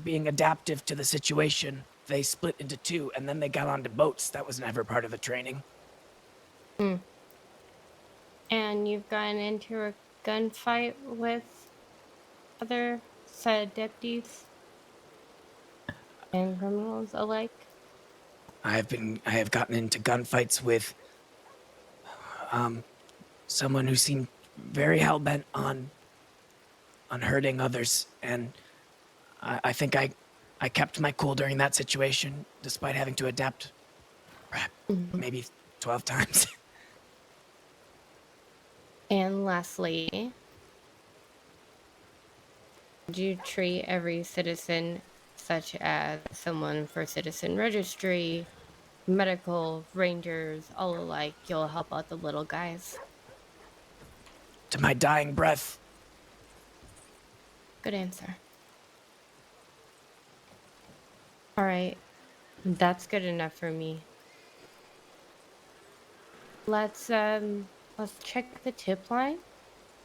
being adaptive to the situation. They split into two, and then they got onto boats. That was never part of the training. And you've gotten into a gunfight with other said deputies and criminals alike? I have gotten into gunfights with someone who seemed very hell-bent on hurting others, and I think I kept my cool during that situation, despite having to adapt maybe 12 times. And lastly, would you treat every citizen, such as someone for citizen registry, medical, rangers, all alike, you'll help out the little guys? To my dying breath. Good answer. All right, that's good enough for me. Let's check the tip line.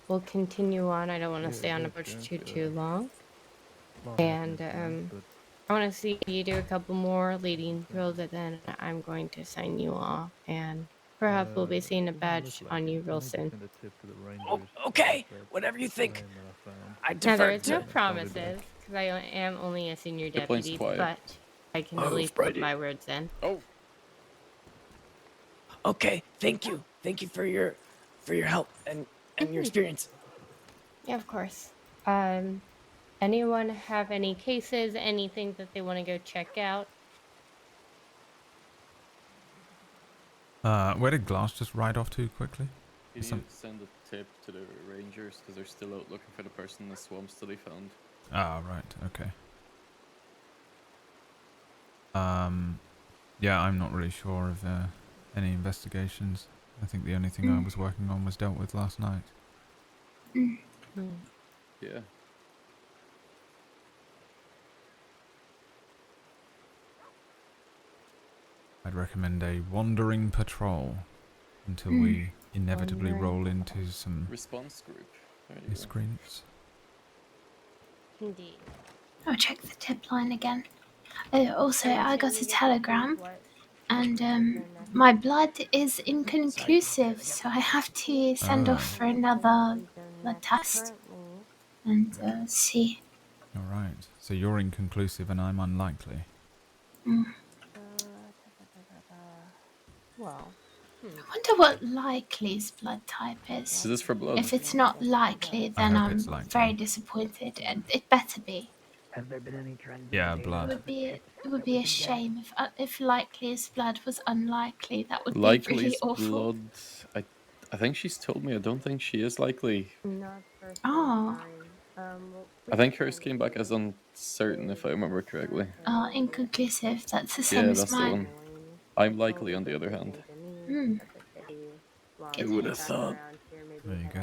We'll continue on. I don't want to stay on the bridge too long. And I want to see you do a couple more leading drills, and then I'm going to sign you off, and perhaps we'll be seeing a badge on you real soon. Oh, okay, whatever you think. I Now, defer there is to... no promises, because I am only a senior The plane's deputy, quiet. but I can at Move, least put Brady. my words in. Oh. Okay, thank you. Thank you for your help and your experience. Yeah, of course. Anyone have any cases, anything that they want to go check out? Where did Glass just ride off to quickly? Can you send a tip to the rangers because they're still out looking for the person in the swamps that they found? Ah, right. Okay. Yeah, I'm not really sure of any investigations. I think the only thing I was working on was dealt with last night. Yeah. I'd recommend a wandering patrol until we inevitably roll into some response group. miscreants. Indeed. I'll check the tip line again. Also, I got a telegram, and my blood is inconclusive, so I have to send off for another blood test and see. Alright, so you're inconclusive and I'm unlikely. Well, I wonder what likely's blood type is. Is this for blood? If it's not likely, then I'm very disappointed, and it better be. Has there been any trends? Yeah, It blood. would be a shame if likely's blood was unlikely. That would be Likely's really awful. blood. I think she's told me. I don't think she is likely. Not for Oh. I think hers came back as uncertain, if I remember correctly. Inconclusive. That's the same Yeah, as that's the mine. one. I'm likely, on the other hand. Hmm. Who would have thought? There you go.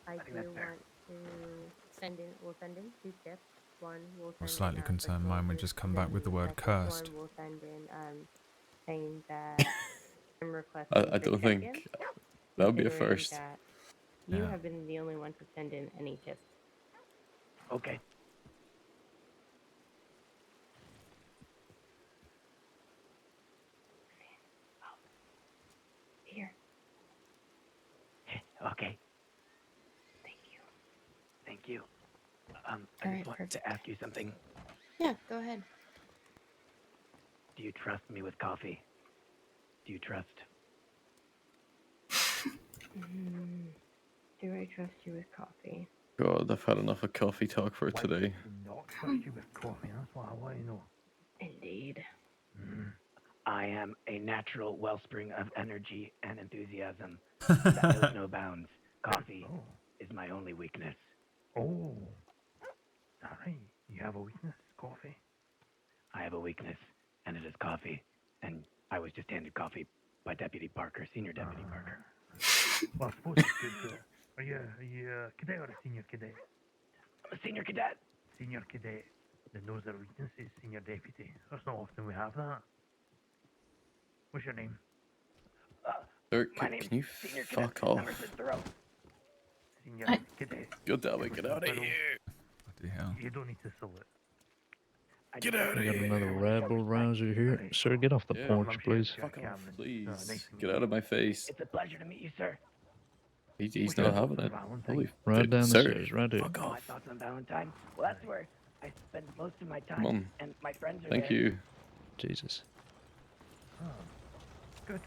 I do want to send in. We'll send in 2 tips. One will I'm send slightly in concerned mine would just come back with the word cursed. One will send in saying that I'm requesting I don't think check-in, that would be a considering first. that you Yeah. have been the only one to send in any tips. Okay. Here. Okay. Thank you. I Alright, just wanted to ask you something. Yeah, go ahead. Do you trust me with coffee? Do you trust? Do I trust you with coffee? God, I've had enough of coffee talk for today. Not trust you with coffee. That's what I want to know. Indeed. I am a natural wellspring of energy and enthusiasm that knows no bounds. Coffee is my only weakness. Oh. Alright. You have a weakness, coffee. I have a weakness, and it is coffee. And I was just handed coffee by Deputy Parker, Senior Deputy Parker. Well, I suppose it's good. Are you a cadet or a senior cadet? I'm a senior cadet. Senior cadet that knows their weaknesses, senior deputy. That's not often we have that. What's your name? Sir, My can name's you Senior fuck Cadet off? Emerson Thoreau. Senior cadet. God damn it, get out of here. Bloody hell. You don't need to salute. Get out We of got here. another rabble rouser here. Sir, get off the Yeah, porch, please. Fuck off, please. Get out of my face. It's a pleasure to meet you, sir. He's not having it. Holy Right shit, down the sir. stairs, right here. Fuck My off. thoughts on Valentine. Well, that's where I spend most of my time. Come on. And my friends are Thank there. you. Jesus. Oh, good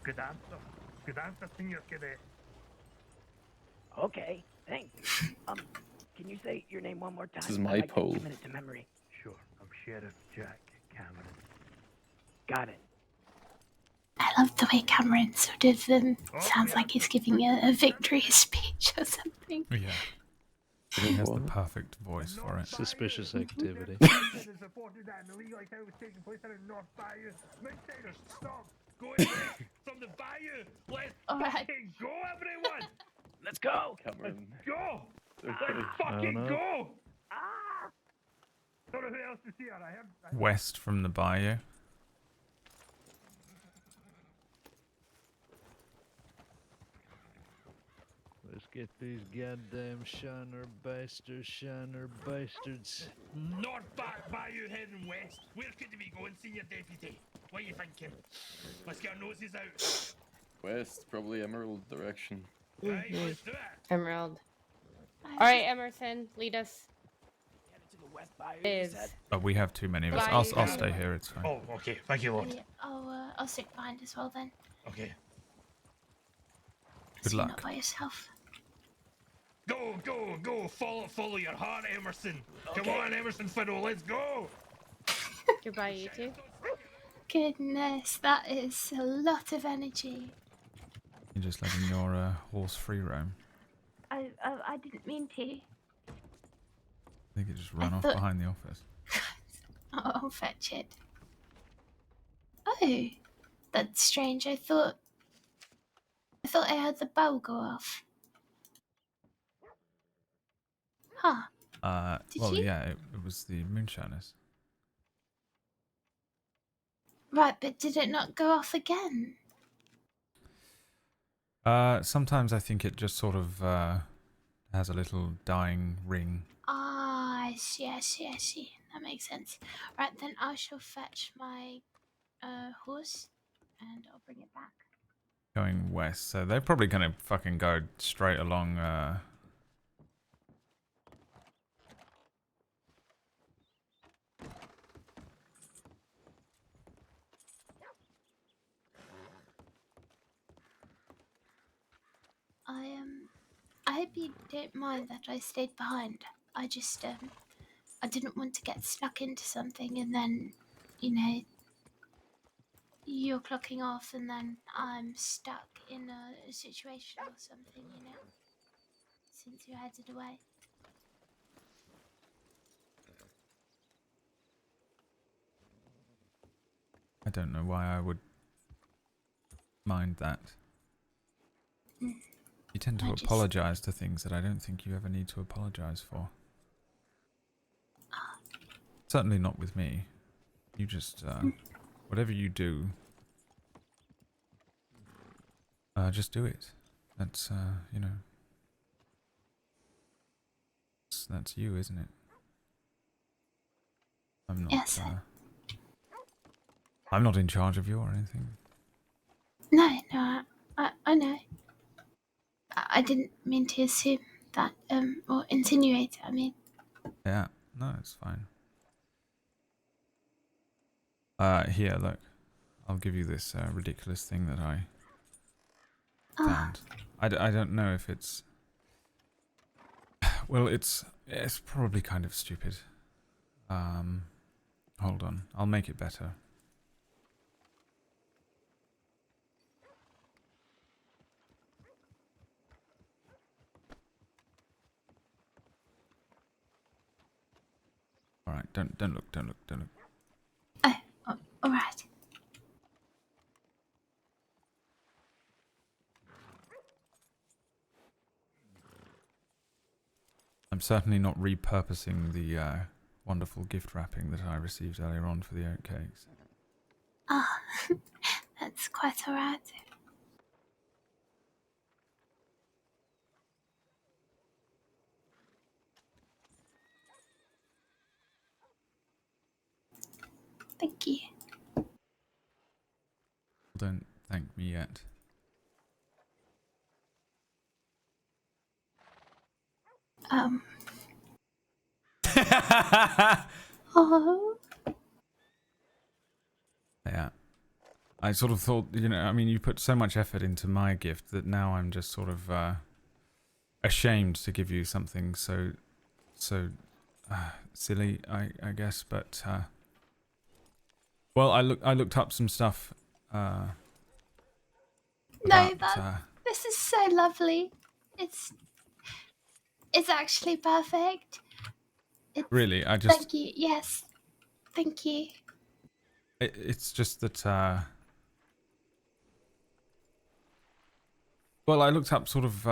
answer. Good answer, senior cadet. Okay, thanks. Can you say your name one more time? This is I'd my like to poll. commit it to memory. Sure, I'm Sheriff Jack Cameron. Got it. I love the way Cameron sort of sounds like he's giving a victory speech or something. Yeah. He has the perfect voice for it. Suspicious activity. It is reported that an illegal activity was taking place in the North Bayou. Maintainers, stop! Go away from the bayou! Let's fucking go, everyone! Let's go! Cameron. Go! Let's I don't fucking know. go! Ah! Don't know who else is here. I heard. West from the bayou. Let's get these goddamn shiner bastards. North Bayou heading west. Where could we be going, Senior Deputy? What are you thinking? Let's get our noses out. West, probably Emerald direction. Right, let's do it. Emerald. All right, Emerson, lead us. To the West Bayou, Is Oh, we have too many of us. I'll stay here, it's fine. Oh, okay. Thank you, Lord. I'll stick behind as well then. Okay. Good So you're luck. not by yourself. Go! Follow your heart, Emerson. Come Okay. on, Emerson Fiddle, let's go. Goodbye, you two. Goodness, that is a lot of energy. You're just letting your horse free roam. I didn't mean to. I think it just ran off thought- behind the office. I'll fetch it. Oh, that's strange. I thought I heard the bell go off. Huh. Did Well, you? yeah, it was the moonshiners. Right, but did it not go off again? Sometimes I think it just sort of has a little dying ring. Ah, I see. That makes sense. Right, then I shall fetch my horse and I'll bring it back. Going west, so they're probably gonna fucking go straight along. I hope you don't mind that I stayed behind. I just I didn't want to get stuck into something and then, you're clocking off and then I'm stuck in a situation or something, since you're headed away. I don't know why I would mind that. You tend to apologize to things that I don't think you ever need to apologize for. Certainly not with me. You just, whatever you do, just do it. That's, that's you, isn't it? I'm not, Yes. I'm not in charge of you or anything. No, I know. I didn't mean to assume that, or insinuate, I mean. Yeah, no, it's fine. Here, look. I'll give you this ridiculous thing that I found. I don't know if it's... Well, it's probably kind of stupid. Hold on. I'll make it better. Alright, don't look. Oh, alright. I'm certainly not repurposing the wonderful gift wrapping that I received earlier on for the oatcakes. Ah, that's quite alright. Thank you. Don't thank me yet. Oh. Yeah. I sort of thought, I mean, you put so much effort into my gift that now I'm just sort of ashamed to give you something so silly, I guess. But well, I looked up some stuff. This is so lovely. It's actually perfect. Really, Thank you. Yes. Thank you. It's just that. Well, I looked up sort of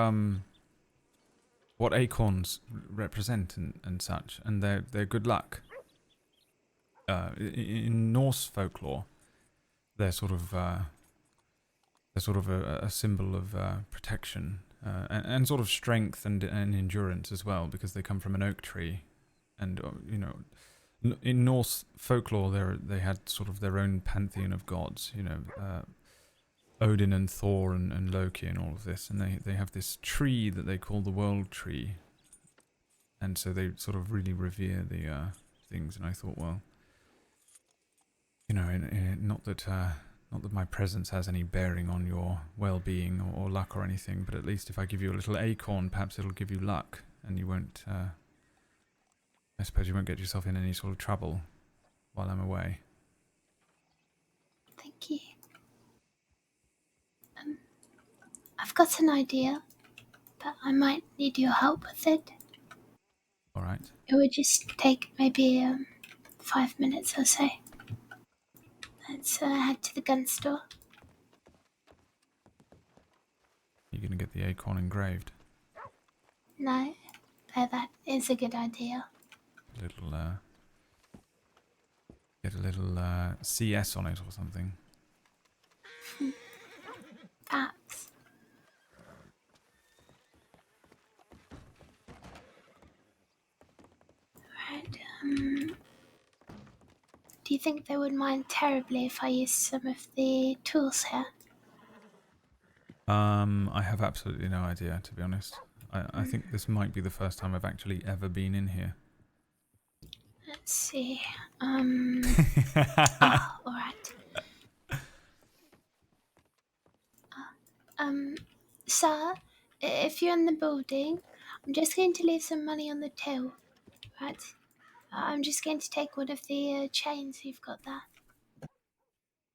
what acorns represent and such, and they're good luck. In Norse folklore, they're sort of a symbol of protection and sort of strength and endurance as well, because they come from an oak tree, and in Norse folklore they had sort of their own pantheon of gods, Odin and Thor and Loki and all of this, and they have this tree that they call the World Tree, and so they sort of really revere the things. And I thought, well, not Not that my presence has any bearing on your well-being or luck or anything, but at least if I give you a little acorn, perhaps it'll give you luck, and you won't, I suppose you won't get yourself in any sort of trouble while I'm away. Thank you. I've got an idea, but I might need your help with it. Alright. It would just take maybe 5 minutes or so. Let's head to the gun store. You're going to get the acorn engraved. No, that is a good idea. Get a little CS on it or something. Perhaps. Right, do you think they would mind terribly if I used some of the tools here? I have absolutely no idea, to be honest. I think this might be the first time I've actually ever been in here. Let's see. Alright. Sir, if you're in the building, I'm just going to leave some money on the till, right? I'm just going to take one of the chains you've got there.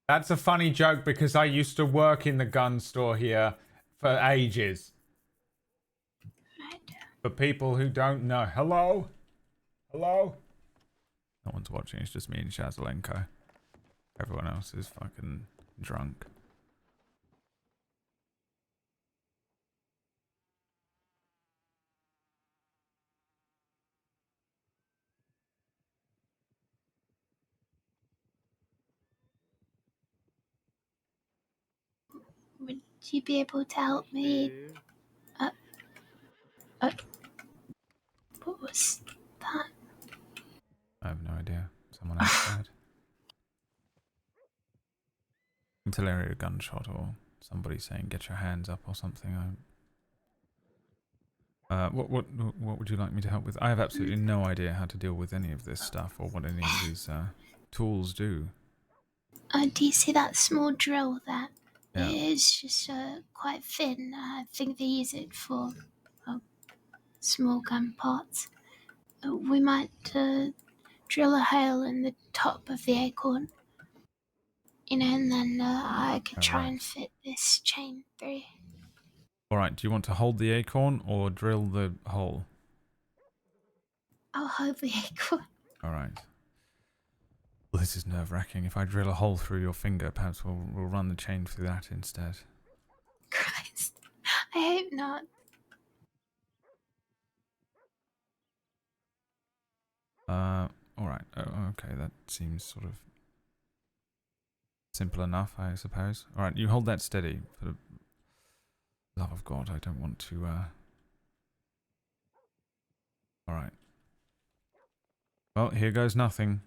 That's a funny joke because I used to work in the gun store here for ages. Right. For people who don't know. Hello? Hello? No one's watching, it's just me and Shazelenko. Everyone else is fucking drunk. Would you be able to help me? What was that? I have no idea. Someone outside. Until I hear a gunshot or somebody saying "get your hands up" or something. What would you like me to help with? I have absolutely no idea how to deal with any of this stuff or what any of these tools do. Do you see that small drill there? Yeah. It's just quite thin. I think they use it for small gun parts. We might drill a hole in the top of the acorn, and then I could try and fit this chain through. Alright, do you want to hold the acorn or drill the hole? I'll hold the acorn. Alright. Well, this is nerve-wracking. If I drill a hole through your finger, perhaps we'll run the chain through that instead. Christ. I hope not. Alright. Oh, okay, that seems sort of simple enough, I suppose. Alright, you hold that steady. For the love of God, I don't want to, Alright. Well, here goes nothing.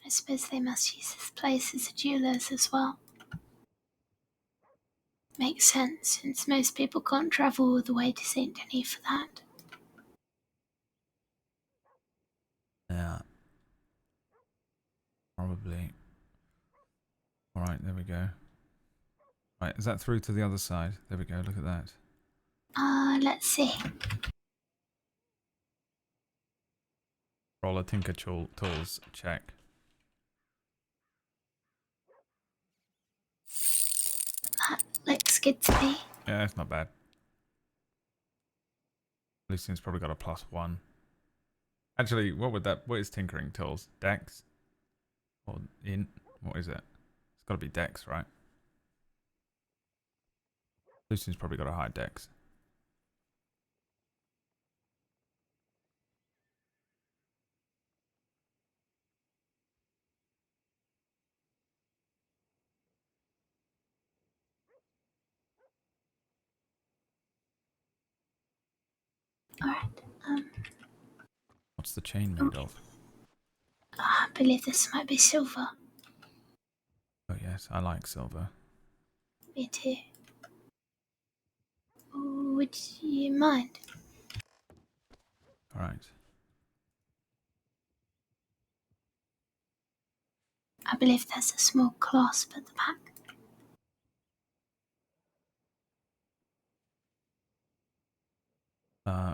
I suppose they must use this place as a jeweler's as well. Makes sense, since most people can't travel all the way to St. Denis for that. Yeah. Probably. Alright, there we go. Right, is that through to the other side? There we go, look at that. Let's see. Roll a Tinker Tools check. That looks good to me. Yeah, that's not bad. Lucian's probably got a +1. Actually, what is Tinkering Tools? Dex? Or Int? What is it? It's got to be Dex, right? Lucian's probably got a high Dex. Alright, What's the chain made of? I believe this might be silver. Oh yes, I like silver. Me too. Would you mind? Alright. believe there's a small clasp at the back.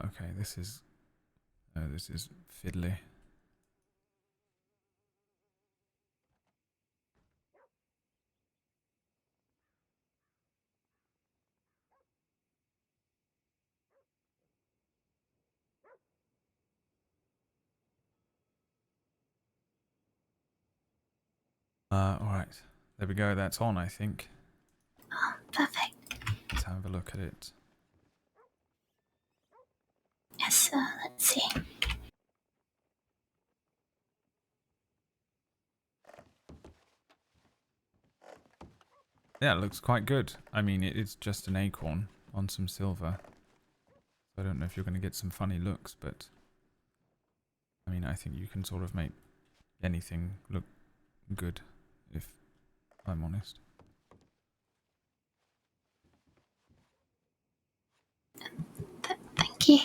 Okay, this is fiddly. Alright. There we go, that's on, I think. Oh, perfect. Let's have a look at it. Yes, let's see. Yeah, it looks quite good. I mean, it's just an acorn on some silver. I don't know if you're going to get some funny looks, but I mean, I think you can sort of make anything look good, if I'm honest. Thank you.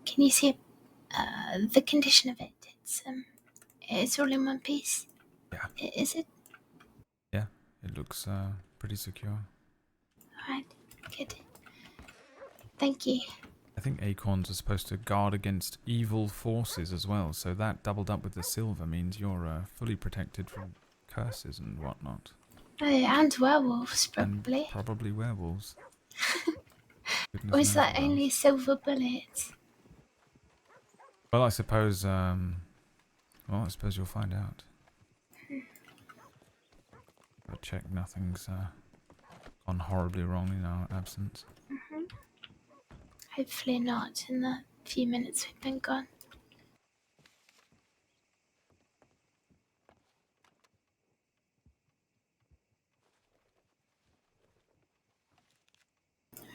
Can you see the condition of it? It's all in one piece. Yeah. Is it? Yeah, it looks pretty secure. Alright, good. Thank you. I think acorns are supposed to guard against evil forces as well, so that doubled up with the silver means you're fully protected from curses and whatnot. Oh, and werewolves, probably. And probably werewolves. Or is Goodness knows that what else. only silver bullets? Well, I suppose, I suppose you'll find out. But check nothing's gone horribly wrong in our absence. Hopefully not in the few minutes we've been gone.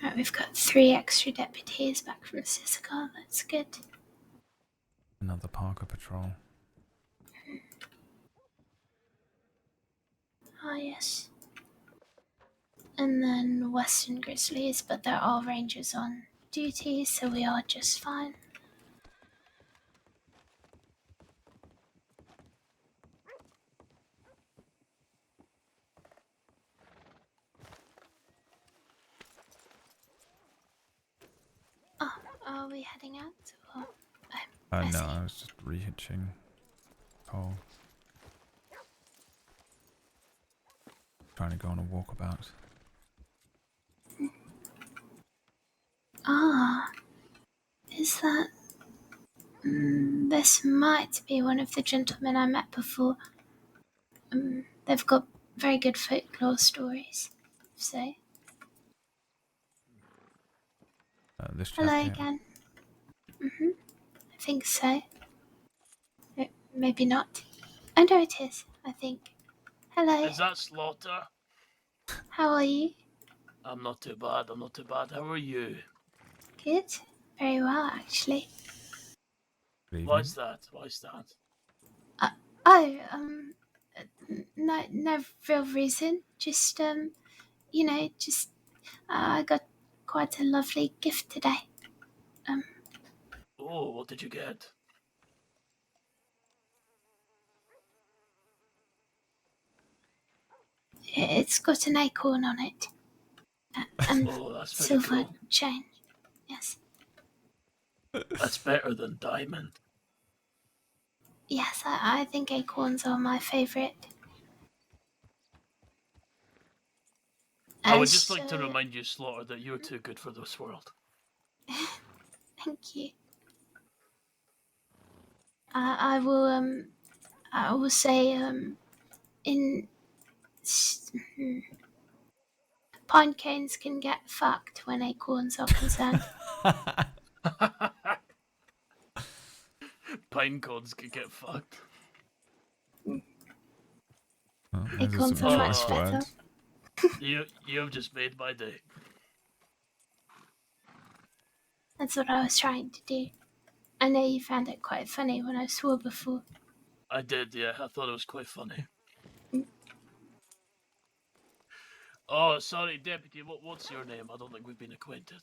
Right, we've got 3 extra deputies back from Sisika. That's good. Another Parker patrol. Ah, yes. And then Western Grizzlies, but there are rangers on duty, so we are just fine. Oh, are we heading out? Or, No, I was just rehitching Cole. Trying to go on a walkabout. Ah, is that... this might be one of the gentlemen I met before. They've got very good folklore stories, so... This chap Hello here. again. I think so. Maybe not. Oh no, it is, I think. Hello. Is that Slaughter? How are you? I'm not too bad, I'm not too bad. How are you? Good. Very well, actually. Why's that? Why's that? No real reason. Just, I got quite a lovely gift today. Oh, what did you get? It's got an acorn on it. And Oh, that's very silver cool. chain. Yes. That's better than diamond. Yes, I think acorns are my favourite. I would just like to remind you, Slaughter, that you're too good for this world. Thank you. I will say, pine cones can get fucked when acorns are concerned. Pine cones could get fucked. Oh, Acorns are much better. You have just made my day. That's what I was trying to do. I know you found it quite funny when I swore before. I did, yeah. I thought it was quite funny. Oh, sorry, Deputy. What's your name? I don't think we've been acquainted.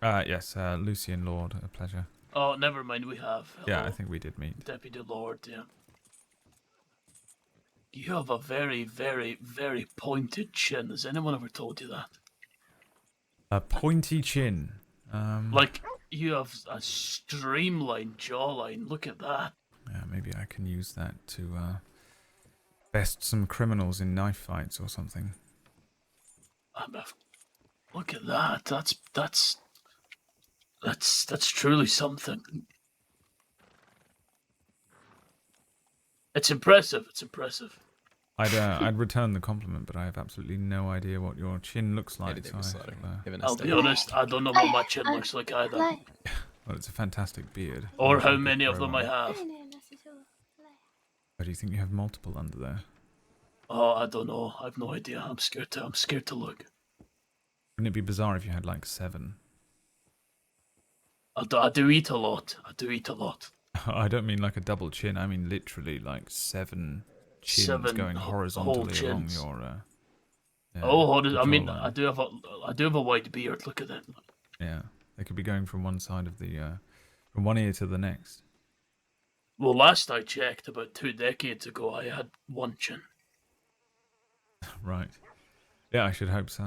Yes, Lucien, Lorde, a pleasure. Oh, never mind. We have. Yeah, Hello. I think we did meet. Deputy Lorde, yeah. You have a very, very, very pointed chin. Has anyone ever told you that? A pointy chin. Like, you have a streamlined jawline. Look at that. Yeah, maybe I can use that to best some criminals in knife fights or something. Look at that. That's truly something. It's impressive. It's impressive. I'd return the compliment, but I have absolutely no idea what your chin looks like. I'll be honest, I don't know what my chin looks like either. Well, it's a fantastic beard. Or Wish how I could many of grow them one. I have. Or do you think you have multiple under there? Oh, I don't know. I've no idea. I'm scared to look. Wouldn't it be bizarre if you had like 7? I do eat a lot. I don't mean like a double chin. I mean literally like 7 chins 7 going whole horizontally along chins. your. I mean, jawline. I do have a white beard. Look at that. Yeah, they could be going from one side of the, from one ear to the next. Well, last I checked, about 2 decades ago, I had 1 chin. Right. Yeah, I should hope so.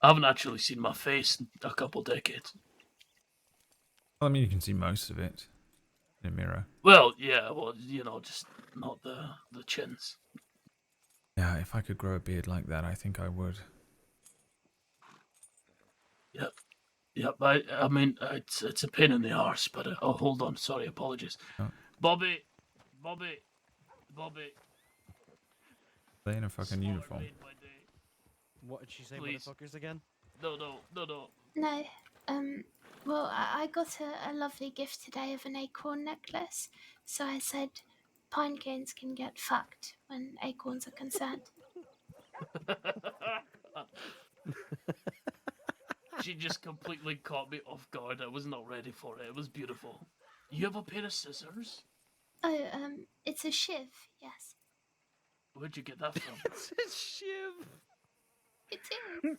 I haven't actually seen my face in a couple decades. Well, I mean, you can see most of it in a mirror. Well, yeah, just not the chins. Yeah, if I could grow a beard like that, I think I would. Yep. I mean, it's a pain in the arse, but oh, hold on. Sorry, apologies. Oh. Bobby. They in a fucking uniform. What did she say, Please. motherfuckers, again? No. No. Well, I got a lovely gift today of an acorn necklace, so I said pine cones can get fucked when acorns are concerned. She just completely caught me off guard. I was not ready for it. It was beautiful. You have a pair of scissors? Oh, it's a shiv, yes. Where'd you get that from? It's a shiv. It is.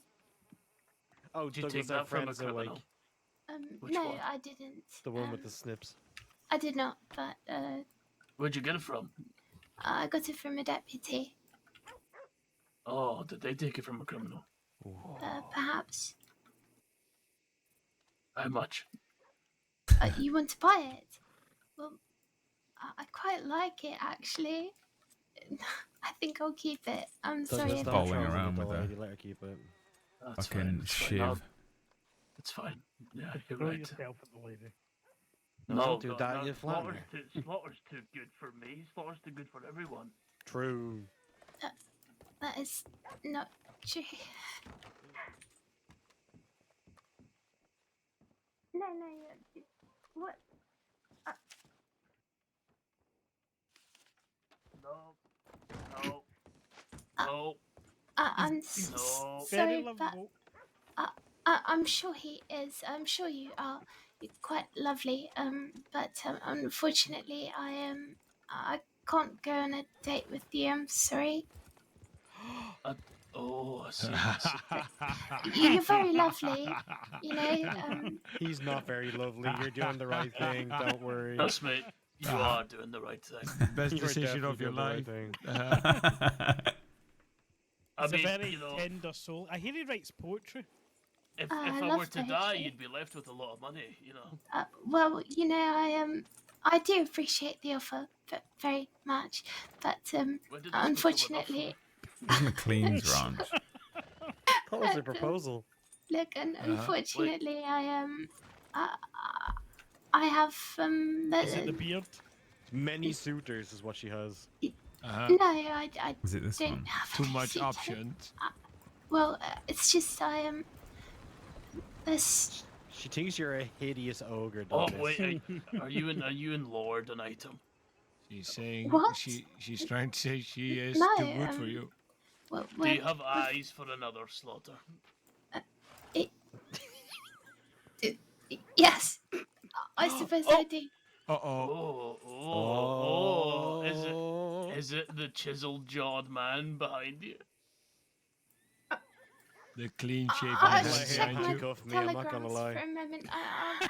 Oh, Did you Douglas, take our that from a friends are like criminal? Which No, one? I didn't. the one with the snips. I did not, but Where'd you get it from? I got it from a deputy. Oh, did they take it from a criminal? Perhaps. How much? You want to buy it? Well, I quite like it, actually. I think I'll keep it. I'm sorry. Douglas, don't Bowling try and around get the with lady, her. let her keep it. That's Fucking fine. shiv. It's fine. Yeah, you're Throw right. yourself at the lady. No, don't do God, that, no, you flatter. Slaughter's too good for me. Slaughter's too good for everyone. True. That is not true. No, what? No. I'm No. sorry, but I'm sure he is. I'm sure you are quite lovely. But unfortunately, I can't go on a date with you. I'm sorry. Oh, I see. You're very lovely. You know. He's not very lovely. You're doing the right thing. Don't worry. Trust me, you are doing the right thing. Best You're decision of your definitely doing life. the right thing. I He's mean, a very you know, tender soul. I hear he writes poetry. if I I love were to poetry. die, you'd be left with a lot of money, you know. Well, you know, I do appreciate the offer very much, but unfortunately, McLean's ranch. What was the proposal? look, unfortunately, I have Is it the beard? Many suitors is what she has. No, I Is it this don't one? have Too any much suitors. options. Well, it's just I am. This. She thinks you're a hideous ogre. Oh Douglas. wait, are you in Lorde an item? She's saying What? she's trying to say she is No, too good for you. Well, Do you have eyes for another Slaughter? Yes, I suppose I do. Is it the chiseled jawed man behind you? The clean shaven I man should check behind my you. Cuff me, I'm not gonna telegrams lie. for a moment. I'll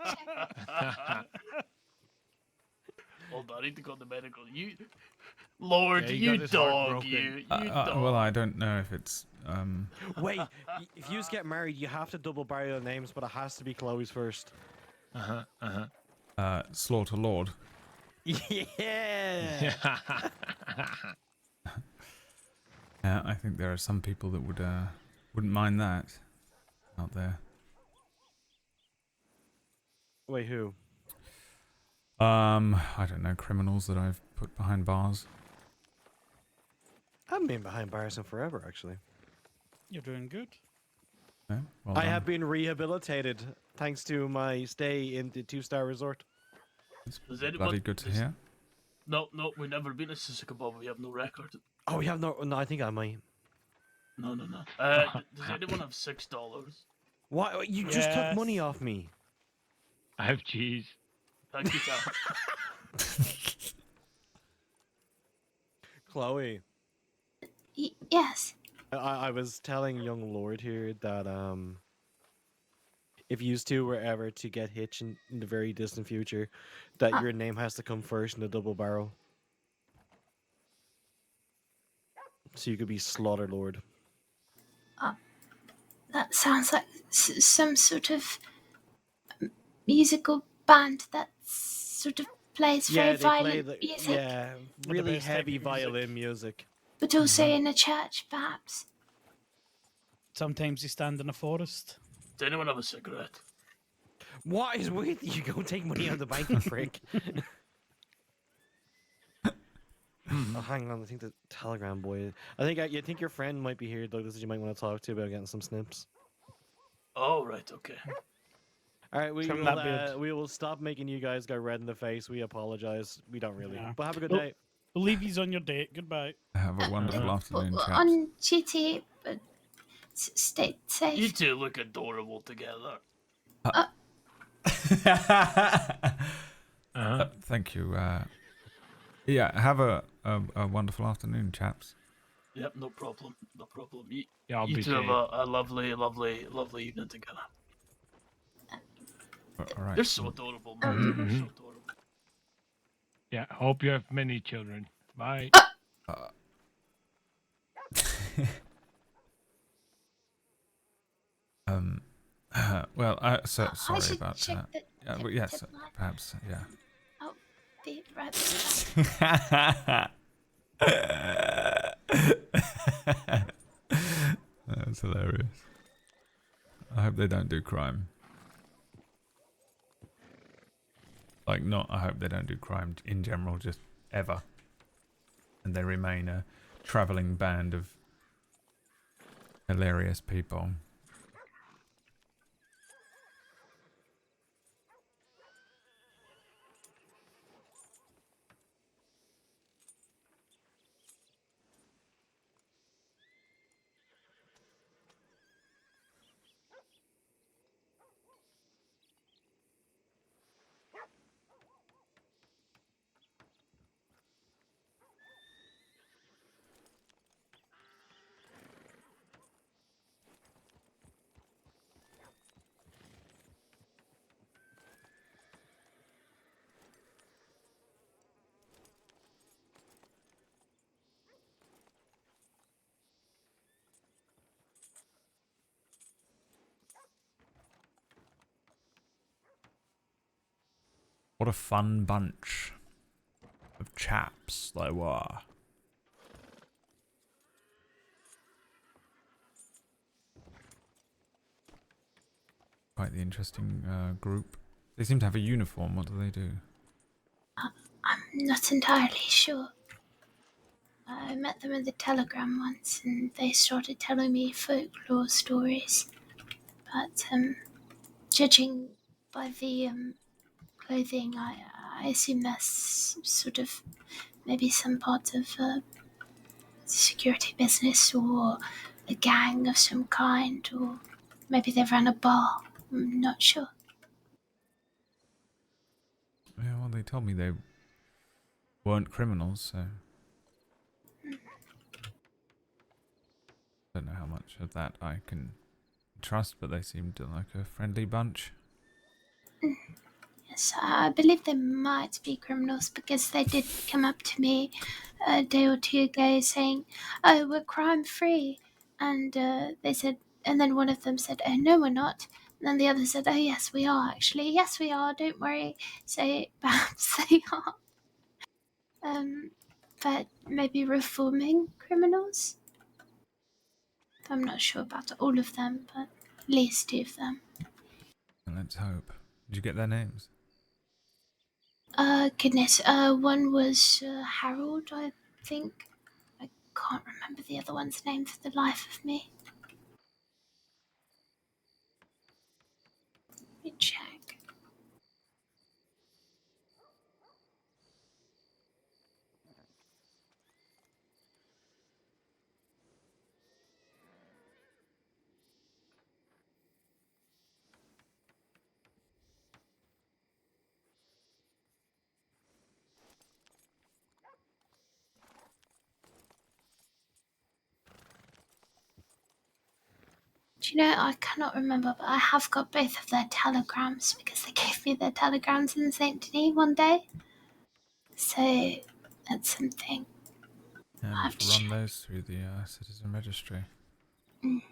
check. Hold on, I need to go to medical. Lord, Yeah, he you got his heart dog, broken. you dog. Well, I don't know if it's Wait, if you get married, you have to double barrel your names, but it has to be Chloe's first. Slaughter Lord. Yeah. Yeah, I think there are some people that wouldn't mind that out there. Wait, who? I don't know, criminals that I've put behind bars. I haven't been behind bars in forever, actually. You're doing good. Yeah, well I done. have been rehabilitated thanks to my stay in the 2-star resort. Does Bloody good to hear. No, we've never been to Sisika, we have no record. Oh, we have no. No, I think I might. No. Does anyone have $6? Why? You just took money off me. I have cheese. Thank you, Tom. Chloe. Yes. I was telling young Lord here that if you two were ever to get hitched in the very distant future, that your name has to come first in the double barrel. So you could be Slaughter Lord. That sounds like some sort of musical band that sort of plays very violent music. Yeah, really heavy violin music. But also in a church, perhaps. Sometimes you stand in a forest. Does anyone have a cigarette? What is with you? Go take money out of the bank, you prick. Oh, hang on, I think the Telegram boy. I think your friend might be here, Douglas, that you might want to talk to about getting some snips. Oh, right, okay. All right, we will stop making you guys go red in the face. We apologize. We don't really. Yeah. But have a good We'll- day. We'll leave you on your date. Goodbye. Have a wonderful afternoon, chaps. On duty, but stay safe. You two look adorable together. Thank you. Yeah, have a wonderful afternoon, chaps. Yep, no problem. No problem. Yeah, I'll You be two have safe. a lovely evening together. All right. They're so adorable, man. They're so adorable. Yeah, hope you have many children. Bye. Well, sorry should about check that. the But yes, tip line. perhaps, yeah. I'll be right back. That's hilarious. I hope they don't do crime. Like, I hope they don't do crime in general, just ever. And they remain a travelling band of hilarious people. What a fun bunch of chaps they were. Quite the interesting group. They seem to have a uniform. What do they do? I'm not entirely sure. I met them at the Telegram once, and they started telling me folklore stories. But judging by the clothing, I assume that's sort of maybe some part of security business or a gang of some kind, or maybe they run a bar. I'm not sure. Yeah, well, they told me they weren't criminals, so don't know how much of that I can trust, but they seemed like a friendly bunch. So I believe they might be criminals because they did come up to me a day or two ago saying, "Oh, we're crime free," and they said, and then one of them said, "Oh no, we're not." And then the other said, "Oh yes, we are actually. Yes, we are. Don't worry." So perhaps they are. But maybe reforming criminals. I'm not sure about all of them, but at least 2 of them. Let's hope. Did you get their names? Goodness. One was Harold, I think. I can't remember the other one's name for the life of me. Let me check. Do you know, I cannot remember, but I have got both of their telegrams because they gave me their telegrams in St. Denis one day. So that's something. Yeah, I we'll have have to to run check. those through the citizen registry. Mm.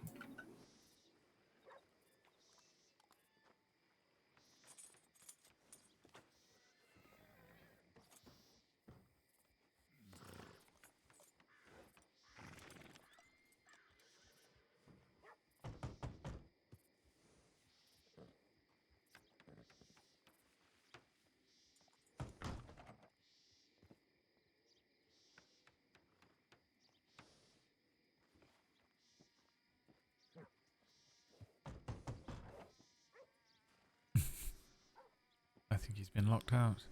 I think he's been locked out.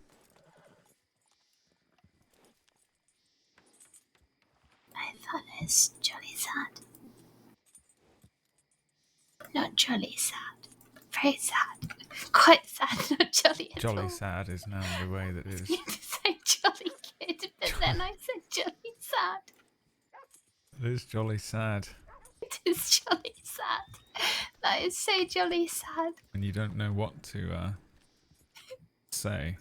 That is jolly sad. Not jolly sad. Very sad. Quite sad, not jolly at Jolly all. sad is now the way that it is. You to say jolly good, but then I said jolly sad. It is jolly sad. It is jolly sad. That is so jolly sad. When you don't know what to say,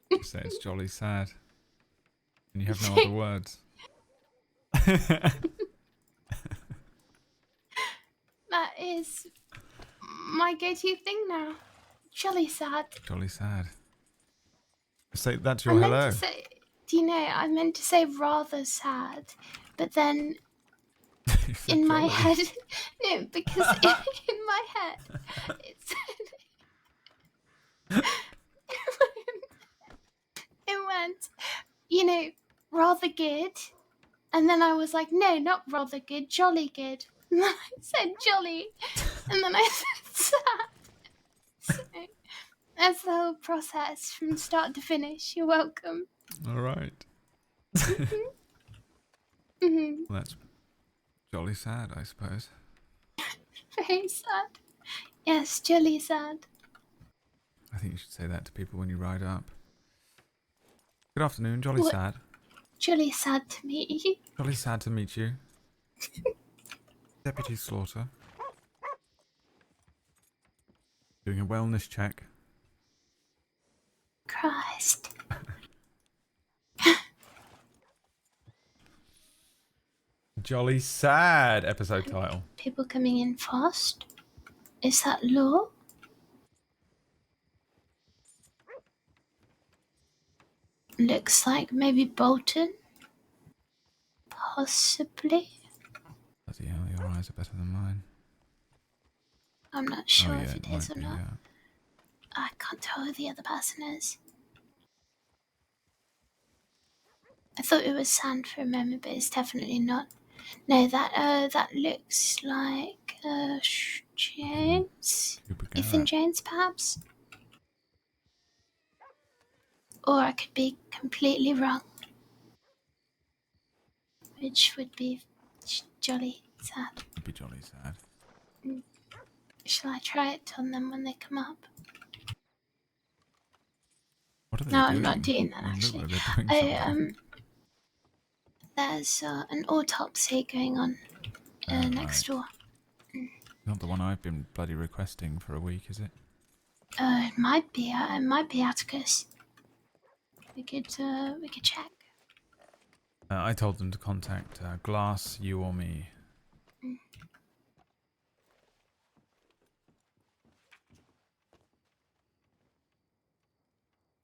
you say it's jolly sad. And you have no other words. That is my go-to thing now. Jolly sad. Jolly sad. Say that's I your meant hello. to say, do you know, I meant to say rather sad, but then in my jolly. head, no, because in my head, it's, it went, you know, rather good. And then I was like, no, not rather good, jolly good. And then I said jolly. And then I said sad. So that's the whole process from start to finish. You're welcome. All right. Mm-hmm. Well, that's jolly sad, I suppose. Very sad. Yes, jolly sad. I think you should say that to people when you ride up. Good afternoon, jolly What? sad. Jolly sad to meet you. Jolly sad to meet you. Deputy Slaughter. Doing a wellness check. Christ. Jolly sad episode title. People coming in fast. Is that law? Looks like maybe Bolton. Possibly. Bloody hell, your eyes are better than mine. I'm not sure oh, yeah, if it is or be, not. yeah. I can't tell who the other person is. I thought it was Sand for a moment, but it's definitely not. No, that looks like James. Ethan James, perhaps. Or I could be completely wrong, which would be jolly sad. Would be jolly sad. Shall I try it on them when they come up? What are they No, doing? I'm not doing that They look actually. like they're doing something. There's an autopsy going on next door. Not the one I've been bloody requesting for a week, is it? It might be Atticus. We could check. I told them to contact Glass, you or me.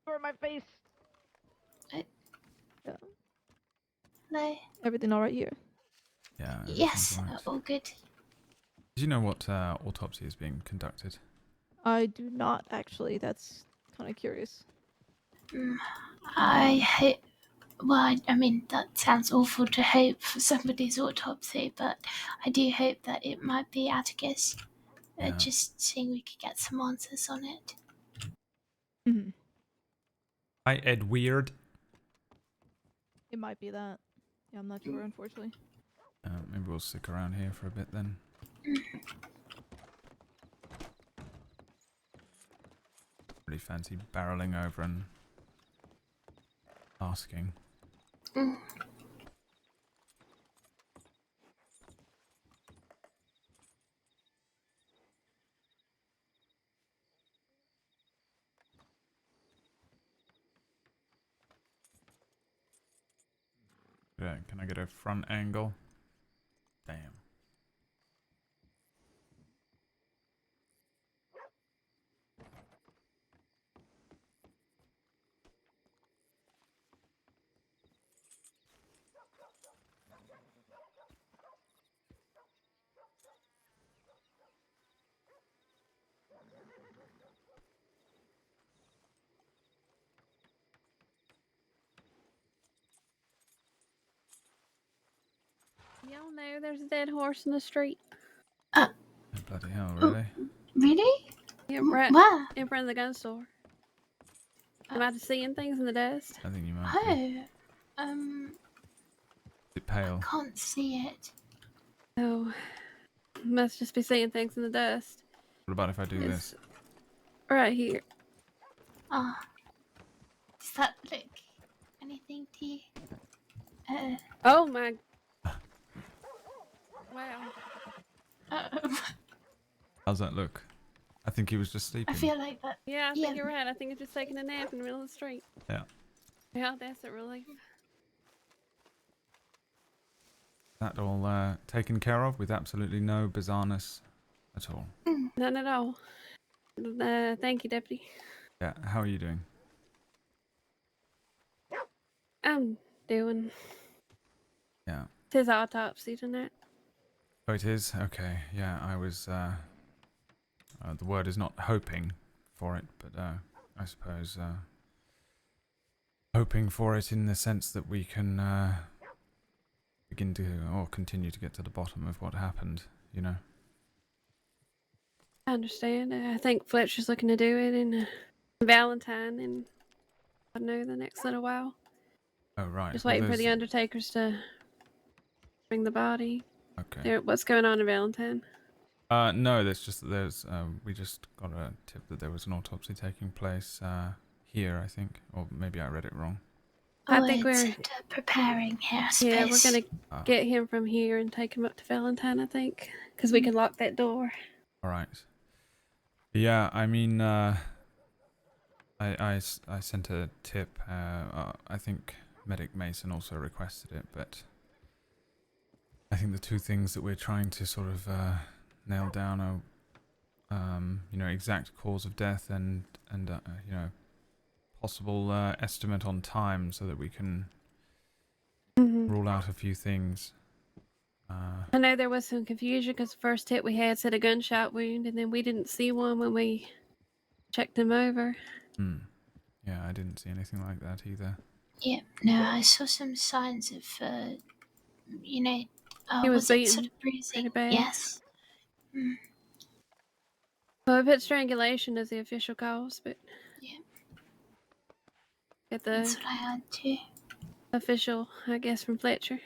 For my face. Yeah. No. Everything all right here? Yeah. Yes, right. all good. Do you know what autopsy is being conducted? I do not actually. That's kind of curious. I hope. Well, I mean, that sounds awful to hope for somebody's autopsy, but I do hope that it might be Atticus. Yeah. Just seeing we could get some answers on it. Mm-hmm. Hi, Ed Weird. It might be that. Yeah, I'm not sure, unfortunately. Maybe we'll stick around here for a bit then. Really fancy barreling over and asking. Yeah, can I get a front angle? Damn. Y'all know there's a dead horse in the street. Bloody hell, really? Really? Yeah, right Where? in front of the gun store. Am I just seeing things in the dust? I think you might be. Oh, Is it pale? can't see it. Oh, must just be seeing things in the dust. What about if I do this? Right here. Oh, does that look anything to you? Oh my. Wow. How's that look? I think he was just sleeping. I feel like that. Yeah, I think you're right. I think it's just taking a nap in the middle of the street. Yeah. Yeah, that's a relief. That all taken care of with absolutely no bizarreness at all. None at all. Thank you, Deputy. Yeah, how are you doing? I'm doing. Yeah. It's his autopsy tonight. Oh, it is? Okay, yeah, I was, the word is not hoping for it, but, I suppose, hoping for it in the sense that we can, begin to, or continue to get to the bottom of what happened, you know? I understand. I think Fletcher's looking to do it in Valentine in, I don't know, the next little while. Oh, right. Just Well, waiting for the undertakers to bring the body. Okay. What's going on in Valentine? No, there's just that there's, we just got a tip that there was an autopsy taking place, here, I think. Or maybe I read it wrong. I think we're preparing here. Yeah, we're gonna get him from here and take him up to Valentine. I think because we can lock that door. All right. Yeah, I mean, I sent a tip. I think Medic Mason also requested it, but I think the two things that we're trying to sort of nail down are, you know, exact cause of death and you know, possible estimate on time, so that we can rule out a few things. I know there was some confusion because the first hit we had said a gunshot wound, and then we didn't see one when we checked him over. Yeah, I didn't see anything like that either. Yeah, no, I saw some signs of, you know, He was it bleeding sort of bruising? pretty bad. Yes. Well, we put strangulation as the official cause, but yeah, get the that's what I had too. official, I guess, from Fletcher.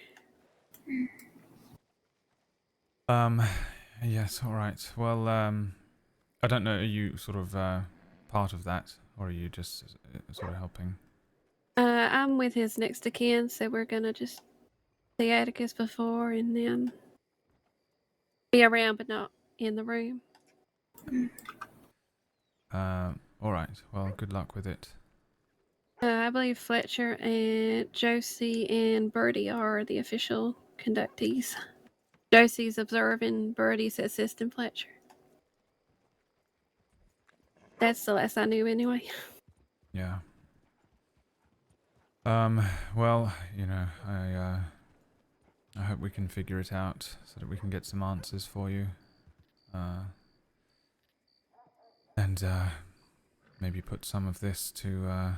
Yes, all right. Well, I don't know. Are you sort of part of that, or are you just sort of helping? I'm with his next of kin, so we're gonna just see Atticus before and then be around, but not in the room. Alright, well, good luck with it. I believe Fletcher and Josie and Birdie are the official conductees. Josie's observing, Birdie's assisting Fletcher. That's the last I knew anyway. Yeah. Well, you know, I hope we can figure it out so that we can get some answers for you. And maybe put some of this to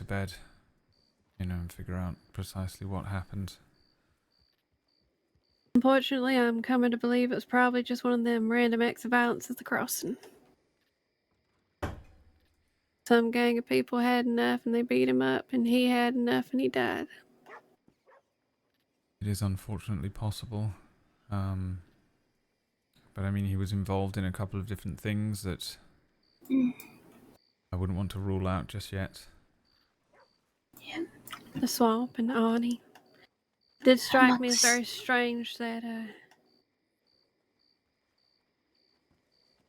bed, you know, and figure out precisely what happened. Unfortunately, I'm coming to believe it was probably just one of them random acts of violence at the crossing. Some gang of people had enough and they beat him up, and he had enough and he died. It is unfortunately possible. But I mean, he was involved in a couple of different things that I wouldn't want to rule out just yet. Yeah. The swamp and Ani. It did strike me as very strange that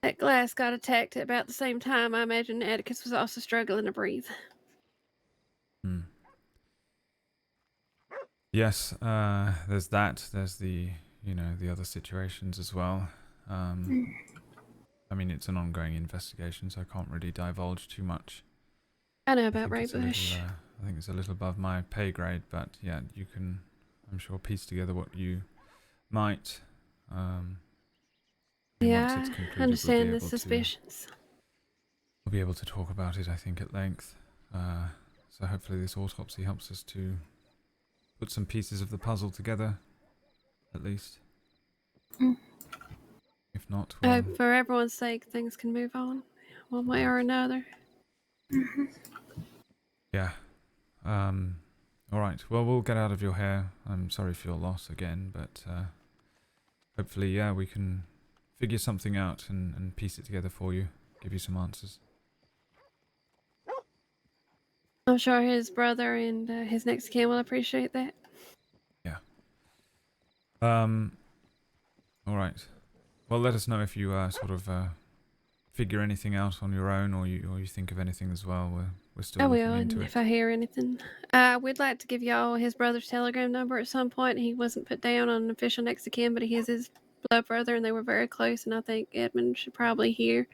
that glass got attacked at about the same time. I imagine Atticus was also struggling to breathe. Yes, there's that. There's the, you know, the other situations as well. I mean, it's an ongoing investigation, so I can't really divulge too much. I know about Raybush. I think it's a little above my pay grade, but yeah, you can, I'm sure, piece together what you might. Yeah, once it's concluded, I understand we'll the suspicions. We'll be able to talk about it, I think, at length. So hopefully this autopsy helps us to put some pieces of the puzzle together, at least. If not, I well... hope for everyone's sake things can move on, one way or another. Yeah. Alright, well, we'll get out of your hair. I'm sorry for your loss again, but hopefully, yeah, we can figure something out and piece it together for you, give you some answers. I'm sure his brother and his next kin will appreciate that. Yeah. Alright. Well, let us know if you sort of figure anything out on your own, or you think of anything as well. We're still I looking will, into and it. if I hear anything. We'd like to give y'all his brother's telegram number at some point. He wasn't put down on an official next of kin, but he is his blood brother, and they were very close, and I think Edmund should probably hear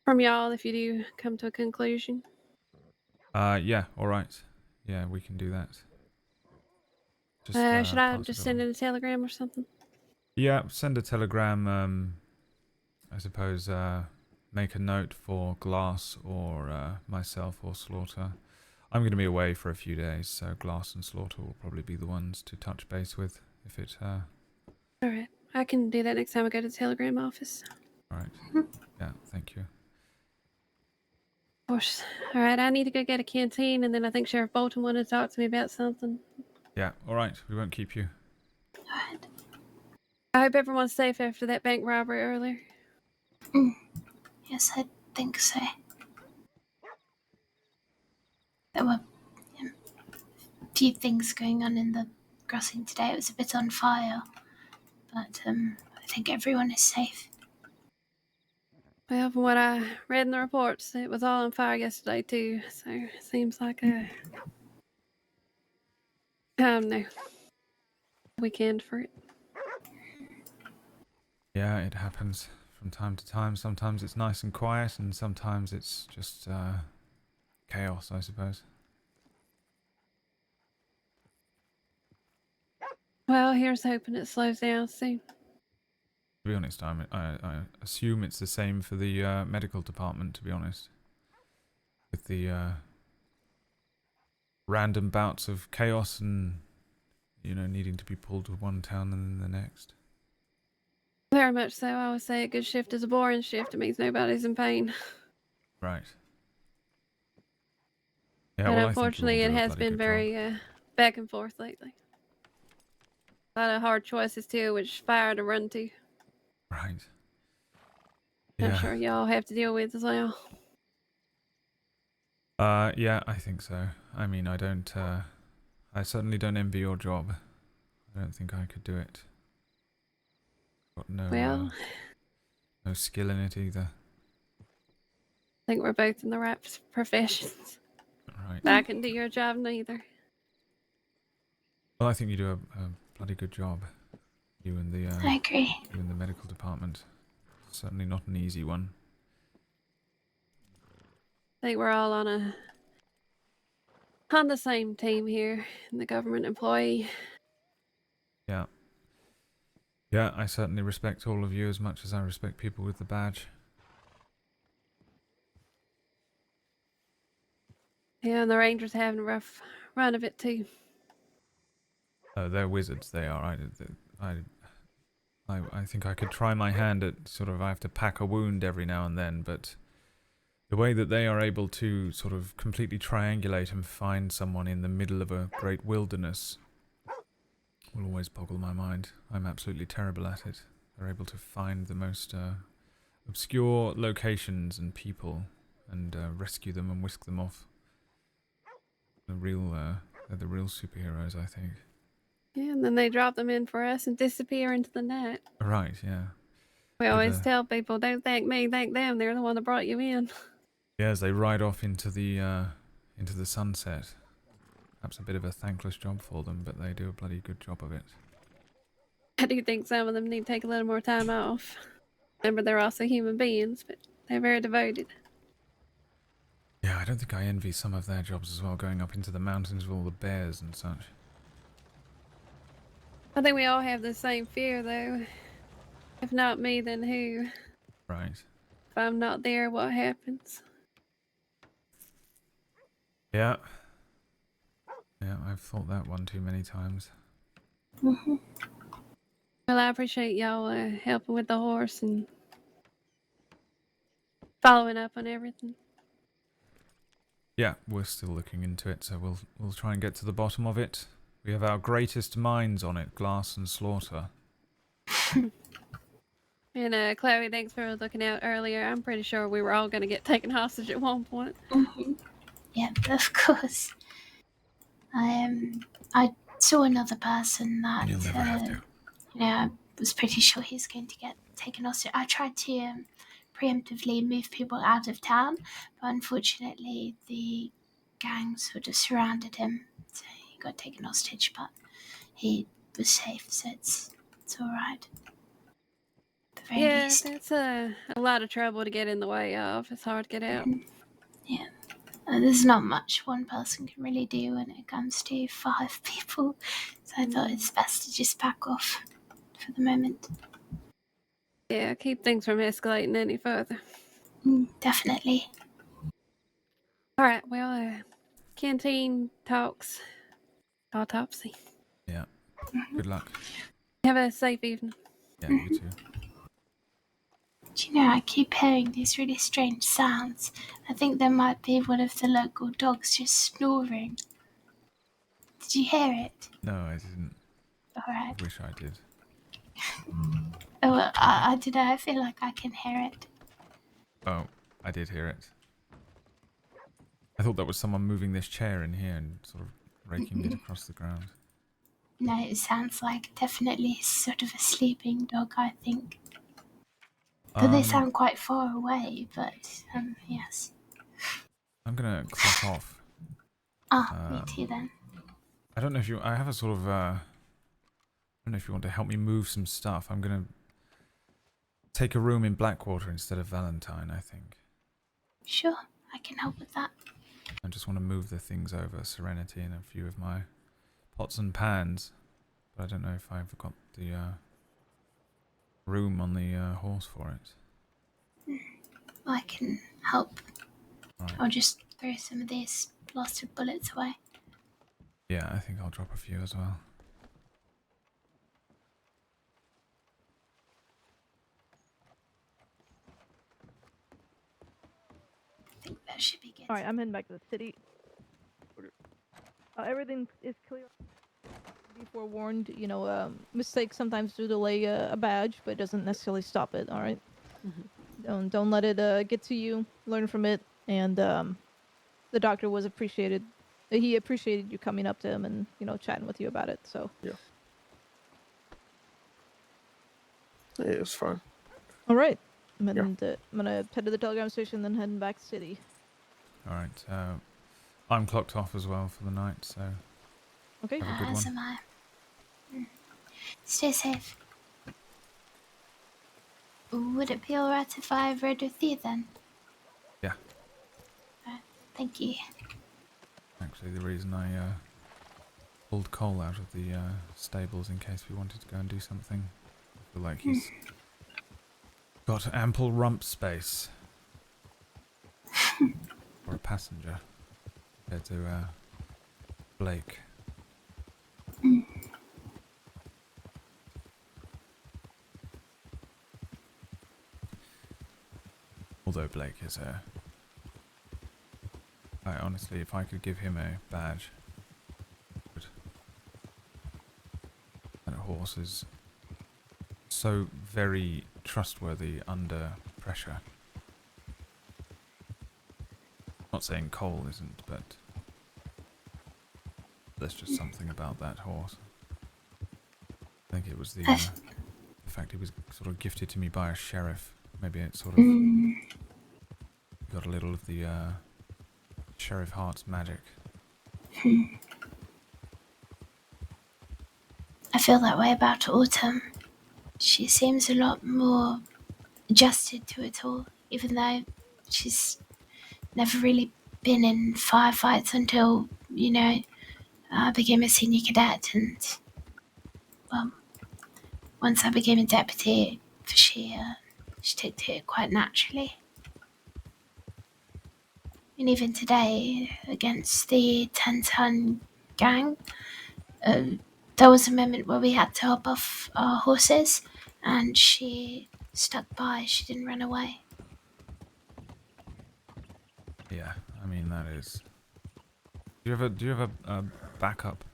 from y'all if you do come to a conclusion. Yeah, alright. Yeah, we can do that. Just, Should I pass just it send on. in a telegram or something? Yeah, send a telegram, I suppose, make a note for Glass or myself or Slaughter. I'm going to be away for a few days, so Glass and Slaughter will probably be the ones to touch base with if it... Alright, I can do that next time I go to the telegram office. Alright. Yeah, thank you. Of course. Alright, I need to go get a canteen, and then I think Sheriff Bolton wanted to talk to me about something. Yeah, alright, we won't keep you. I hope everyone's safe after that bank robbery earlier. Yes, I think so. There were a few things going on in the crossing today. It was a bit on fire, but I think everyone is safe. Well, from what I read in the reports, it was all on fire yesterday too, so it seems like a... I don't know. Weekend for it. Yeah, it happens from time to time. Sometimes it's nice and quiet, and sometimes it's just chaos, I suppose. Well, here's hoping it slows down soon. To be honest, I assume it's the same for the medical department, to be honest. With the random bouts of chaos and, you know, needing to be pulled to one town and then the next. Very much so. I would say a good shift is a boring shift. It means nobody's in pain. Right. Yeah, But well, unfortunately, I it think has been very back and forth lately. A lot of hard choices too, which fire to run to. Right. I'm Yeah. sure y'all have to deal with as well. Yeah, I think so. I mean, I certainly don't envy your job. I don't think I could do it. Got no, Well, no skill in it either. think we're both in the right professions. Right. But I can do your job neither. Well, I think you do a bloody good job. You and the I agree. You and the medical department. Certainly not an easy one. I think we're all on the same team here in the government employee. Yeah. Yeah, I certainly respect all of you as much as I respect people with the badge. Yeah, and the Rangers having a rough run of it too. They're wizards. They are. I think I could try my hand at sort of. I have to pack a wound every now and then, but the way that they are able to sort of completely triangulate and find someone in the middle of a great wilderness will always boggle my mind. I'm absolutely terrible at it. They're able to find the most obscure locations and people and rescue them and whisk them off. They're the real superheroes, I think. Yeah, and then they drop them in for us and disappear into the night. Right, yeah. We always tell people, don't thank me, thank them. They're the one that brought you in. Yeah, as they ride off into the sunset. Perhaps a bit of a thankless job for them, but they do a bloody good job of it. I do think some of them need to take a little more time off. Remember, they're also human beings, but they're very devoted. Yeah, I don't think I envy some of their jobs as well, going up into the mountains with all the bears and such. I think we all have the same fear, though. If not me, then who? Right. If I'm not there, what happens? Yeah. Yeah, I've thought that one too many times. Mm-hmm. Well, I appreciate y'all helping with the horse and following up on everything. Yeah, we're still looking into it, so we'll try and get to the bottom of it. We have our greatest minds on it, Glass and Slaughter. And Chloe, thanks for looking out earlier. I'm pretty sure we were all going to get taken hostage at one point. Mm-hmm. Yeah, of course. I saw another person that I was pretty sure he's going to get taken hostage. I tried to preemptively move people out of town, but unfortunately the gang sort of surrounded him, so he got taken hostage. But he was safe, so it's all right. At the very Yeah, least. that's a lot of trouble to get in the way of. It's hard to get out. Yeah. There's not much one person can really do when it comes to 5 people, so I thought it's best to just back off for the moment. Yeah, keep things from escalating any further. Definitely. All right, well, canteen talks, autopsy. Yeah. Good luck. Have a safe evening. Yeah, you too. Do you know, I keep hearing these really strange sounds. I think there might be one of the local dogs just snoring. Did you hear it? No, I didn't. Alright. I wish I did. Oh, well, I don't know, I feel like I can hear it. Oh, I did hear it. I thought that was someone moving this chair in here and sort of raking it across the ground. No, it sounds like definitely sort of a sleeping dog, I think. But they sound quite far away, but yes. I'm gonna clock off. Me too then. I don't know if I have a sort of, I don't know if you want to help me move some stuff. I'm gonna take a room in Blackwater instead of Valentine, I think. Sure, I can help with that. I just want to move the things over, Serenity and a few of my pots and pans. But I don't know if I've got the room on the horse for it. I can help. Right. I'll just throw some of these blasted bullets away. Yeah, I think I'll drop a few as well. I think that should be good. Alright, I'm heading back to the city. Everything is clear. Be forewarned, you know, mistakes sometimes do delay a badge, but it doesn't necessarily stop it, alright? Don't let it get to you. Learn from it. And the doctor was appreciated. He appreciated you coming up to him and, you know, chatting with you about it, so. Yeah. Yeah, it's fine. Alright. I'm heading I'm gonna head to the telegram station, then heading back to city. All right. I'm clocked off as well for the night, so Okay. have a good As one. am I. Stay safe. Would it be alright if I rode with you then? Yeah. Thank you. Actually, the reason I pulled Cole out of the stables in case we wanted to go and do something. I feel like he's got ample rump space for a passenger compared to Blake. Although Blake is honestly, if I could give him a badge, that horse is so very trustworthy under pressure. Not saying Cole isn't, but there's just something about that horse. I think it was the fact he was sort of gifted to me by a sheriff. Maybe it sort of got a little of the Sheriff Hart's magic. I feel that way about Autumn. She seems a lot more adjusted to it all, even though she's never really been in firefights until, I became a senior cadet, and, well, once I became a deputy, she took to it quite naturally. And even today, against the 10-ton gang, there was a moment where we had to hop off our horses, and she stuck by. She didn't run away. Yeah, I mean that is. Do you have a backup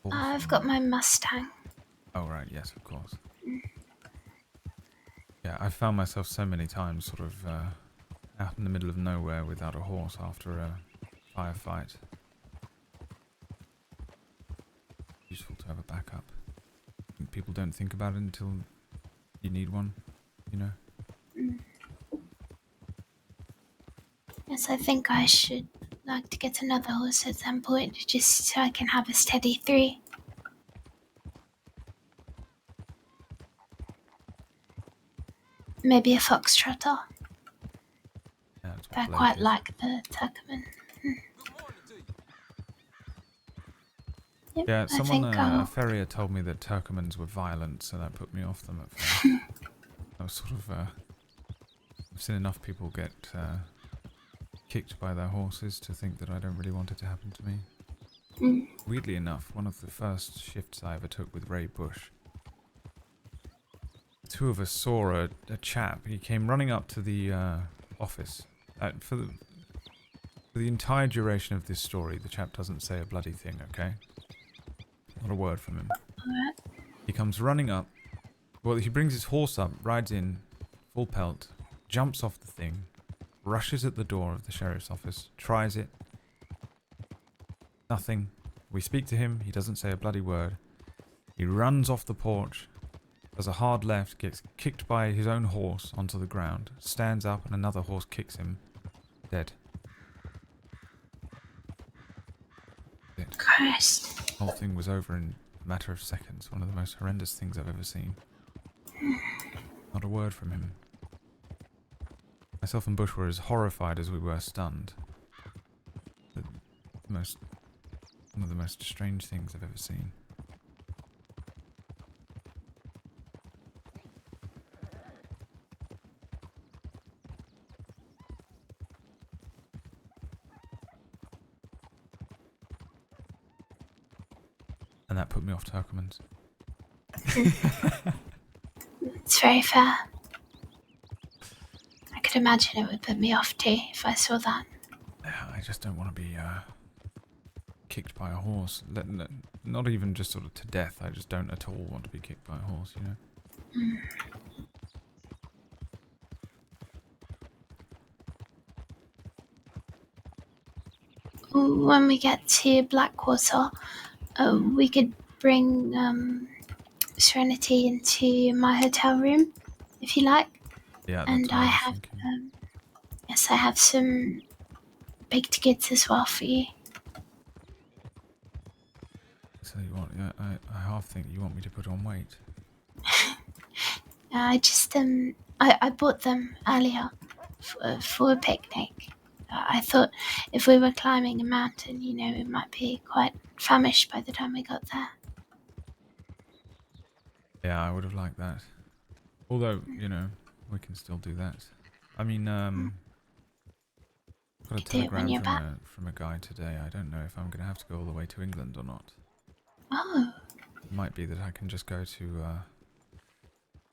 horse? I've got my Mustang. Oh right, yes, of course. Yeah, I've found myself so many times sort of out in the middle of nowhere without a horse after a firefight. Useful to have a backup. I think people don't think about it until you need one, you know? Yes, I think I should like to get another horse at some point, just so I can have a steady 3. Maybe a foxtrotter. Yeah, I quite like the Turkmen. Yep, Yeah, I someone, think a farrier told me that Turkmens were violent, so that put me off them at first. I was sort of, I've seen enough people get kicked by their horses to think that I don't really want it to happen to me. Weirdly enough, one of the first shifts I ever took with Ray Bush, two of us saw a chap. He came running up to the office. For the entire duration of this story, the chap doesn't say a bloody thing, okay? Not a word from him. He comes running up. Well, he brings his horse up, rides in, full pelt, jumps off the thing, rushes at the door of the sheriff's office, tries it. Nothing. We speak to him, he doesn't say a bloody word. He runs off the porch, does a hard left, gets kicked by his own horse onto the ground, stands up and another horse kicks him, dead. Dead. Christ. The whole thing was over in a matter of seconds. One of the most horrendous things I've ever seen. Not a word from him. Myself and Bush were as horrified as we were stunned. One of the most strange things I've ever seen. And that put me off Turkmens. It's very fair. I could imagine it would put me off too if I saw that. Yeah, I just don't want to be kicked by a horse. Not even just sort of to death. I just don't at all want to be kicked by a horse, you know? When we get to Blackwater, we could bring Serenity into my hotel room. if you like. Yeah, that's And what I I was have, thinking. yes, I have some baked goods as well for you. So you want? Yeah, I half think you want me to put on weight. I just I bought them earlier for a picnic. I thought if we were climbing a mountain, you know, we might be quite famished by the time we got there. Yeah, I would have liked that. Although, you know, we can still do that. I mean, got a Could do it when telegram you're back. from a guy today. I don't know if I'm gonna have to go all the way to England or not. Oh. It might be that I can just go to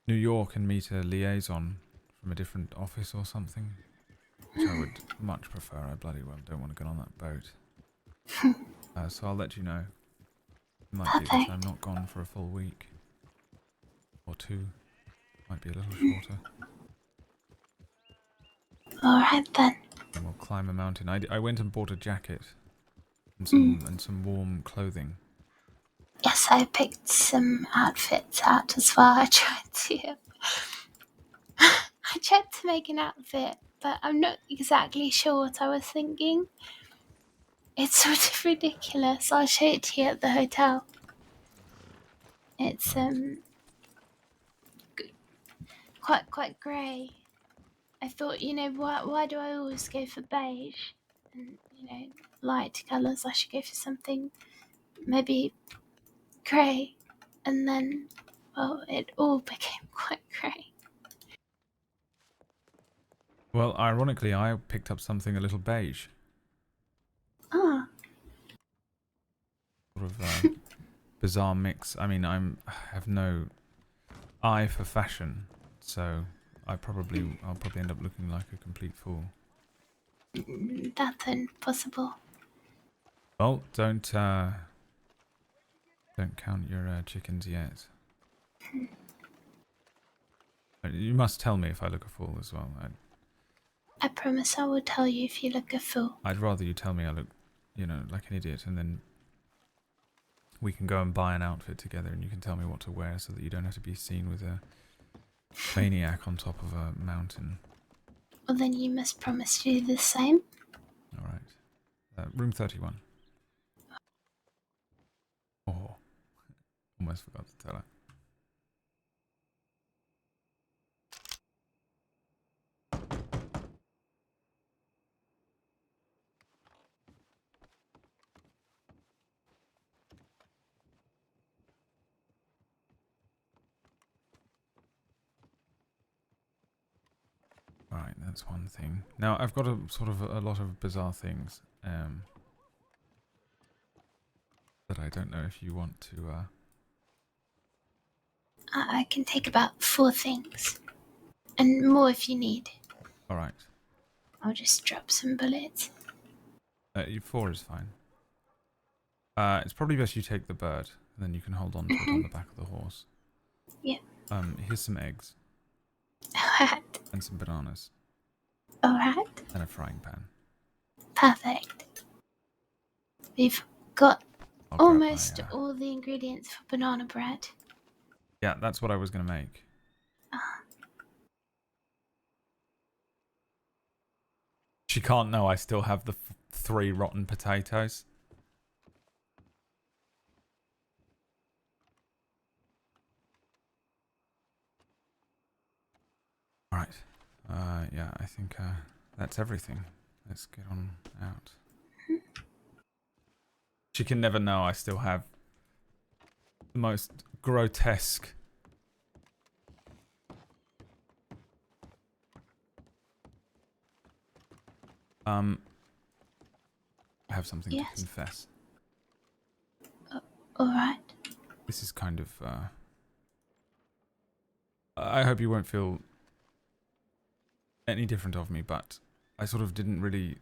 New York and meet a liaison from a different office or something. Which I would much prefer. I bloody well don't want to get on that boat. So I'll let you know. It might be that I'm not gone for a full week. Or 2. Might be a little shorter. Alright then. And we'll climb a mountain. I went and bought a jacket. And some warm clothing. Yes, I picked some outfits out as well. I tried to make an outfit, but I'm not exactly sure what I was thinking. It's sort of ridiculous. I'll show it to you at the hotel. It's quite grey. I thought, you know, why do I always go for beige and, you know, light colours? I should go for something maybe grey. And then, well, it all became quite grey. Well, ironically, I picked up something a little beige. Ah. Sort of bizarre mix. I mean, I have no eye for fashion, so I'll probably end up looking like a complete fool. That's impossible. Well, don't count your chickens yet. You must tell me if I look a fool as well. I promise I will tell you if you look a fool. I'd rather you tell me I look, you know, like an idiot, and then we can go and buy an outfit together, and you can tell me what to wear so that you don't have to be seen with a maniac on top of a mountain. Well, then you must promise to do the same. All right. Room 31. Oh, almost forgot to tell her. Right, that's one thing. Now, I've got a sort of a lot of bizarre things that I don't know if you want to... I can take about 4 things. And more if you need. Alright. I'll just drop some bullets. 4 is fine. It's probably best you take the bird, and then you can hold on to it on the back of the horse. Yeah. Here's some eggs. Alright. And some bananas. Alright. And a frying pan. Perfect. We've got almost all the ingredients for banana bread. Yeah, that's what I was going to make. She can't know I still have the 3 rotten potatoes. Alright. Yeah, I think that's everything. Let's get on out. She can never know I still have the most grotesque... I have something to confess. Alright. This is kind of, I hope you won't feel any different of me, but I sort of didn't really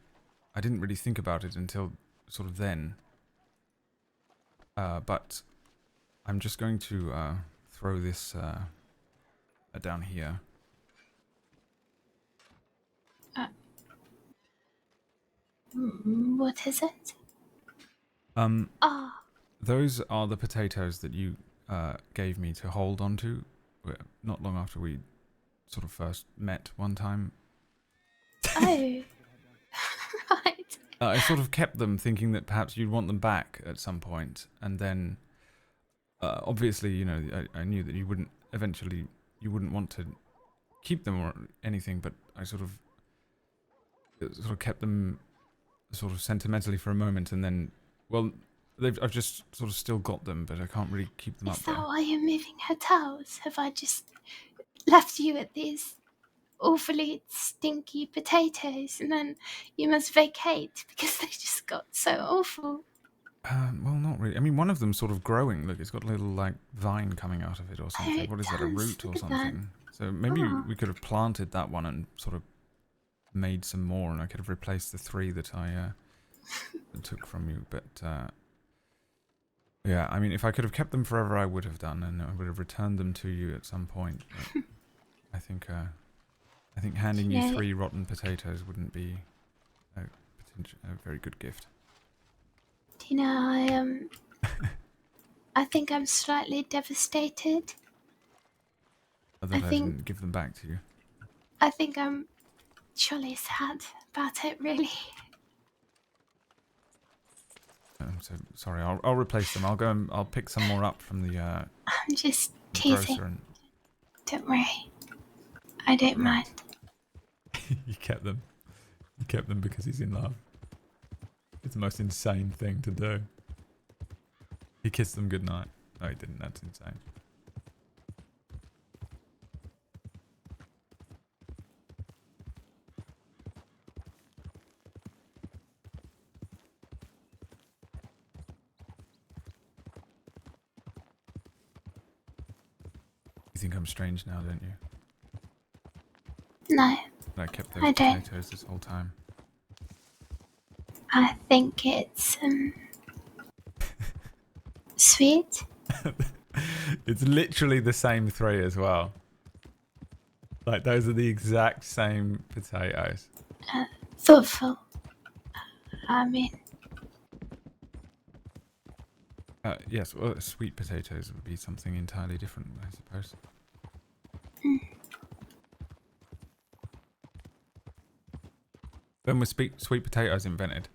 think about it until sort of then. But I'm just going to throw this down here. What is it? Those are the potatoes that you gave me to hold onto not long after we sort of first met one time. Oh, right. I sort of kept them thinking that perhaps you'd want them back at some point, and then obviously, you know, I knew that you wouldn't want to keep them or anything, but I sort of kept them sort of sentimentally for a moment, and then, well, I've just sort of still got them, but I can't really keep them Is up that there. why you're moving hotels? Have I just left you at these awfully stinky potatoes and then you must vacate because they just got so awful? Well, not really. I mean, one of them's sort of growing. Look, it's got a little, like, vine coming out of it or something. It What is that, a does. root or Look at something? So maybe Oh. we could have planted that one and sort of made some more, and I could have replaced the 3 that I took from you. But, yeah, I mean, if I could have kept them forever, I would have done, and I would have returned them to you at some point. But I think handing you Yeah. 3 rotten potatoes wouldn't be a very good gift. Do you know, I think I'm slightly devastated. That I I think- didn't give them back to you. I think I'm jolly sad about it, really. I'm so sorry. I'll replace them. I'll go and I'll pick some more up from the I'm just the teasing. grocer and Don't worry. I don't mind. you kept them. You kept them because he's in love. It's the most insane thing to do. He kissed them goodnight. No, he didn't. That's insane. You think I'm strange now, don't you? No, That I kept I those don't. potatoes this whole time. I think it's, sweet. It's literally the same 3 as well. Like, those are the exact same potatoes. Thoughtful. I mean, Yes, well, sweet potatoes would be something entirely different, I suppose. When were sweet potatoes invented?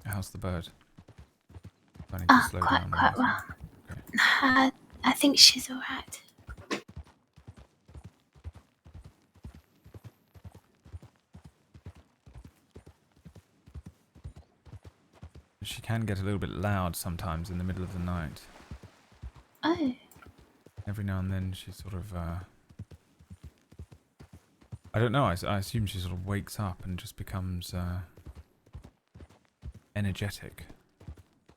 How's the bird? I need to slow down. quite well. Okay. I think she's alright. She can get a little bit loud sometimes in the middle of the night. Oh. Every now and then she sort of, I don't know, I assume she sort of wakes up and just becomes energetic.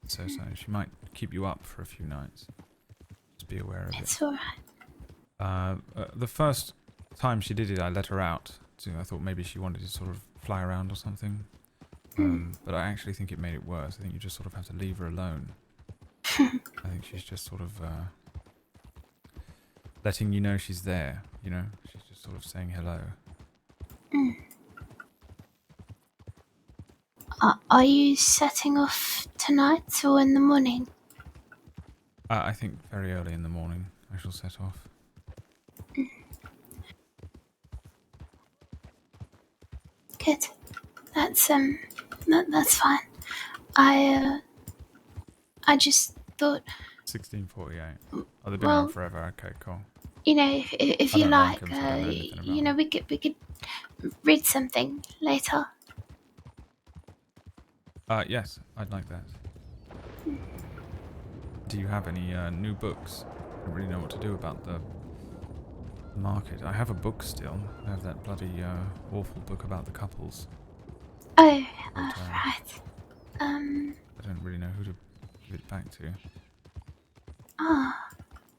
So she might keep you up for a few nights. Just be aware of it. It's alright. The first time she did it, I let her out. So I thought maybe she wanted to sort of fly around or something. But I actually think it made it worse. I think you just sort of have to leave her alone. I think she's just sort of letting you know she's there, you know? She's just sort of saying hello. Are you setting off tonight or in the morning? I think very early in the morning I shall set off. Good. That's that's fine. I just thought, 1648. Oh, they've been well, on forever. Okay, cool. you know, if I you don't like, them, so I don't know anything about you know, we could read something later. Yes, I'd like that. Do you have any new books? I don't really know what to do about the market. I have a book still. I have that bloody awful book about the couples. Oh, But, right. I don't really know who to give it back to.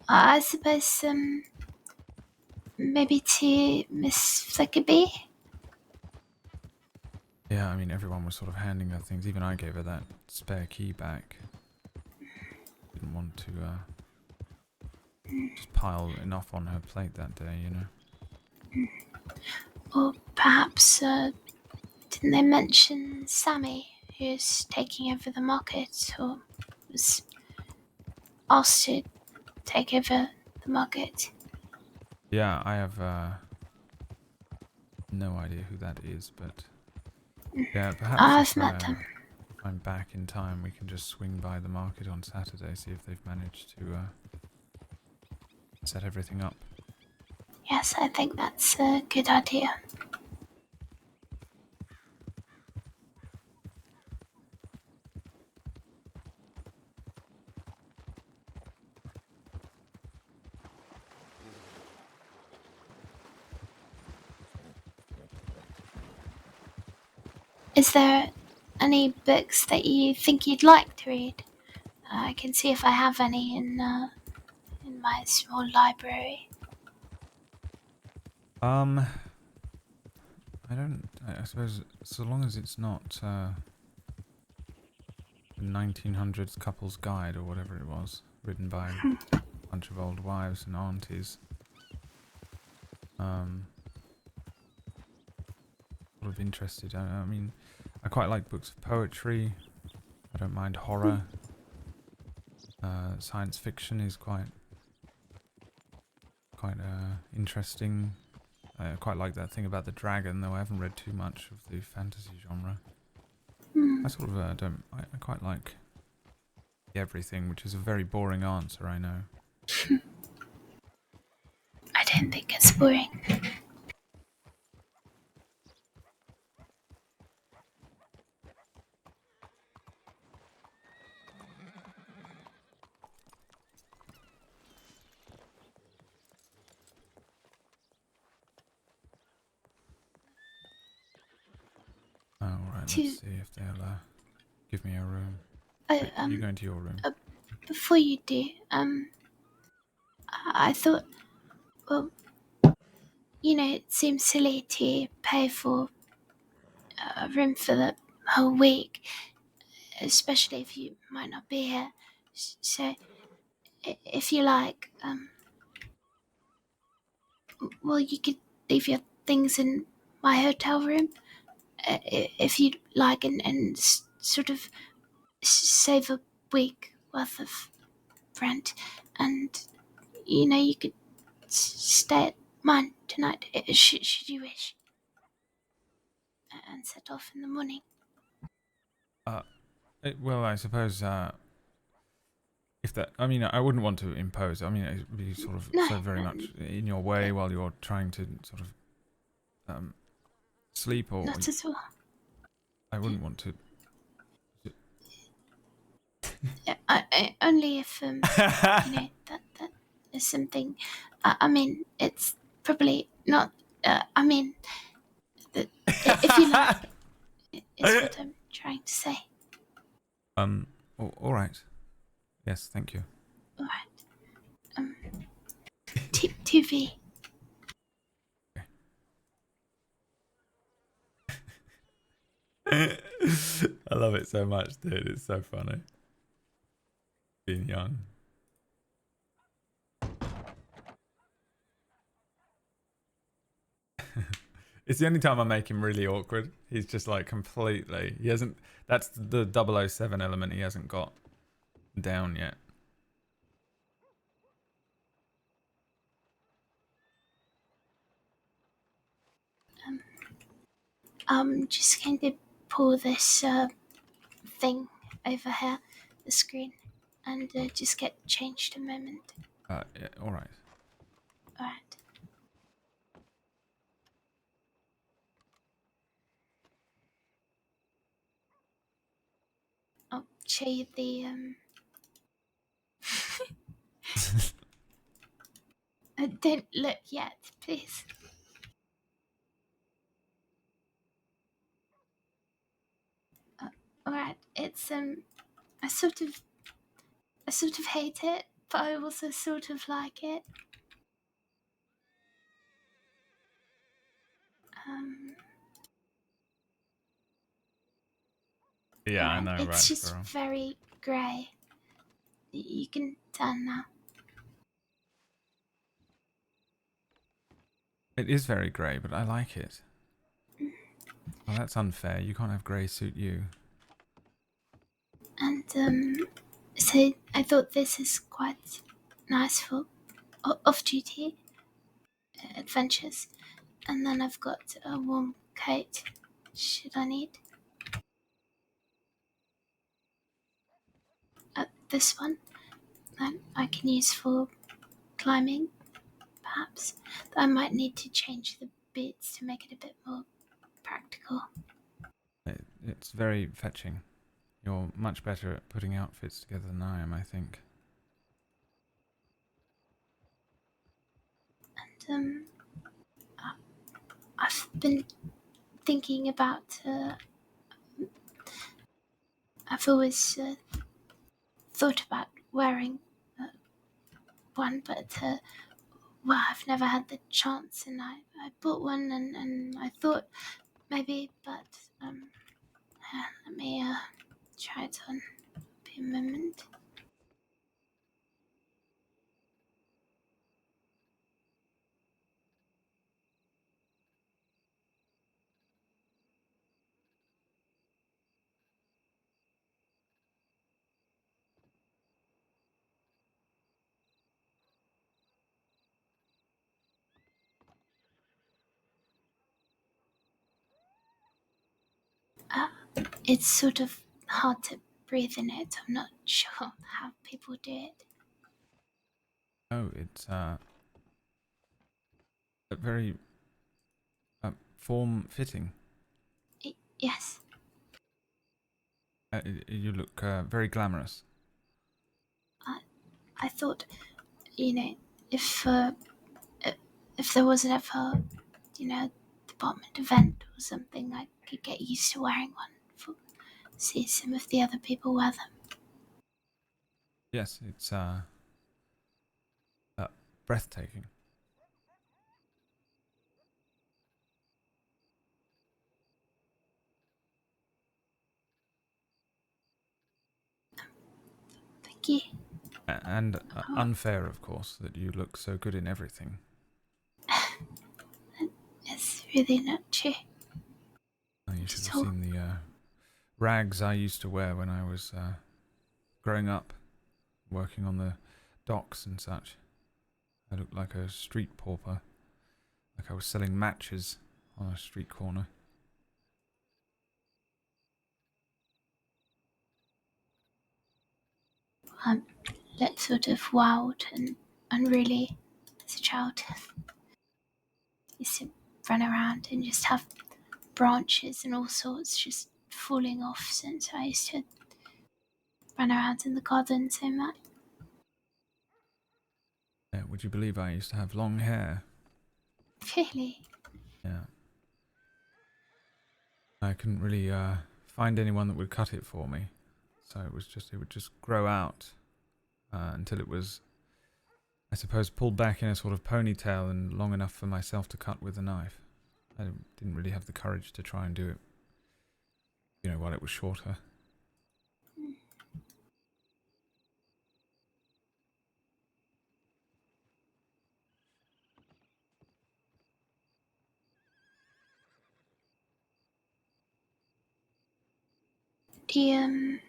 I suppose, maybe to Miss Flickerby? Yeah, I mean, everyone was sort of handing her things. Even I gave her that spare key back. Didn't want to just pile enough on her plate that day, you know. Or perhaps, didn't they mention Sammy, who's taking over the market, or was asked to take over the market? Yeah, I have no idea who that is, but yeah, perhaps I've met them. if I'm back in time, we can just swing by the market on Saturday, see if they've managed to set everything up. Yes, I think that's a good idea. Is there any books that you think you'd like to read? I can see if I have any in my small library. I don't. I suppose so long as it's not the 1900s couple's guide or whatever it was, written by a bunch of old wives and aunties. Sort of interested. I mean, I quite like books of poetry. I don't mind horror. Science fiction is quite interesting. I quite like that thing about the dragon, though I haven't read too much of the fantasy genre. I sort of don't. I quite like everything, which is a very boring answer, I know. I don't think it's boring. Alright, let's see if they'll give me a room. Oh, Are you going to your room? Before you do, I thought, well, it seems silly to pay for a room for the whole week, especially if you might not be here. So, if you like, well, you could leave your things in my hotel room, if you'd like, and sort of save a week worth of rent, and you could stay at mine tonight, should you wish, and set off in the morning. Well, I suppose if that, I mean, I wouldn't want to impose. I mean, it would be sort of so very much in your way while you're trying to sort of sleep, or Not at all. I wouldn't want to. Only if that is something. I mean, it's probably not. I mean, if you like, is what I'm trying to say. All right. Yes, thank you. All right. 2V. I love it so much, dude. It's so funny. Being young. It's the only time I make him really awkward. He's just like completely. He hasn't. That's the 007 element he hasn't got down yet. I'm just going to pull this thing over here, the screen, and just get changed a moment. Yeah, all right. All right. I'll show you the don't look yet, please. All right. It's I sort of hate it, but I also sort of like it. Yeah, I know, It's right? just Girl. very grey. You can turn now. It is very grey, but I like it. Well, that's unfair. You can't have grey suit you. And so I thought this is quite nice for off duty. adventures. And then I've got a warm coat, should I need. This one I can use for climbing, perhaps. I might need to change the bits to make it a bit more practical. It's very fetching. You're much better at putting outfits together than I am, I think. And I've been thinking about. I've always thought about wearing one, but well, I've never had the chance, and I bought one, and I thought maybe, but let me try it on. Be a moment. It's sort of hard to breathe in it. I'm not sure how people do it. Oh, it's very form-fitting. Yes. You look very glamorous. I thought, if there was ever, department event or something, I could get used to wearing one. See some of the other people wear them. Yes, it's breathtaking. Thank you. And unfair, of course, that you look so good in everything. It's really not true. Oh, you should have seen the rags I used to wear when I was growing up, working on the docks and such. I looked like a street pauper, like I was selling matches on a street corner. That sort of wild and unruly as a child. Used to run around and just have branches and all sorts just falling off since I used to run around in the garden so much. Yeah, would you believe I used to have long hair? Really? Yeah. I couldn't really find anyone that would cut it for me, so it would just grow out until it was, I suppose, pulled back in a sort of ponytail and long enough for myself to cut with a knife. I didn't really have the courage to try and do it, while it was shorter. Do you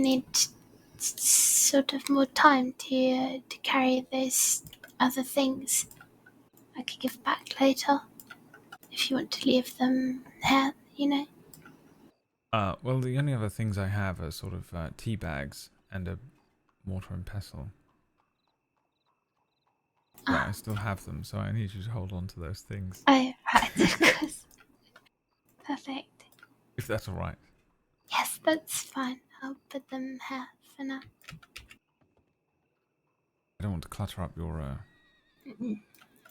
need sort of more time to carry those other things? I could give back later if you want to leave them here, Well, the only other things I have are sort of tea bags and a mortar and pestle. But I still have them, so I need you to hold on to those things. Oh, right, of course. Perfect. If that's all right. Yes, that's fine. I'll put them here for now. I don't want to clutter up your It's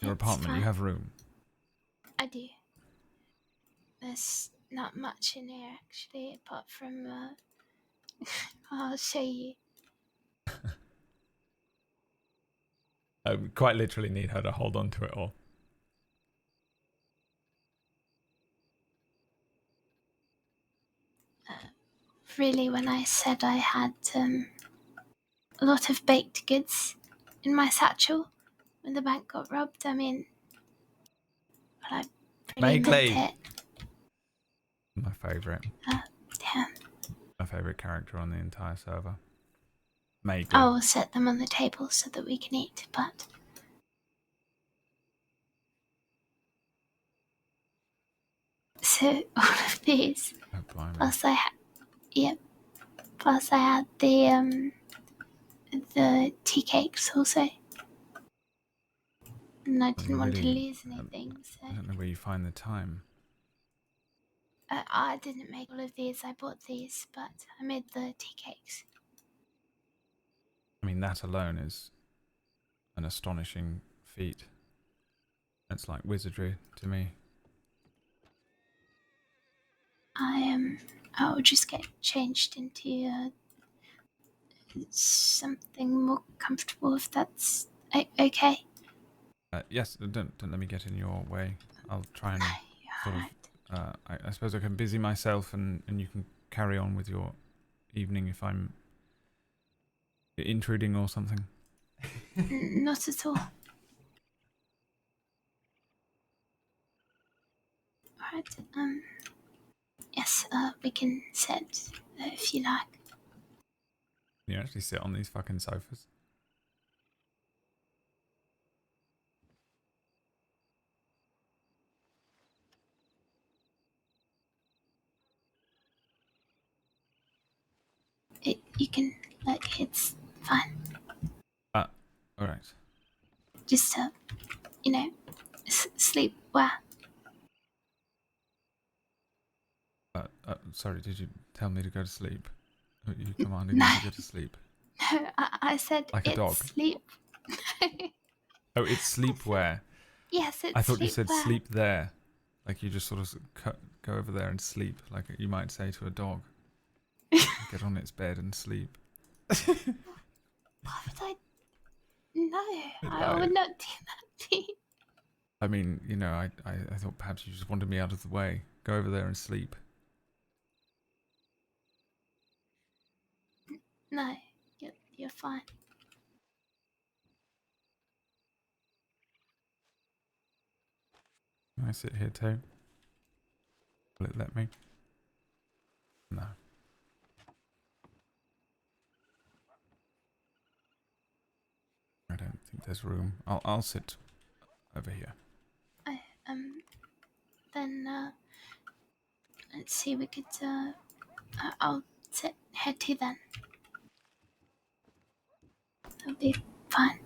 apartment. fine. You have room. I do. There's not much in here actually, apart from I'll show you. I quite literally need her to hold on to it all. Really, when I said I had a lot of baked goods in my satchel when the bank got robbed, I mean, well, I really meant it. My favourite. Damn. My favourite character on the entire server. May I'll set them on the table so that we can eat, but So all of these. Oh, blimey. Plus I yep. Plus I had the tea cakes also. And I didn't want to lose anything, so I don't know where you find the time. I didn't make all of these. I bought these, but I made the tea cakes. I mean, that alone is an astonishing feat. It's like wizardry to me. I'll just get changed into something more comfortable if that's okay. Yes, don't let me get in your way. I'll try and sort of. I suppose I can busy myself, and you can carry on with your evening if I'm intruding or something. Not at all. Right. Yes. We can sit if you like. Can you actually sit on these fucking sofas? You can. Like, it's fine. All right. Just sleep well. Sorry, did you tell me to go to sleep? You commanded me to go to sleep. No, I said like it's a dog. sleep. Oh, it's sleepwear. Yes, it's I thought you said sleepwear. sleep there. Like you just sort of go over there and sleep, like you might say to a dog. Get on its bed and sleep. Why would I? No, I would not do that, Pete. I mean, I thought perhaps you just wanted me out of the way. Go over there and sleep. No, you're fine. Can I sit here too? Will it let me? No. I don't think there's room. I'll sit over here. Then let's see. We could. I'll sit here too. Then that'll be fine.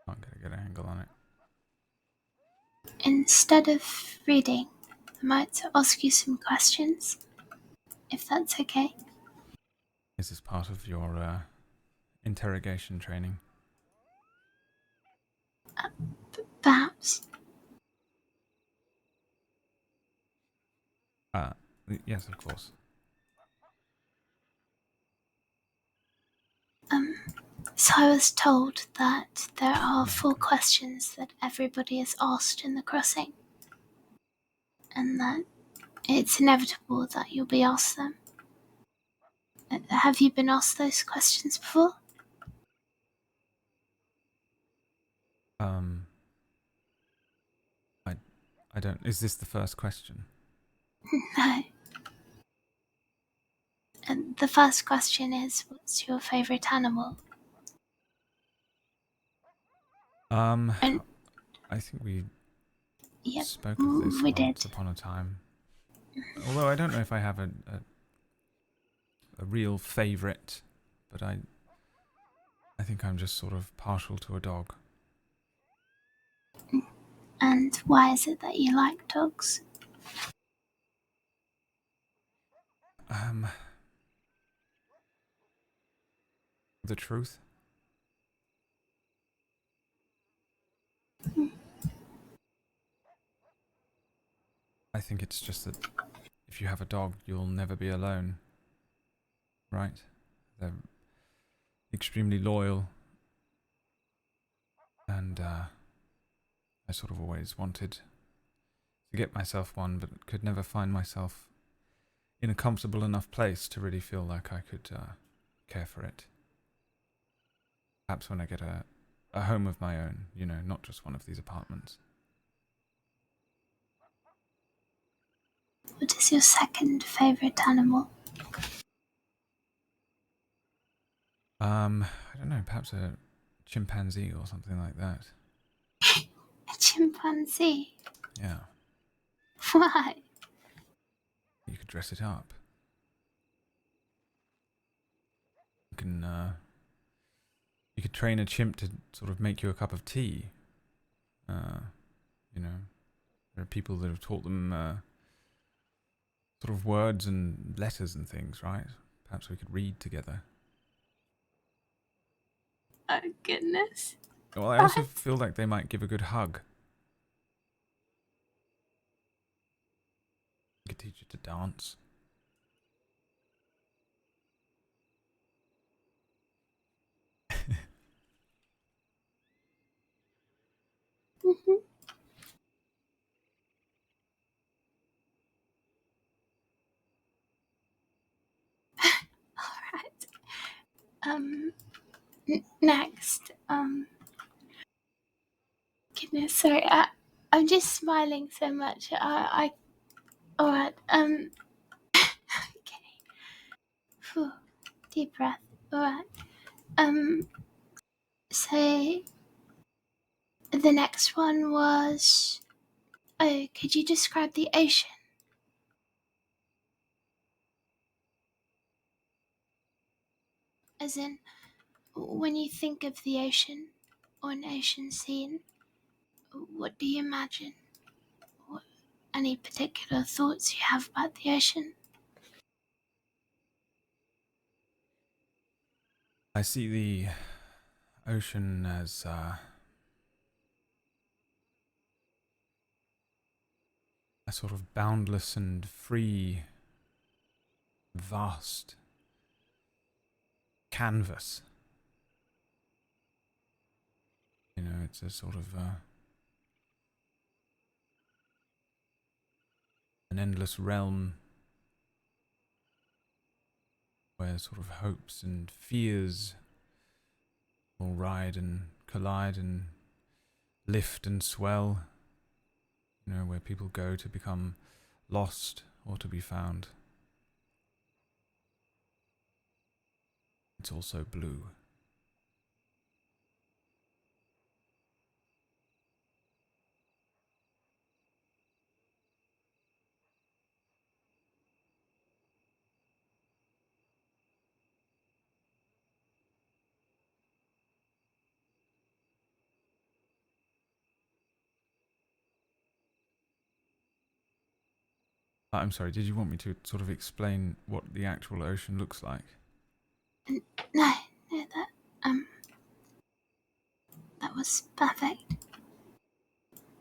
I'm gonna get an angle on it. Instead of reading, I might ask you some questions, if that's okay. Is this part of your interrogation training? Perhaps. Yes, of course. So I was told that there are 4 questions that everybody is asked in the crossing, and that it's inevitable that you'll be asked them. Have you been asked those questions before? I don't. Is this the first question? No. And the first question is, what's your favourite animal? I think we spoke of this we once did. upon a time. Although I don't know if I have a real favourite, but I think I'm just sort of partial to a dog. And why is it that you like dogs? The truth? I think it's just that if you have a dog, you'll never be alone. Right? They're extremely loyal. And I sort of always wanted to get myself one, but could never find myself in a comfortable enough place to really feel like I could care for it. Perhaps when I get a home of my own, not just one of these apartments. What is your second favourite animal? I don't know, perhaps a chimpanzee or something like that. A chimpanzee? Yeah. Why? You could dress it up. You can, you could train a chimp to sort of make you a cup of tea. You know, there are people that have taught them sort of words and letters and things, right? Perhaps we could read together. Oh, goodness. Well, I also feel like they might give a good hug. I could teach you to dance. Mm-hmm. All right. Next. Goodness, sorry. I'm just smiling so much. All right. Okay. Phew, deep breath. All right. So the next one was. Oh, could you describe the ocean? As in, when you think of the ocean or an ocean scene, what do you imagine? Any particular thoughts you have about the ocean? I see the ocean as a sort of boundless and free, vast canvas. You know, it's a sort of an endless realm where sort of hopes and fears will ride and collide and lift and swell. You know, where people go to become lost or to be found. It's also blue. I'm sorry, did you want me to sort of explain what the actual ocean looks like? No, that was perfect.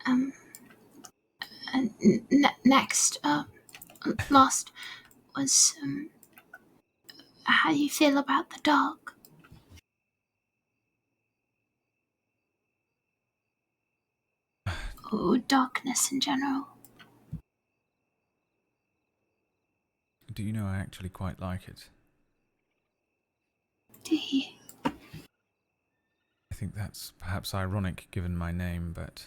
And next, last was how you feel about the dark. Or darkness in general. Do you know, I actually quite like it. Do you? I think that's perhaps ironic given my name, but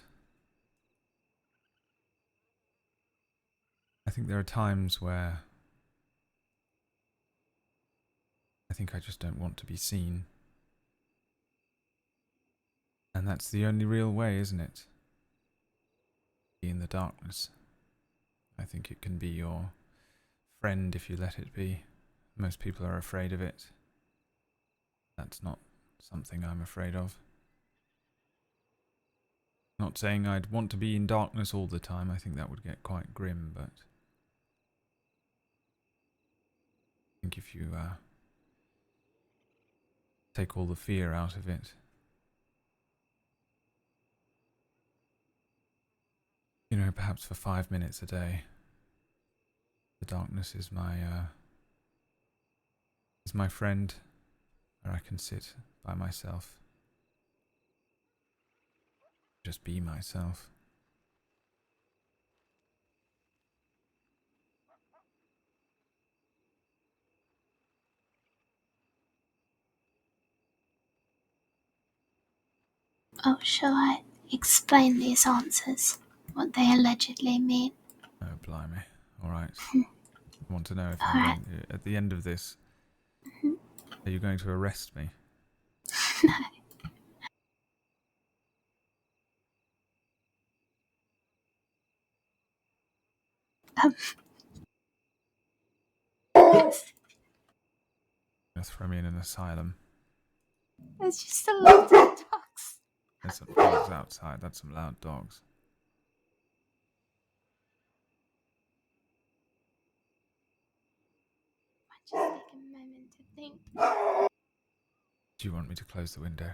I think there are times where I think I just don't want to be seen. And that's the only real way, isn't it? Be in the darkness. I think it can be your friend if you let it be. Most people are afraid of it. That's not something I'm afraid of. Not saying I'd want to be in darkness all the time. I think that would get quite grim, but I think if you take all the fear out of it, you know, perhaps for 5 minutes a day, the darkness is my friend, where I can sit by myself, just be myself. Oh, shall I explain these answers? What they allegedly mean? Oh, blimey. Alright. I want to know if I'm going, at the end of this, are you going to arrest me? No. Yes, Gonna throw me in an asylum. there's just a lot of dogs. There's some dogs outside. That's some loud dogs. Just take a moment to think. Do you want me to close the window?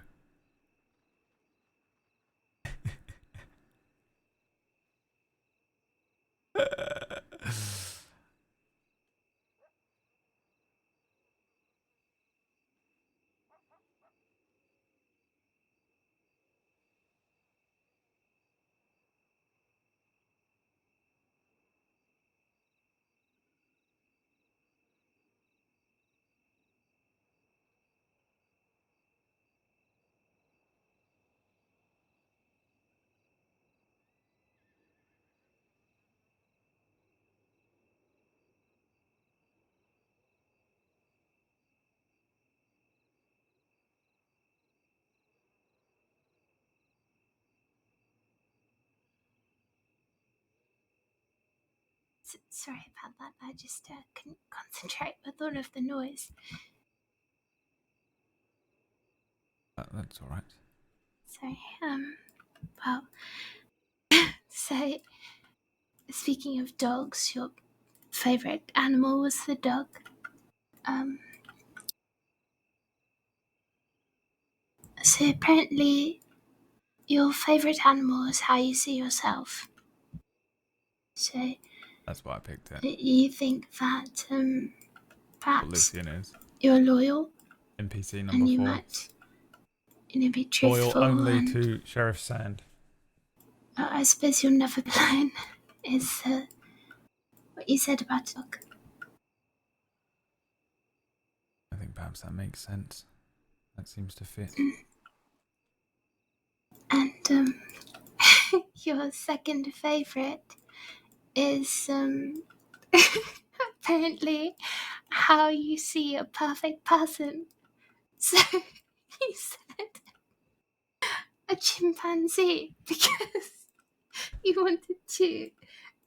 Sorry about that. I just couldn't concentrate with all of the noise. That's all right. Sorry. Well, so speaking of dogs, your favorite animal was the dog. So apparently, your favorite animal is how you see yourself. So That's why I picked it. you think that What perhaps Lucien is. you're loyal NPC number and you 4. might, be Loyal truthful. only and to Sheriff Sand. I suppose you'll never be alone. Is what you said about the dog. I think perhaps that makes sense. That seems to fit. And your second favorite is apparently how you see a perfect person. So he said a chimpanzee because you wanted to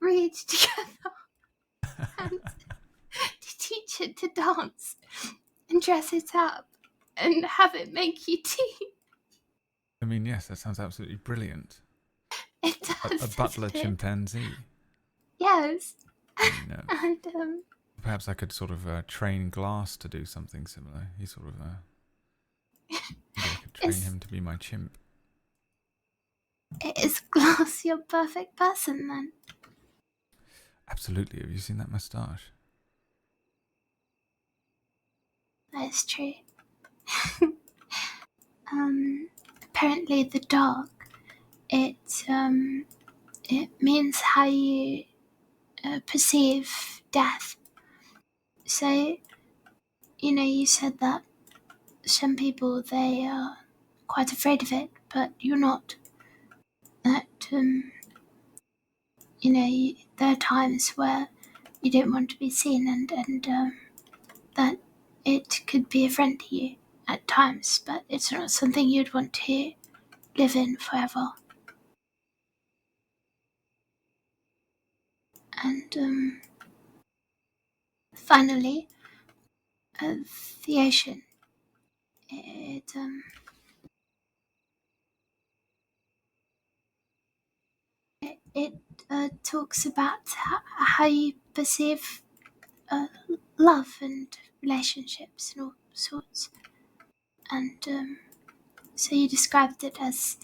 read together and to teach it to dance and dress it up and have it make you tea. I mean, yes, that sounds absolutely brilliant. It does. A butler doesn't it? chimpanzee. Yes. No. And Perhaps I could sort of train Glass to do something similar. He sort of... maybe I could train him to be my chimp. is Glass your perfect person then? Absolutely. Have you seen that moustache? That is true. Apparently the dog, it means how you perceive death. So, you said that some people, they are quite afraid of it, but you're not. That, there are times where you don't want to be seen and that it could be a friend to you at times, but it's not something you'd want to live in forever. And finally, the ocean. It talks about how you perceive love and relationships and all sorts. And so you described it as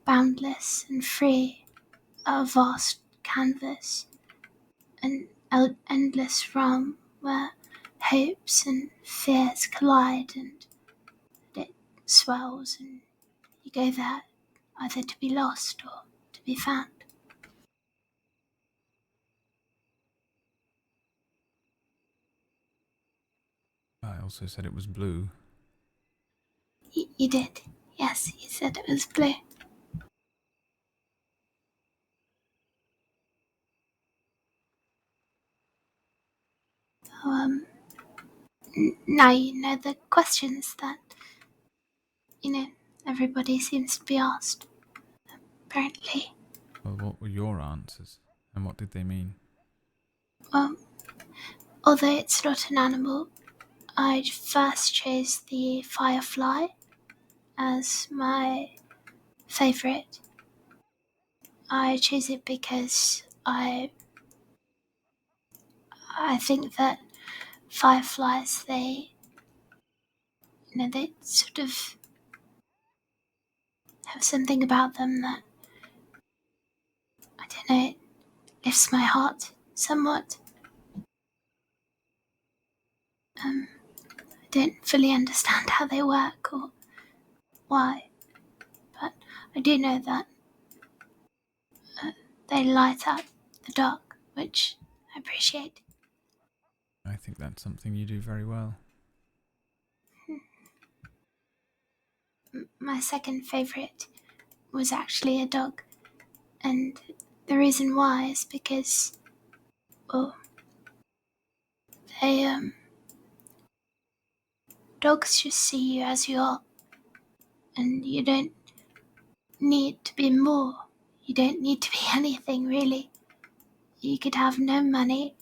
boundless and free, a vast canvas, an endless realm where hopes and fears collide, and it swells, and you go there either to be lost or to be found. I also said it was blue. You did. Yes, you said it was blue. So, now you know the questions that, everybody seems to be asked, apparently. Well, what were your answers? And what did they mean? Well, although it's not an animal, I first chose the firefly as my favorite. I chose it because I think that fireflies, they sort of have something about them that, I don't know, it lifts my heart somewhat. I don't fully understand how they work or why, but I do know that they light up the dark, which I appreciate. I think that's something you do very well. My second favourite was actually a dog, and the reason why is because, well, they, dogs just see you as you are, and you don't need to be more. You don't need to be anything, really. You could have no money,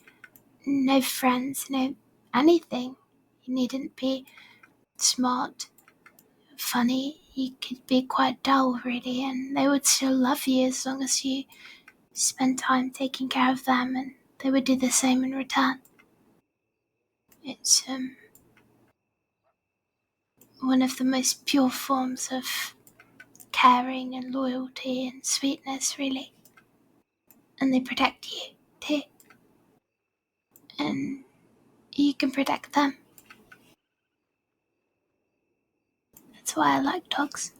no friends, no anything. You needn't be smart, funny. You could be quite dull, really, and they would still love you as long as you spend time taking care of them, and they would do the same in return. It's one of the most pure forms of caring and loyalty and sweetness, really. And they protect you, too. And you can protect them. That's why I like dogs.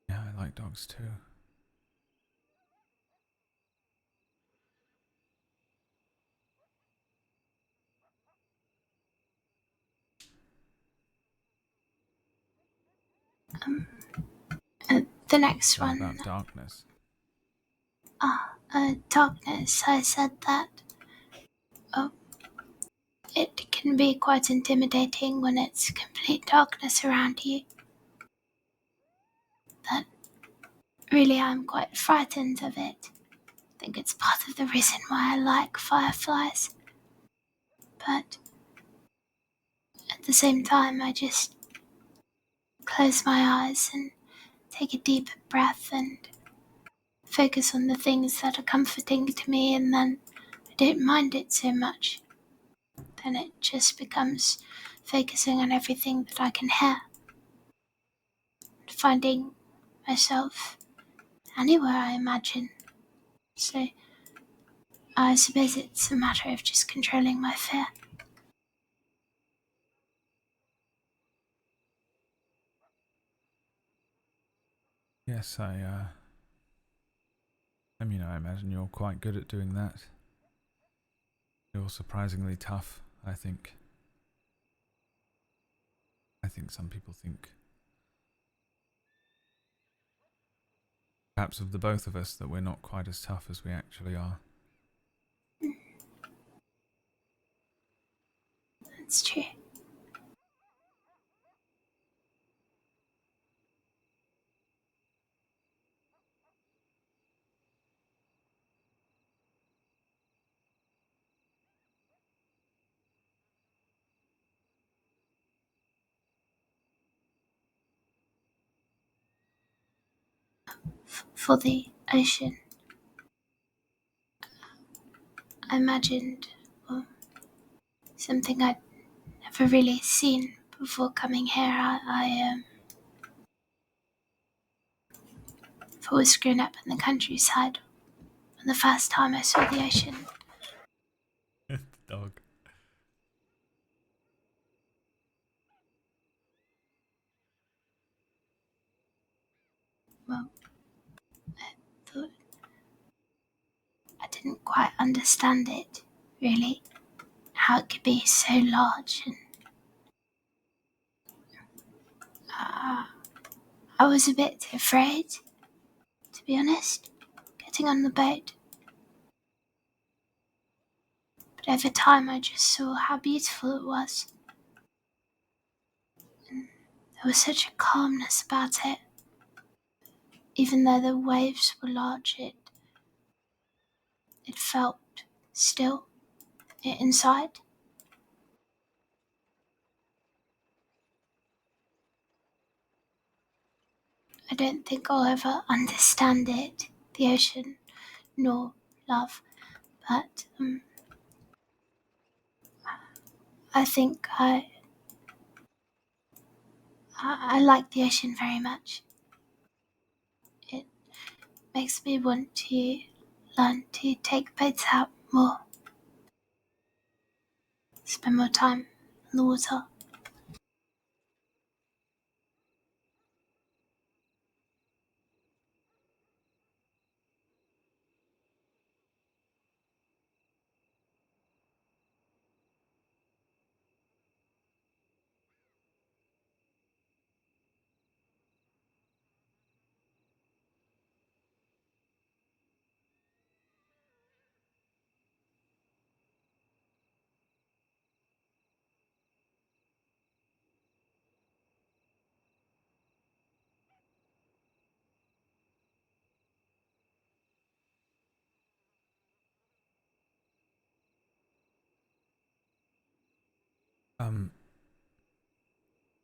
Yeah, I like dogs too. The next So one. about darkness. Darkness. I said that. Oh, it can be quite intimidating when it's complete darkness around you. That really, I'm quite frightened of it. I think it's part of the reason why I like fireflies. But at the same time, I just close my eyes and take a deep breath and focus on the things that are comforting to me, and then I don't mind it so much. Then it just becomes focusing on everything that I can hear. Finding myself anywhere, I imagine. So I suppose it's a matter of just controlling my fear. Yes, I mean, I imagine you're quite good at doing that. You're surprisingly tough, I think. I think some people think, perhaps of the both of us, that we're not quite as tough as we actually are. That's true. For the ocean, I imagined, well, something I'd never really seen before coming here. I I've always grown up in the countryside. And the first time I saw the ocean, Dog. well, I thought I didn't quite understand it, really, how it could be so large, and I was a bit afraid, to be honest, getting on the boat. But over time I just saw how beautiful it was. And there was such a calmness about it. Even though the waves were large, it felt still inside. I don't think I'll ever understand it, the ocean, nor love, but I think I like the ocean very much. It makes me want to learn to take boats out more, spend more time in the water.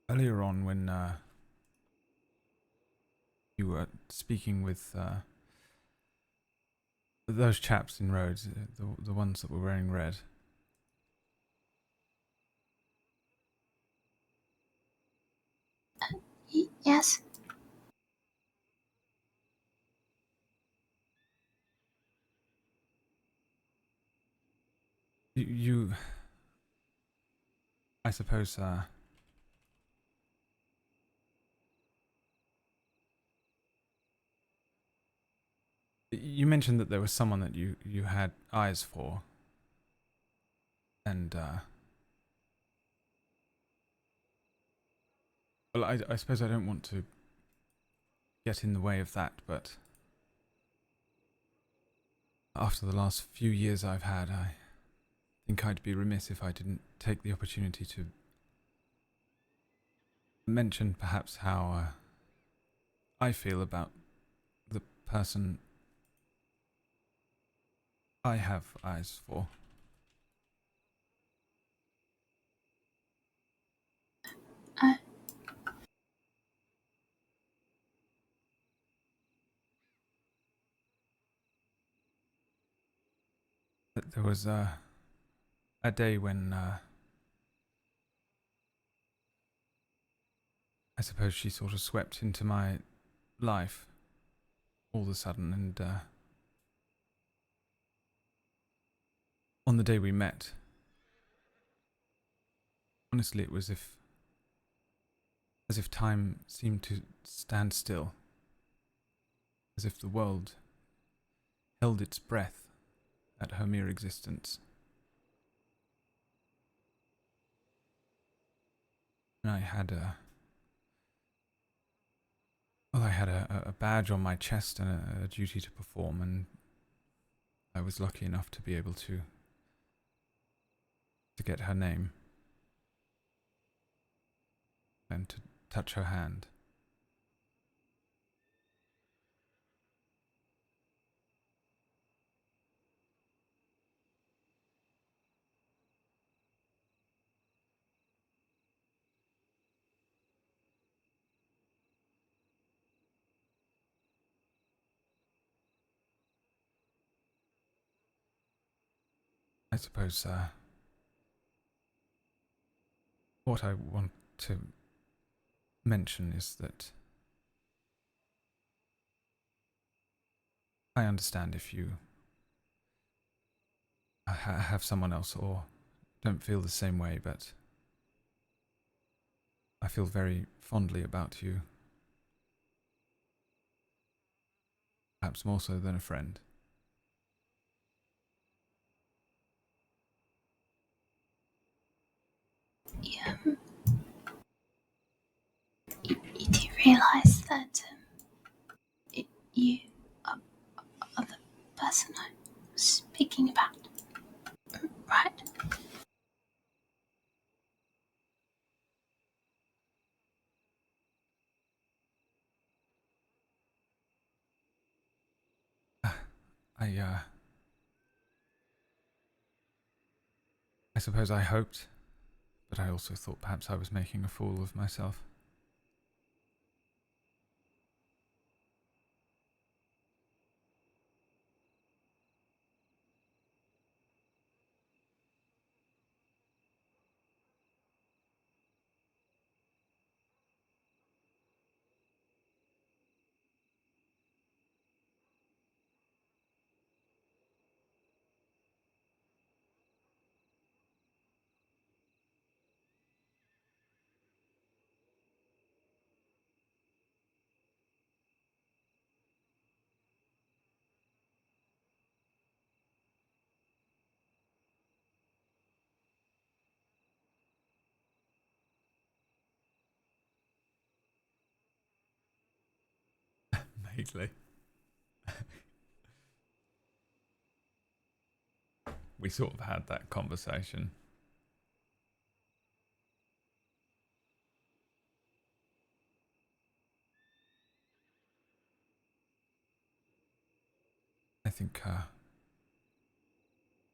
Earlier on when you were speaking with those chaps in Rhodes, the ones that were wearing red. Yes? You I suppose, you mentioned that there was someone that you had eyes for, and well, I suppose I don't want to get in the way of that, but after the last few years I've had, I think I'd be remiss if I didn't take the opportunity to mention perhaps how I feel about the person I have eyes for. There was a day when I suppose she sort of swept into my life all of a sudden, and on the day we met, honestly, it was as if time seemed to stand still, as if the world held its breath at her mere existence. And I had a badge on my chest and a duty to perform, and I was lucky enough to be able to get her name and to touch her hand. I suppose what I want to mention is that I understand if you have someone else or don't feel the same way, but I feel very fondly about you. Perhaps more so than a friend. You do realise that you are the person I'm speaking about, right? I I suppose I hoped, but I also thought perhaps I was making a fool of myself. Vaguely. We sort of had that conversation. I think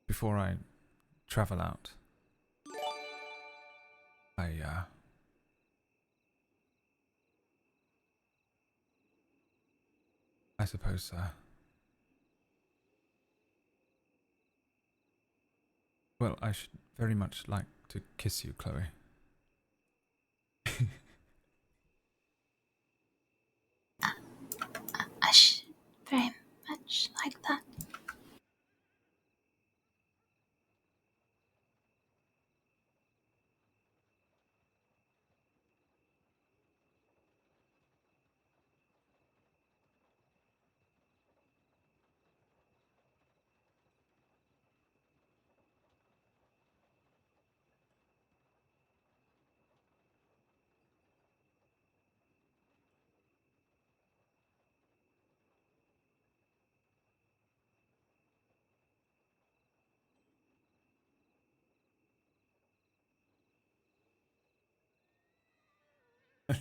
before I travel out, I suppose well, I should very much like to kiss you, Chloe. I should very much like that.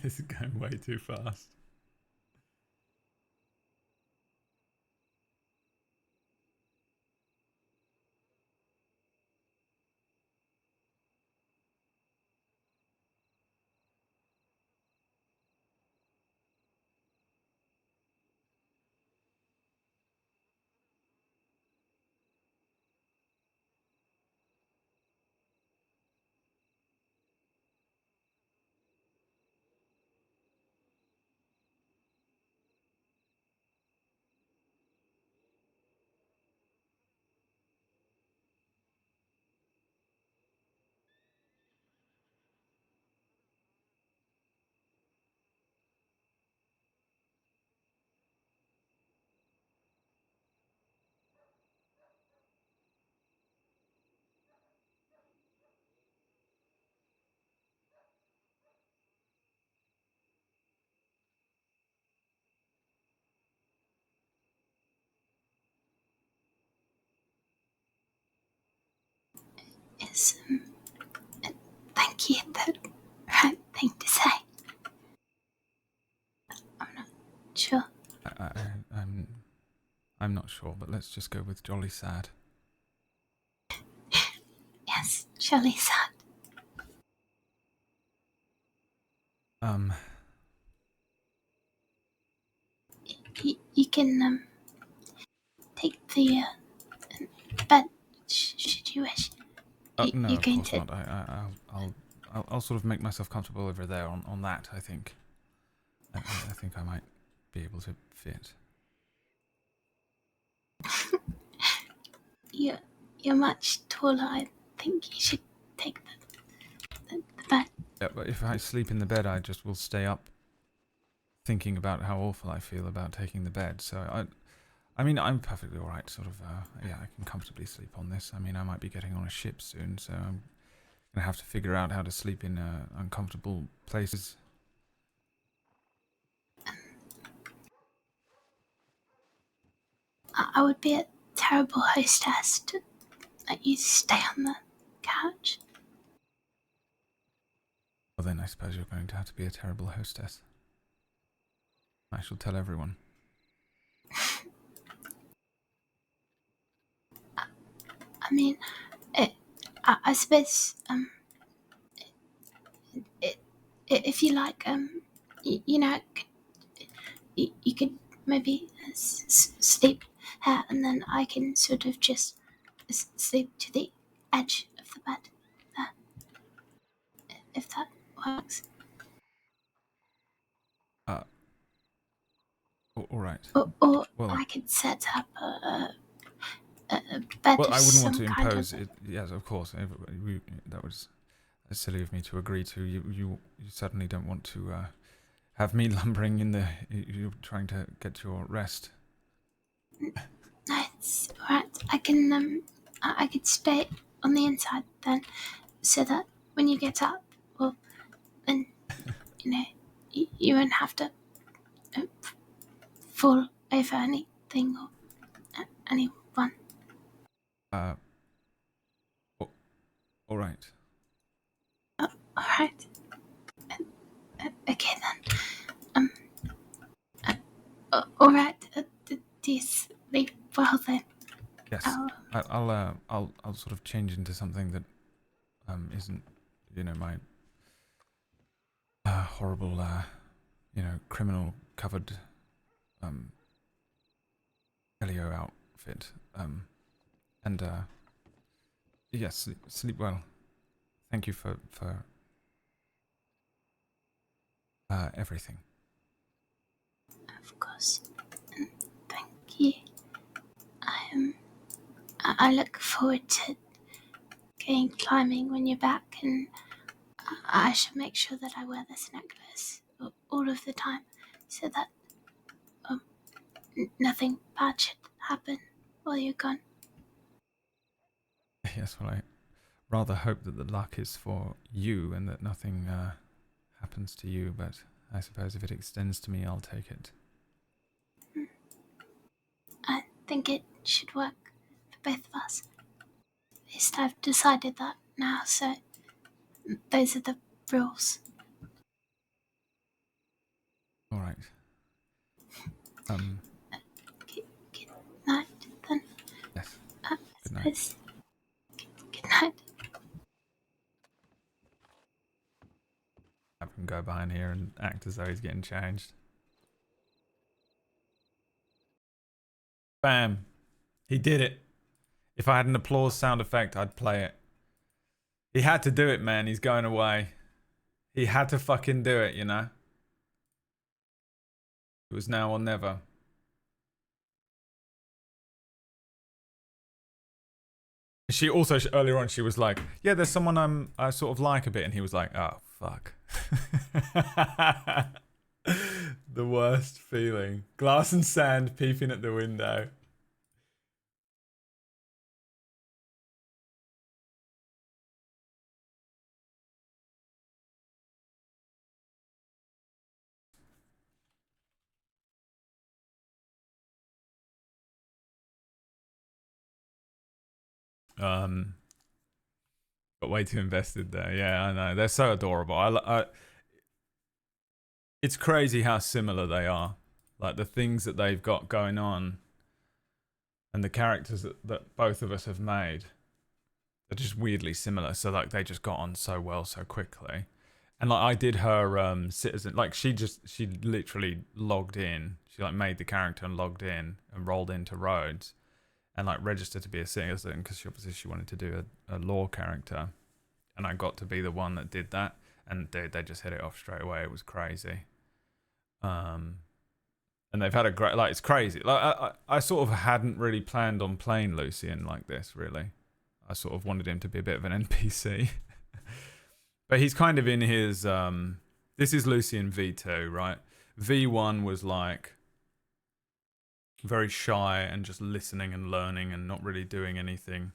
This is going way too fast. Is thank you the right thing to say? I'm not sure. I'm not sure, but let's just go with jolly sad. Yes, jolly sad. You can take the bed should you wish. Oh, no, You're of going course to. not. I'll sort of make myself comfortable over there on that. I think. I think I might be able to fit. You're much taller. I think you should take the bed. Yeah, but if I sleep in the bed, I just will stay up thinking about how awful I feel about taking the bed. So I mean, I'm perfectly all right. Sort of, yeah, I can comfortably sleep on this. I mean, I might be getting on a ship soon, so I'm gonna have to figure out how to sleep in uncomfortable places. I would be a terrible hostess to let you stay on the couch. Well, then I suppose you're going to have to be a terrible hostess. I shall tell everyone. I mean, I suppose if you like you know you could maybe sleep here, and then I can sort of just sleep to the edge of the bed there, if that works. All right. Or well, I could set up a bed well, of I wouldn't want some to kind impose of. it. Yes, of course. That was silly of me to agree to. You certainly don't want to have me lumbering in the. You're trying to get your rest. No, it's alright. I can I could stay on the inside then, so that when you get up, well, then you know you won't have to fall over anything or anyone. All right. Alright. Okay then. Alright. Do you sleep well then? Yes. I'll sort of change into something that isn't, my horrible criminal covered Elio outfit. And yes, sleep well. Thank you for everything. Of course. Thank you. I look forward to going climbing when you're back, and I should make sure that I wear this necklace all of the time, so that nothing bad should happen while you're gone. Yes, well, I rather hope that the luck is for you and that nothing happens to you, but I suppose if it extends to me, I'll take it. I think it should work for both of us. At least I've decided that now, so those are the rules. All right. Good night, then. Yes. Good night. Good night. Have him go behind here and act as though he's getting changed. Bam. He did it. If I had an applause sound effect, I'd play it. He had to do it, man. He's going away. He had to fucking do it, you know? It was now or never. She also, earlier on, she was like, yeah, there's someone I sort of like a bit. And he was like, oh, fuck. The worst feeling. Glass and sand peeping at the window. Got way too invested there. Yeah, I know. They're so adorable. It's crazy how similar they are. Like the things that they've got going on and the characters that both of us have made are just weirdly similar. So like they just got on so well so quickly. And like I did her citizen, like she literally logged in. She like made the character and logged in and rolled into Rhodes and like registered to be a citizen because she wanted to do a law character. And I got to be the one that did that. And they just hit it off straight away. It was crazy. And they've had a great, like, it's crazy. Like, I sort of hadn't really planned on playing Lucien like this, really. I sort of wanted him to be a bit of an NPC. But he's kind of in his, this is Lucien V2, right? V1 was like very shy and just listening and learning and not really doing anything.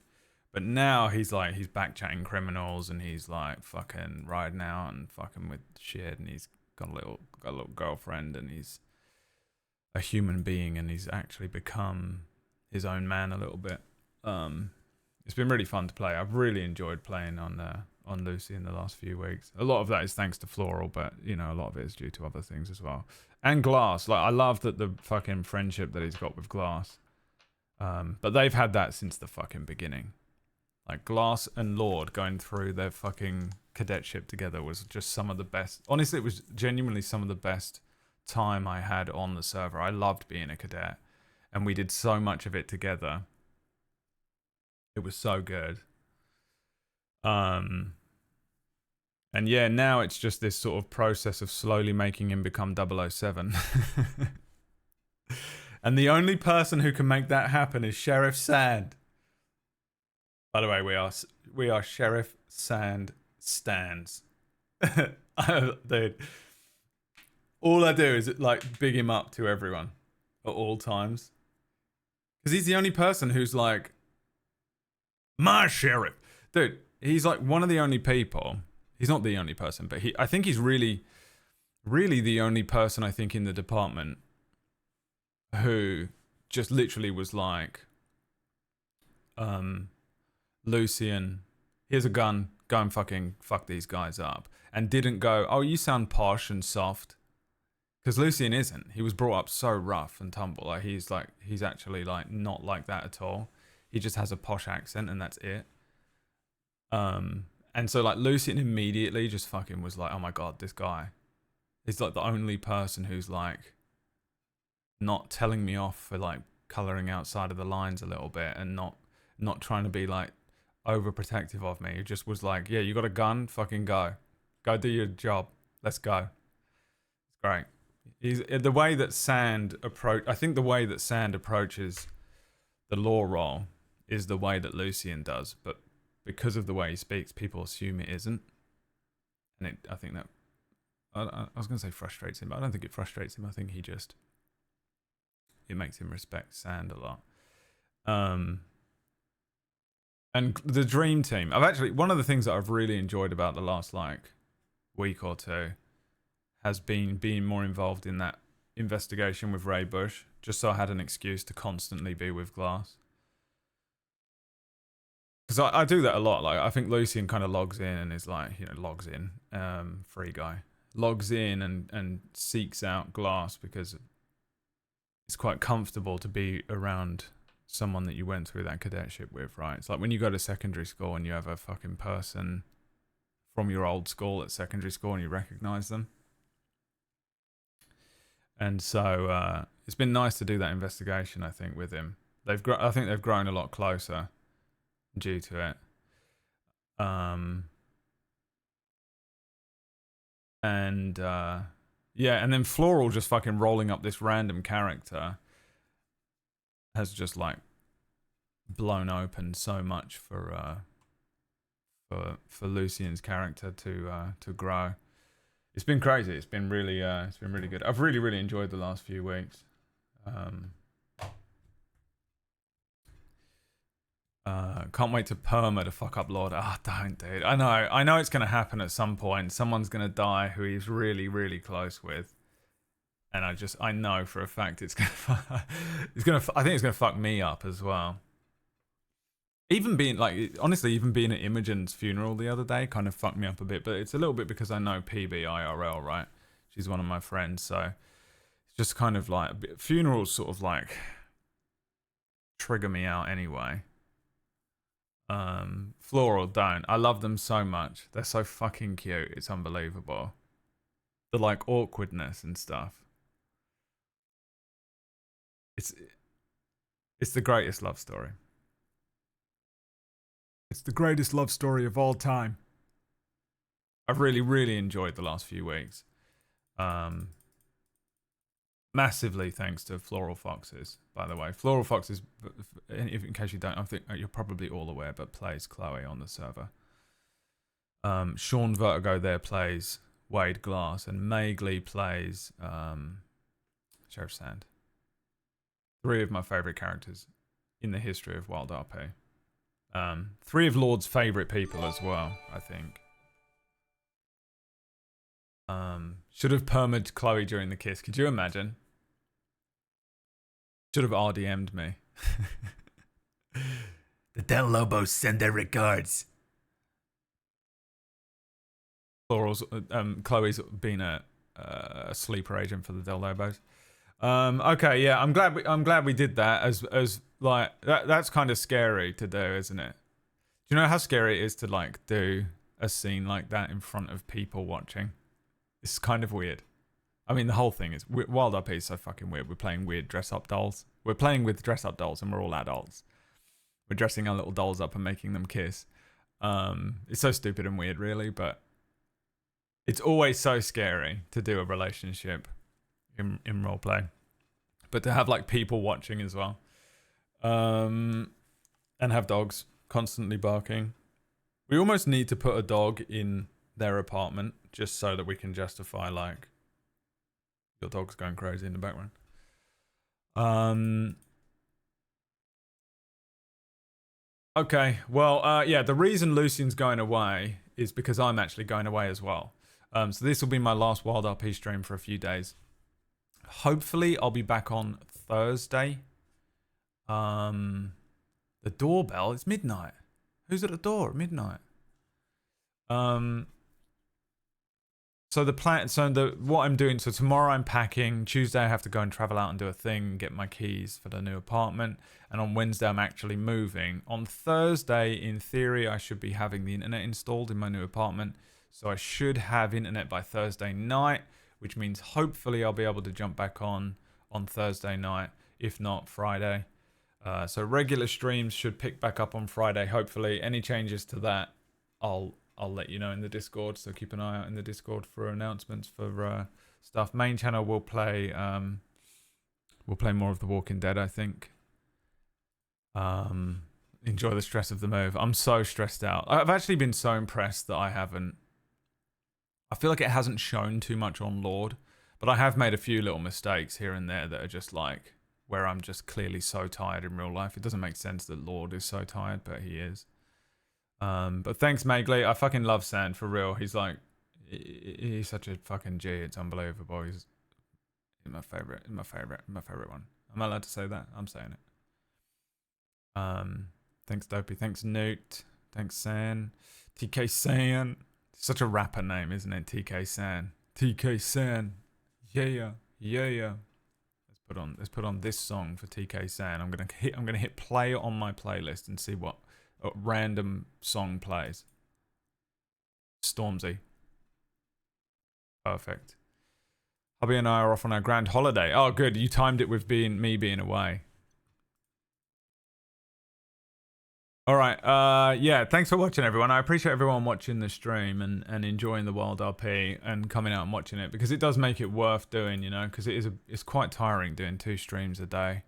But now he's like, he's back-chatting criminals and he's like fucking riding out and fucking with shit and he's got a little girlfriend and he's a human being and he's actually become his own man a little bit. It's been really fun to play. I've really enjoyed playing on Lucy in the last few weeks. A lot of that is thanks to Floral, but you know, a lot of it is due to other things as well. And Glass. Like I love that the fucking friendship that he's got with Glass. But they've had that since the fucking beginning. Like Glass and Lorde going through their fucking cadetship together was just some of the best. Honestly, it was genuinely some of the best time I had on the server. I loved being a cadet, and we did so much of it together. It was so good. And yeah, now it's just this sort of process of slowly making him become 007. And the only person who can make that happen is Sheriff Sand. By the way, we are Sheriff Sand stands. Dude, all I do is like big him up to everyone at all times, because he's the only person who's like my sheriff, dude. He's like one of the only people. He's not the only person, but I think he's really, really the only person I think in the department who just literally was like, Lucien, here's a gun, go and fucking fuck these guys up. And didn't go, oh, you sound posh and soft. Because Lucien isn't. He was brought up so rough and tumble. Like he's actually like not like that at all. He just has a posh accent and that's it. And so like Lucien immediately just fucking was like, oh my god, this guy is like the only person who's like not telling me off for like colouring outside of the lines a little bit and not trying to be like overprotective of me. He just was like, yeah, you got a gun, fucking go do your job, let's go. It's great. He's the way that Sand approaches the law role is the way that Lucien does, but because of the way he speaks, people assume it isn't. And I think that I was going to say frustrates him, but I don't think it frustrates him. I think it makes him respect Sand a lot. And the dream team. One of the things that I've really enjoyed about the last like week or two has been being more involved in that investigation with Ray Bush, just so I had an excuse to constantly be with Glass. Because I do that a lot. Like I think Lucien kind of logs in and is like, logs in, free guy, logs in and seeks out Glass because it's quite comfortable to be around someone that you went through that cadetship with, right? It's like when you go to secondary school and you have a fucking person from your old school at secondary school and you recognize them. And so it's been nice to do that investigation, I think, with him. I think they've grown a lot closer due to it. And then Floral just fucking rolling up this random character has just like blown open so much for Lucien's character to grow. It's been crazy. It's been really good. I've really, really enjoyed the last few weeks. Can't wait to perma to fuck up Lorde. Don't, dude. I know it's gonna happen at some point. Someone's gonna die who he's really, really close with, and I know for a fact I think it's gonna fuck me up as well. Even being at Imogen's funeral the other day kind of fucked me up a bit, but it's a little bit because I know PB IRL, right? She's one of my friends, so it's just kind of like funerals sort of like trigger me out anyway. Floral don't. I love them so much. They're so fucking cute. It's unbelievable. The like awkwardness and stuff. It's the greatest love story. It's the greatest love story of all time. I've really, really enjoyed the last few weeks. Massively thanks to Floral Foxes, by the way. Floral Foxes, in case you don't, I think you're probably all aware, but plays Chloe on the server. Sean Vertigo there plays Wade Glass, and Magley plays Sheriff Sand. 3 of my favourite characters in the history of Wild RP. 3 of Lorde's favourite people as well, I think. Should have permed Chloe during the kiss. Could you imagine? Should have RDM'd me. The Del Lobos send their regards. Chloe's been a sleeper agent for the Del Lobos. Okay, yeah, I'm glad we did that. As like that's kind of scary to do, isn't it? Do you know how scary it is to like do a scene like that in front of people watching? It's kind of weird. I mean, the whole thing is Wild RP is so fucking weird. We're playing weird dress-up dolls. We're playing with dress-up dolls, and we're all adults. We're dressing our little dolls up and making them kiss. It's so stupid and weird, really, but it's always so scary to do a relationship in roleplay, but to have like people watching as well, and have dogs constantly barking. We almost need to put a dog in their apartment just so that we can justify like your dog's going crazy in the background. Okay, well, yeah, the reason Lucian's going away is because I'm actually going away as well. So this will be my last Wild RP stream for a few days. Hopefully, I'll be back on Thursday. The doorbell, it's midnight. Who's at the door at midnight? So the plan, what I'm doing, so tomorrow I'm packing. Tuesday I have to go and travel out and do a thing, get my keys for the new apartment. And on Wednesday I'm actually moving. On Thursday, in theory, I should be having the internet installed in my new apartment. So I should have internet by Thursday night, which means hopefully I'll be able to jump back on Thursday night, if not Friday. So regular streams should pick back up on Friday, hopefully. Any changes to that, I'll let you know in the Discord, so keep an eye out in the Discord for announcements for stuff. Main channel will play more of The Walking Dead, I think. Enjoy the stress of the move. I'm so stressed out. I've actually been so impressed that I feel like it hasn't shown too much on Lorde, but I have made a few little mistakes here and there that are just like, where I'm just clearly so tired in real life. It doesn't make sense that Lorde is so tired, but he is. But thanks, Magley. I fucking love Sand, for real. He's like, he's such a fucking G. It's unbelievable. He's my favorite one. Am I allowed to say that? I'm saying it. Thanks, Dopey. Thanks, Newt. Thanks, San. TK San. Such a rapper name, isn't it? TK San. TK San. Yeah. Let's put on this song for TK San. I'm gonna hit play on my playlist and see what random song plays. Stormzy. Perfect. Hubby and I are off on our grand holiday. Oh, good. You timed it with me being away. All right. Yeah, thanks for watching, everyone. I appreciate everyone watching the stream and enjoying the Wild RP and coming out and watching it, because it does make it worth doing, you know, because it's quite tiring doing 2 streams a day.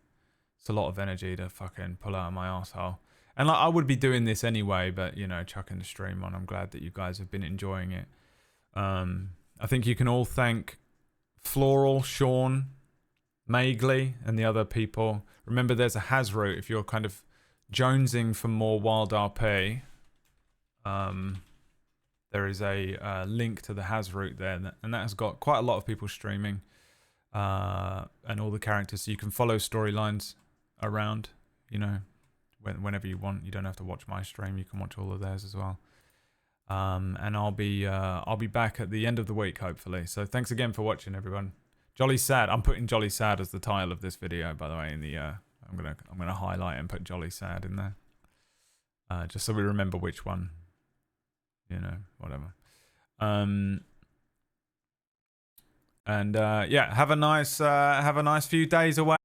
It's a lot of energy to fucking pull out of my asshole. And like, I would be doing this anyway, but, you know, chucking the stream on. I'm glad that you guys have been enjoying it. I think you can all thank Floral, Sean, Magley, and the other people. Remember, there's a has route if you're kind of jonesing for more Wild RP. There is a link to the has route there, and that has got quite a lot of people streaming, and all the characters, so you can follow storylines around, you know, whenever you want. You don't have to watch my stream, you can watch all of theirs as well. And I'll be back at the end of the week, hopefully. So thanks again for watching, everyone. Jolly Sad. I'm putting Jolly Sad as the title of this video, by the way. In the I'm gonna highlight and put Jolly Sad in there, just so we remember which one. You know, whatever. And yeah, have a nice few days away.